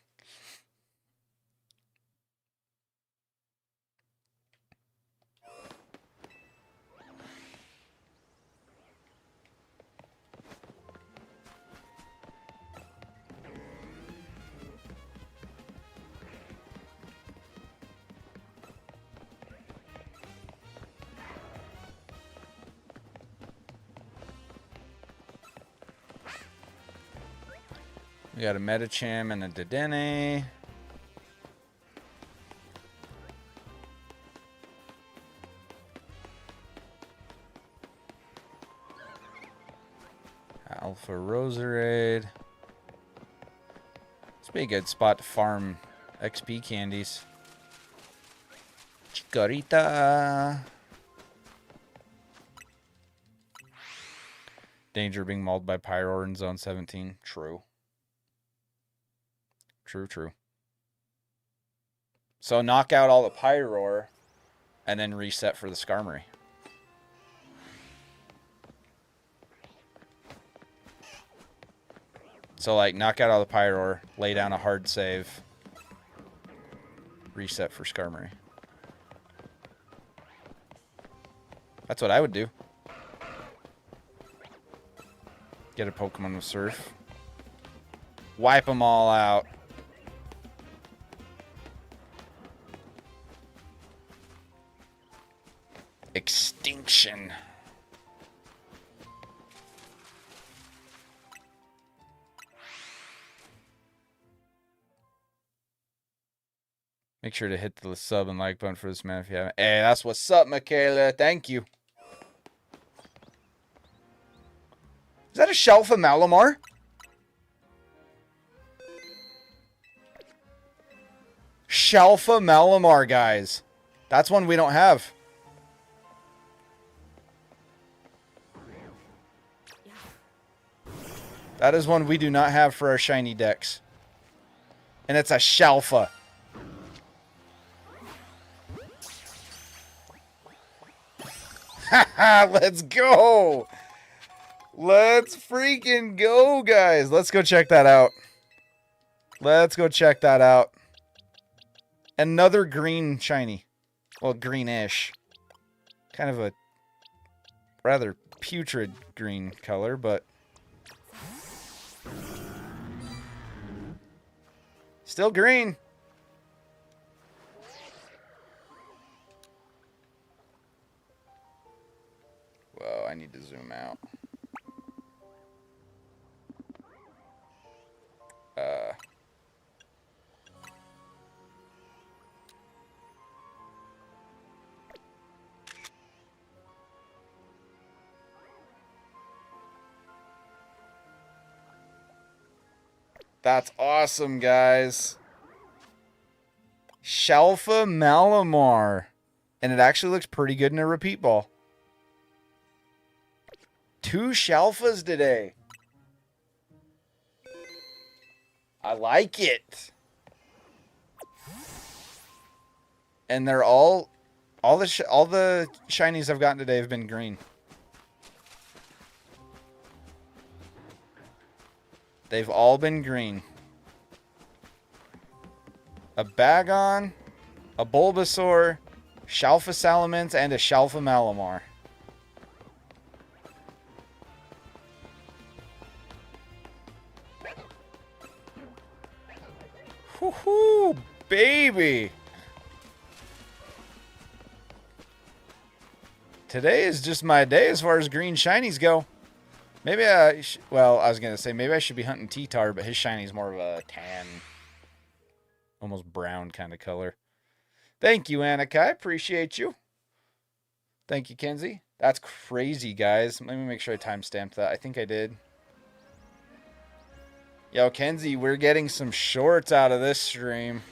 We got a Medicham and a Dedenne. Alpha Roserade. This be a good spot to farm XP candies. Chikorita. Danger of being mauled by Pyroar in Zone 17. True. True. So knock out all the Pyroar and then reset for the Skarmory. So like knock out all the Pyroar, lay down a hard save, reset for Skarmory. That's what I would do. Get a Pokemon with Surf. Wipe them all out. Extinction. Make sure to hit the sub and like button for this man if you haven't. Hey, that's what's up, Michaela. Thank you. Is that a Shalpha Malamar? Shalpha Malamar, guys. That's one we don't have. That is one we do not have for our shiny decks. And it's a Shalpha. Haha, let's go. Let's freaking go, guys. Let's go check that out. Let's go check that out. Another green shiny. Well, greenish. Kind of a rather putrid green color, but still green. Whoa, I need to zoom out. That's awesome, guys. Shalpha Malamar. And it actually looks pretty good in a repeat ball. 2 Shalphas today. I like it. And they're all the shinies I've gotten today have been green. They've all been green. A Bagon, a Bulbasaur, Shalpha Salamence, and a Shalpha Malamar. Woohoo, baby! Today is just my day as far as green shinies go. Maybe well, I was going to say maybe I should be hunting T-Tar, but his shiny's more of a tan, almost brown kind of color. Thank you, Annika. I appreciate you. Thank you, Kenzie. That's crazy, guys. Let me make sure I timestamped that. I think I did. Yo, Kenzie, we're getting some shorts out of this stream.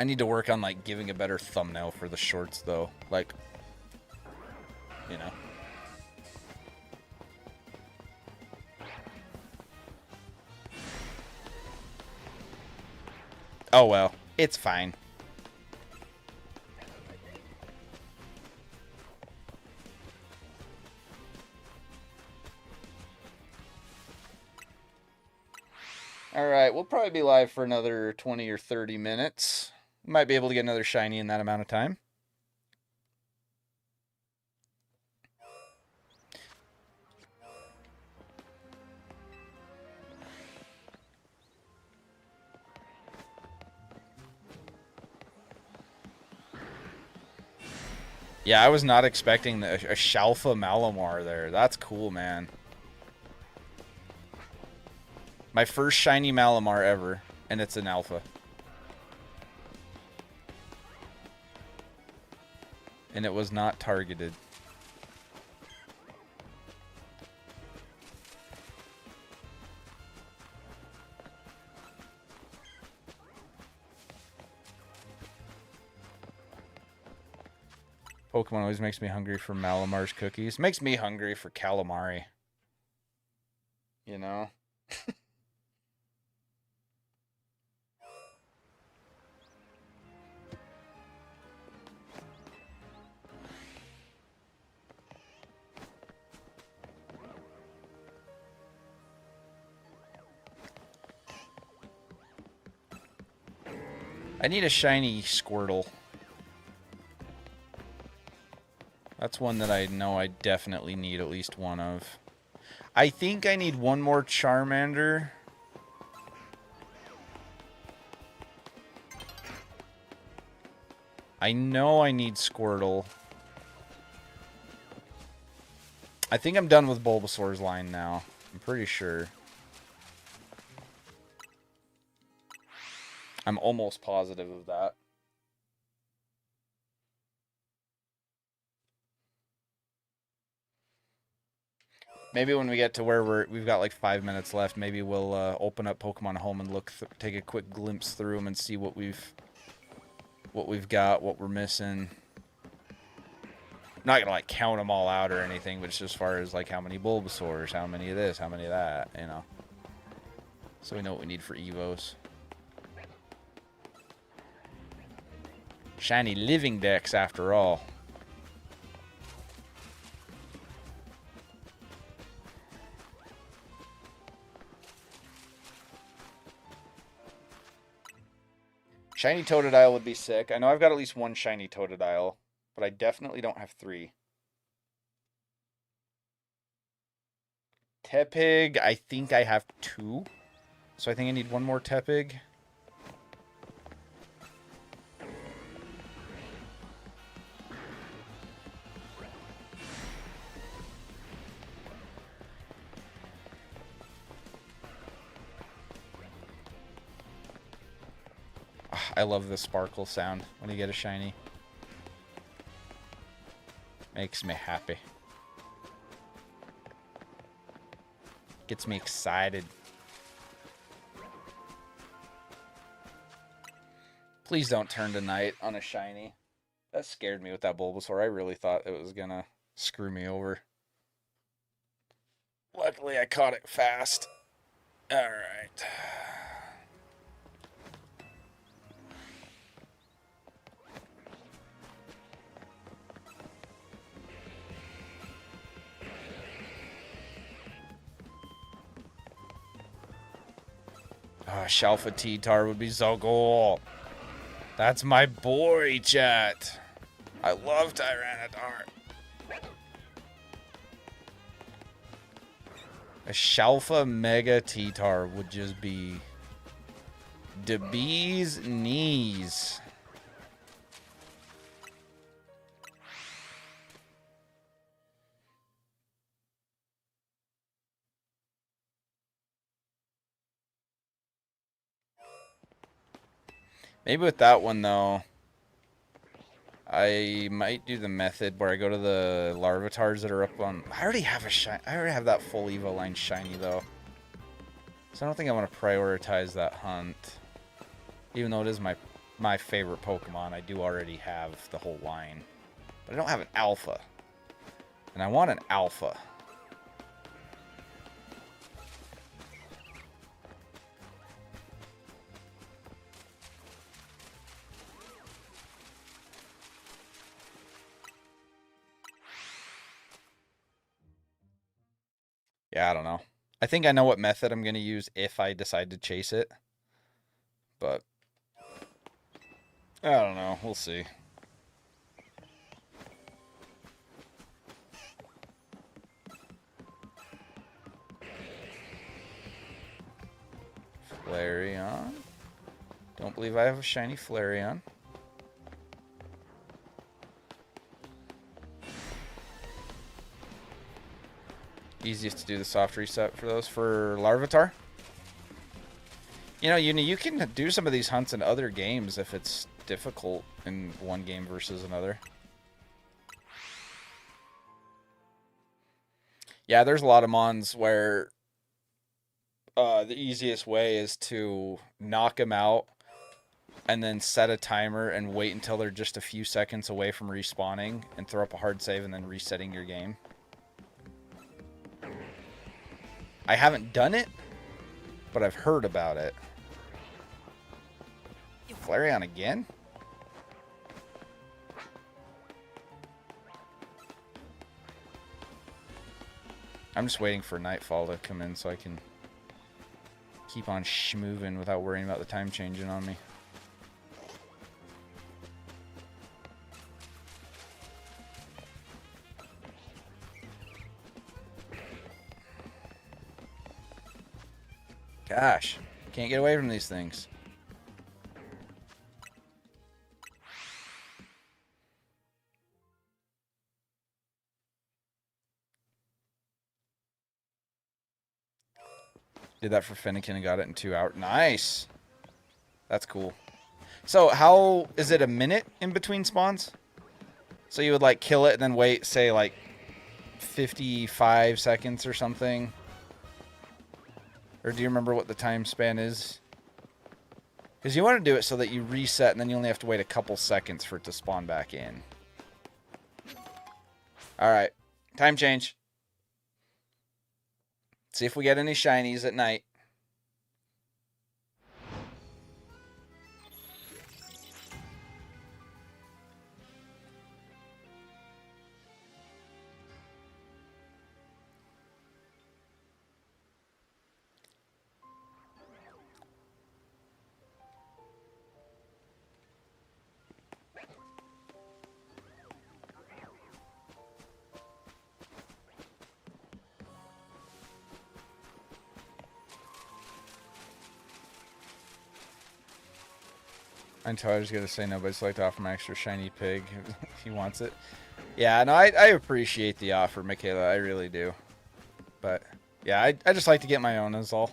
I need to work on, like, giving a better thumbnail for the shorts, though. Like, you know. Oh, well. It's fine. Alright, we'll probably be live for another 20 or 30 minutes. Might be able to get another shiny in that amount of time. Yeah, I was not expecting a Shalpha Malamar there. That's cool, man. My first shiny Malamar ever, and it's an alpha. And it was not targeted. Pokemon always makes me hungry for Malamar's cookies. Makes me hungry for calamari. You know? I need a shiny Squirtle. That's one that I know I definitely need at least one of. I think I need one more Charmander. I know I need Squirtle. I think I'm done with Bulbasaur's line now. I'm pretty sure. I'm almost positive of that. Maybe when we get to where we've got like 5 minutes left, maybe we'll open up Pokemon Home and take a quick glimpse through them and see what we've got, what we're missing. I'm not gonna like count them all out or anything, but just as far as like how many Bulbasaurs, how many of this, how many of that, you know. So we know what we need for Evos. Shiny living decks after all. Shiny Totodile would be sick. I know I've got at least one shiny Totodile, but I definitely don't have 3. Tepig, I think I have 2. So I think I need one more Tepig. I love the sparkle sound when you get a shiny. Makes me happy. Gets me excited. Please don't turn to night on a shiny. That scared me with that Bulbasaur. I really thought it was gonna screw me over. Luckily, I caught it fast. Alright. Oh, Shalpha T-Tar would be so cool. That's my boy, chat. I love Tyranitar. A Shalpha Mega T-Tar would just be the bee's knees. Maybe with that one, though, I might do the method where I go to the Larvatars that are up on... I already have that full Evo line shiny, though. So I don't think I want to prioritize that hunt. Even though it is my favorite Pokemon, I do already have the whole line. But I don't have an Alpha. And I want an Alpha. Yeah, I don't know. I think I know what method I'm going to use if I decide to chase it. But I don't know. We'll see. Flareon. Don't believe I have a shiny Flareon. Easiest to do the soft reset for those. For Larvitar, you know, you can do some of these hunts in other games if it's difficult in one game versus another. Yeah, there's a lot of mons where the easiest way is to knock them out and then set a timer and wait until they're just a few seconds away from respawning and throw up a hard save and then resetting your game. I haven't done it, but I've heard about it. Flareon again? I'm just waiting for Nightfall to come in so I can keep on schmoving without worrying about the time changing on me. Gosh, can't get away from these things. Did that for Fennekin and got it in 2 hours. Nice. That's cool. So how is it, a minute in between spawns? So you would like kill it and then wait, say like 55 seconds or something? Or do you remember what the time span is? Because you want to do it so that you reset and then you only have to wait a couple seconds for it to spawn back in. Alright. Time change. See if we get any shinies at night. I know Tyler's going to say no, but I'd just like to offer my extra shiny pig if he wants it. Yeah, no, I appreciate the offer, Michaela. I really do. But, yeah, I just like to get my own is all.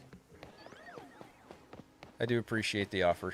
I do appreciate the offer.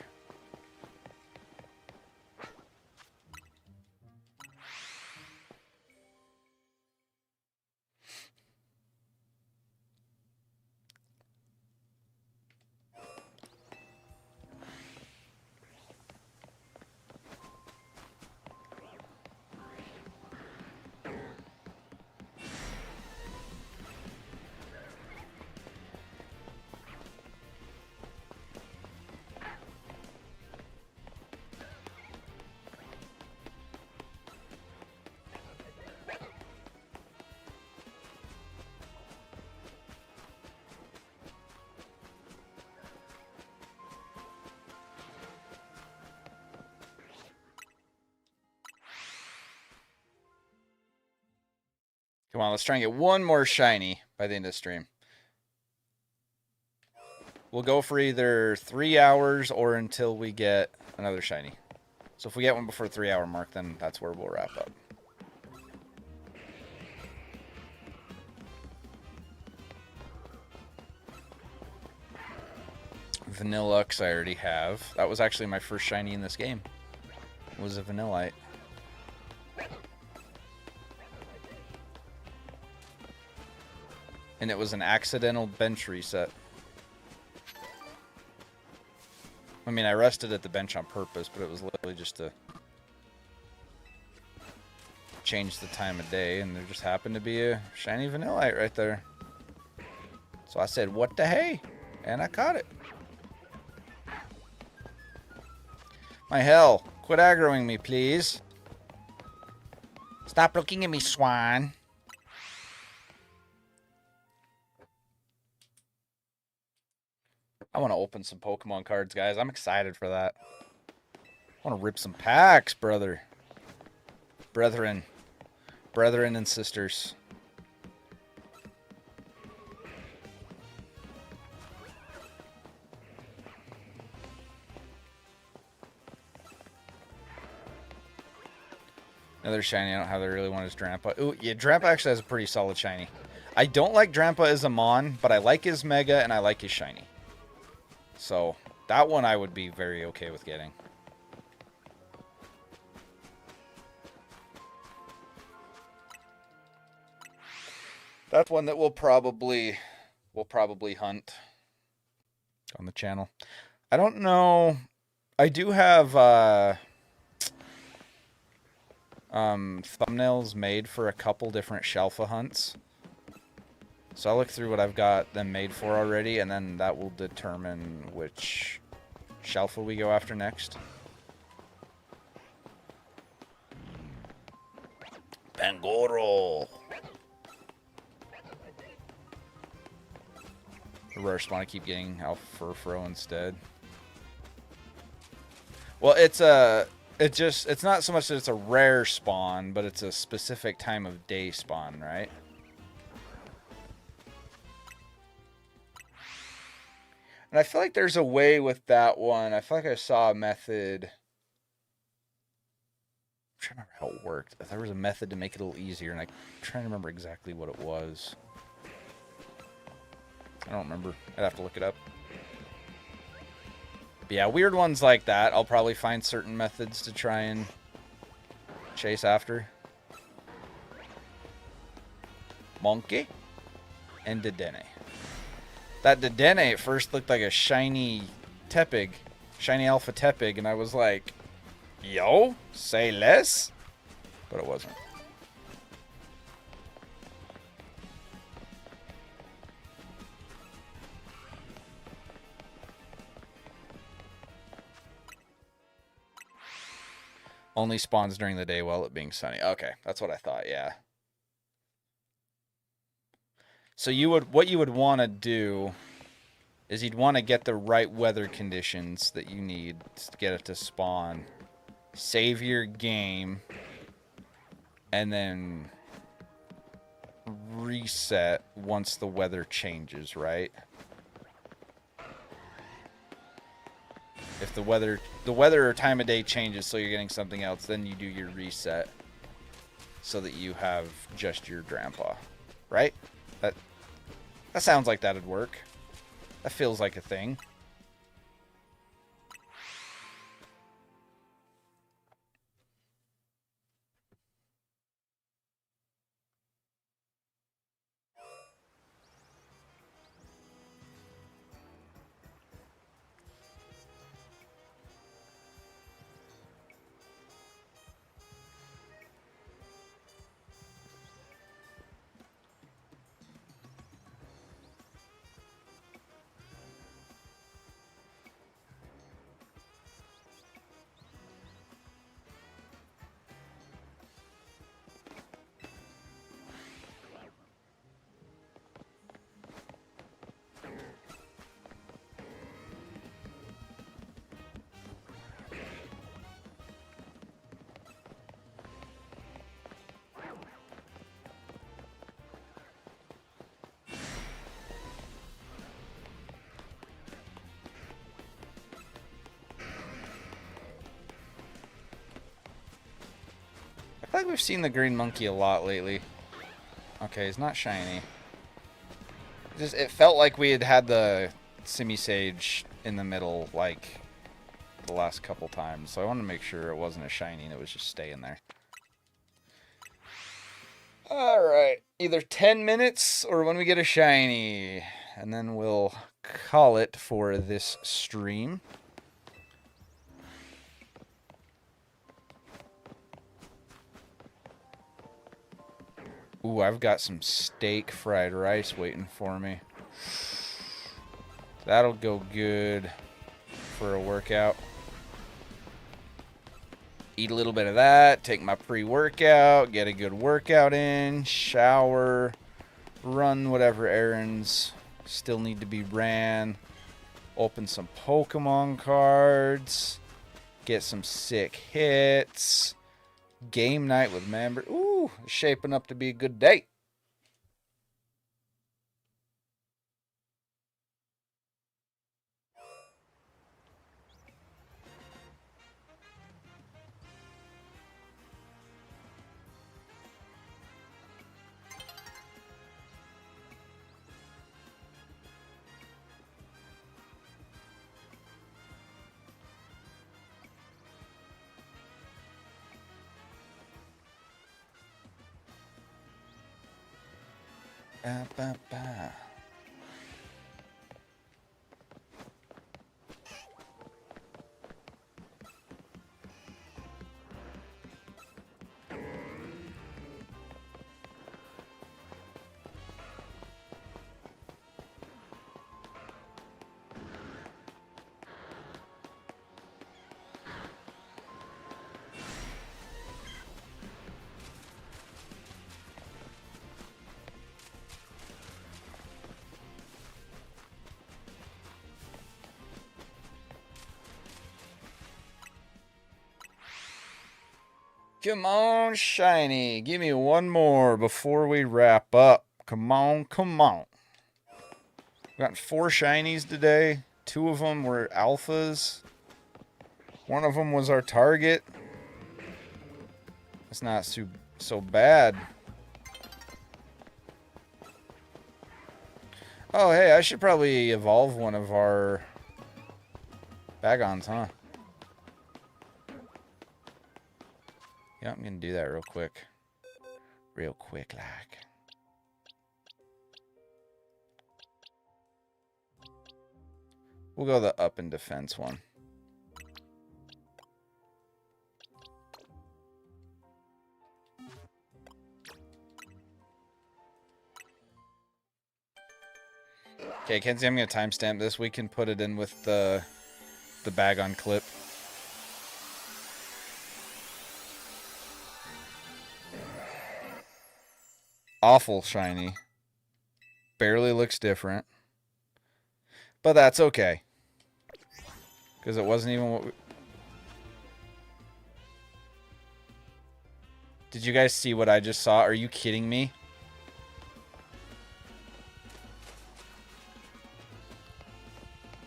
Come on, let's try and get one more shiny by the end of the stream. We'll go for either 3 hours or until we get another shiny. So if we get one before the 3 hour mark, then that's where we'll wrap up. Vanillux I already have. That was actually my first shiny in this game. It was a Vanillite. And it was an accidental bench reset. I mean, I rested at the bench on purpose, but it was literally just to change the time of day, and there just happened to be a shiny Vanillite right there. So I said, what the hey? And I caught it. My hell, quit aggroing me, please. Stop looking at me, swan. I want to open some Pokemon cards, guys. I'm excited for that. I want to rip some packs, brother. Brethren. Brethren and sisters. Another shiny I don't have that I really want is Drampa. Ooh, yeah, Drampa actually has a pretty solid shiny. I don't like Drampa as a Mon, but I like his Mega and I like his shiny. So, that one I would be very okay with getting. That's one that we'll probably hunt on the channel. I don't know. I do have thumbnails made for a couple different Shalpha hunts. So I'll look through what I've got them made for already, and then that will determine which Shalpha we go after next. Pangoro! The rare spawn I keep getting Alfurfro instead. Well, it's not so much that it's a rare spawn, but it's a specific time of day spawn, right? And I feel like there's a way with that one. I feel like I saw a method. I'm trying to remember how it worked. There was a method to make it a little easier, and I'm trying to remember exactly what it was. I don't remember. I'd have to look it up. But yeah, weird ones like that, I'll probably find certain methods to try and chase after. Monkey and Dedenne. That Dedenne at first looked like a shiny Tepig, shiny Alpha Tepig, and I was like, yo, say less? But it wasn't. Only spawns during the day while it being sunny. Okay, that's what I thought, yeah. So what you would want to do is you'd want to get the right weather conditions that you need to get it to spawn. Save your game. And then reset once the weather changes, right? If the weather or time of day changes so you're getting something else, then you do your reset so that you have just your Drampa, right? That sounds like that'd work. That feels like a thing. I think we've seen the green monkey a lot lately. Okay, he's not shiny. It felt like we had the Simisage in the middle, like, the last couple times. So I wanted to make sure it wasn't a shiny and it was just staying there. Alright, either 10 minutes or when we get a shiny. And then we'll call it for this stream. Ooh, I've got some steak fried rice waiting for me. That'll go good for a workout. Eat a little bit of that, take my pre-workout, get a good workout in, shower, run whatever errands still need to be ran, open some Pokemon cards, get some sick hits, game night with member. Ooh, shaping up to be a good day. Ba, ba, ba. Come on, shiny. Give me one more before we wrap up. Come on, come on. We got 4 shinies today. 2 of them were alphas. One of them was our target. It's not so bad. Oh, hey, I should probably evolve one of our Bagons, huh? Yeah, I'm going to do that real quick. Real quick, like. We'll go the up and defense one. Okay, Kenzie, I'm going to timestamp this. We can put it in with the Bagon clip. Awful shiny. Barely looks different. But that's okay. Because it wasn't even what we... Did you guys see what I just saw? Are you kidding me?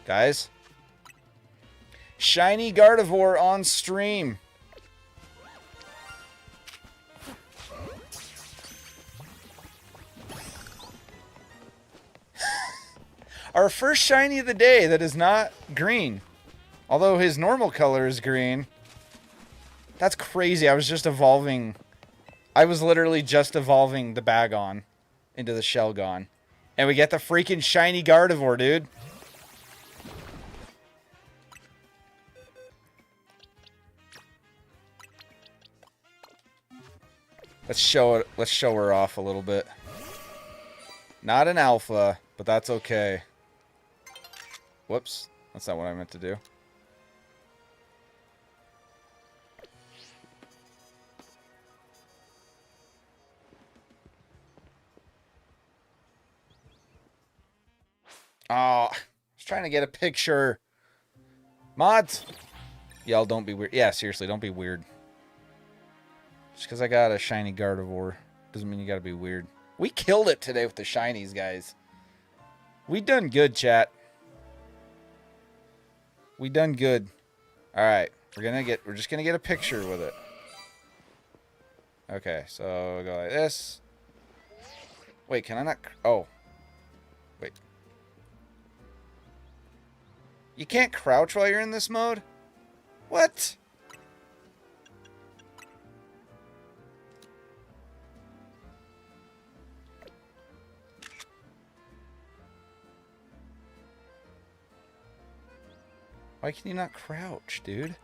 Guys? Shiny Gardevoir on stream. Our first shiny of the day that is not green. Although his normal color is green. That's crazy. I was just evolving. I was literally just evolving the Bagon into the Shelgon. And we get the freaking shiny Gardevoir, dude. Let's show her off a little bit. Not an alpha, but that's okay. Whoops. That's not what I meant to do. Oh, I was trying to get a picture. Mods! Y'all don't be weird. Yeah, seriously, don't be weird. Just because I got a shiny Gardevoir doesn't mean you gotta be weird. We killed it today with the shinies, guys. We done good, chat. We done good. Alright. We're just gonna get a picture with it. Okay, so go like this. Wait, can I not? Oh. Wait. You can't crouch while you're in this mode? What? Why can you not crouch, dude?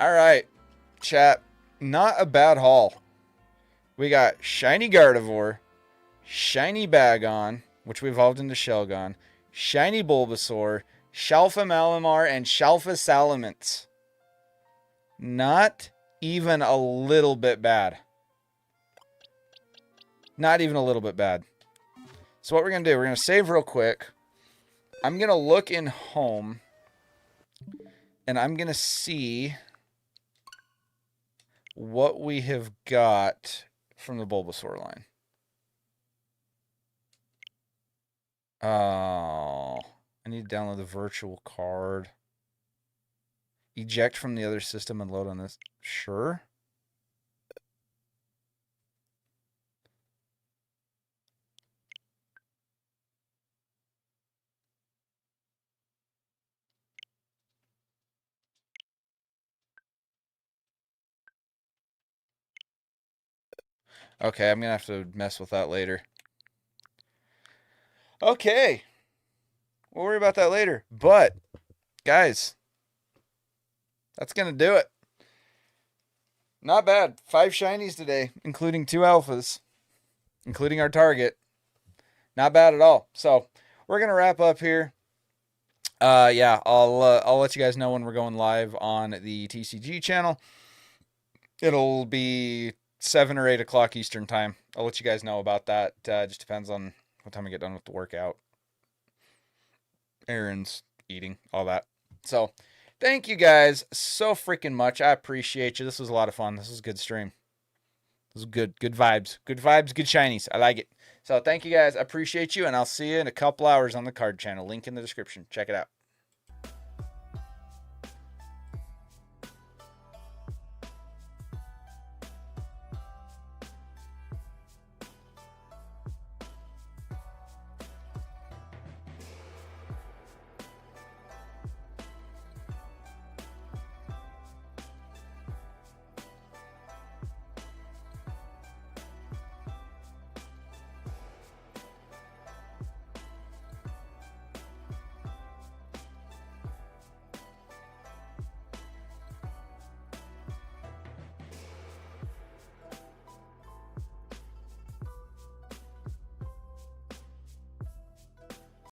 Alright, chat. Not a bad haul. We got Shiny Gardevoir, Shiny Bagon, which we evolved into Shelgon, Shiny Bulbasaur, Shalpha Malamar, and Shalpha Salamence. Not even a little bit bad. Not even a little bit bad. So what we're going to do, we're going to save real quick. I'm going to look in home. And I'm going to see what we have got from the Bulbasaur line. Oh, I need to download the virtual card. Eject from the other system and load on this. Sure. Okay, I'm going to have to mess with that later. Okay. We'll worry about that later. But, guys, that's going to do it. Not bad. 5 shinies today, including 2 alphas, including our target. Not bad at all. So, we're going to wrap up here. Yeah, I'll let you guys know when we're going live on the TCG channel. It'll be 7 or 8 o'clock Eastern time. I'll let you guys know about that. Just depends on what time I get done with the workout. Errands, eating, all that. So, thank you guys so freaking much. I appreciate you. This was a lot of fun. This was a good stream. This was good. Good vibes. Good vibes, good shinies. I like it. So, thank you guys. I appreciate you, and I'll see you in a couple hours on the card channel. Link in the description. Check it out.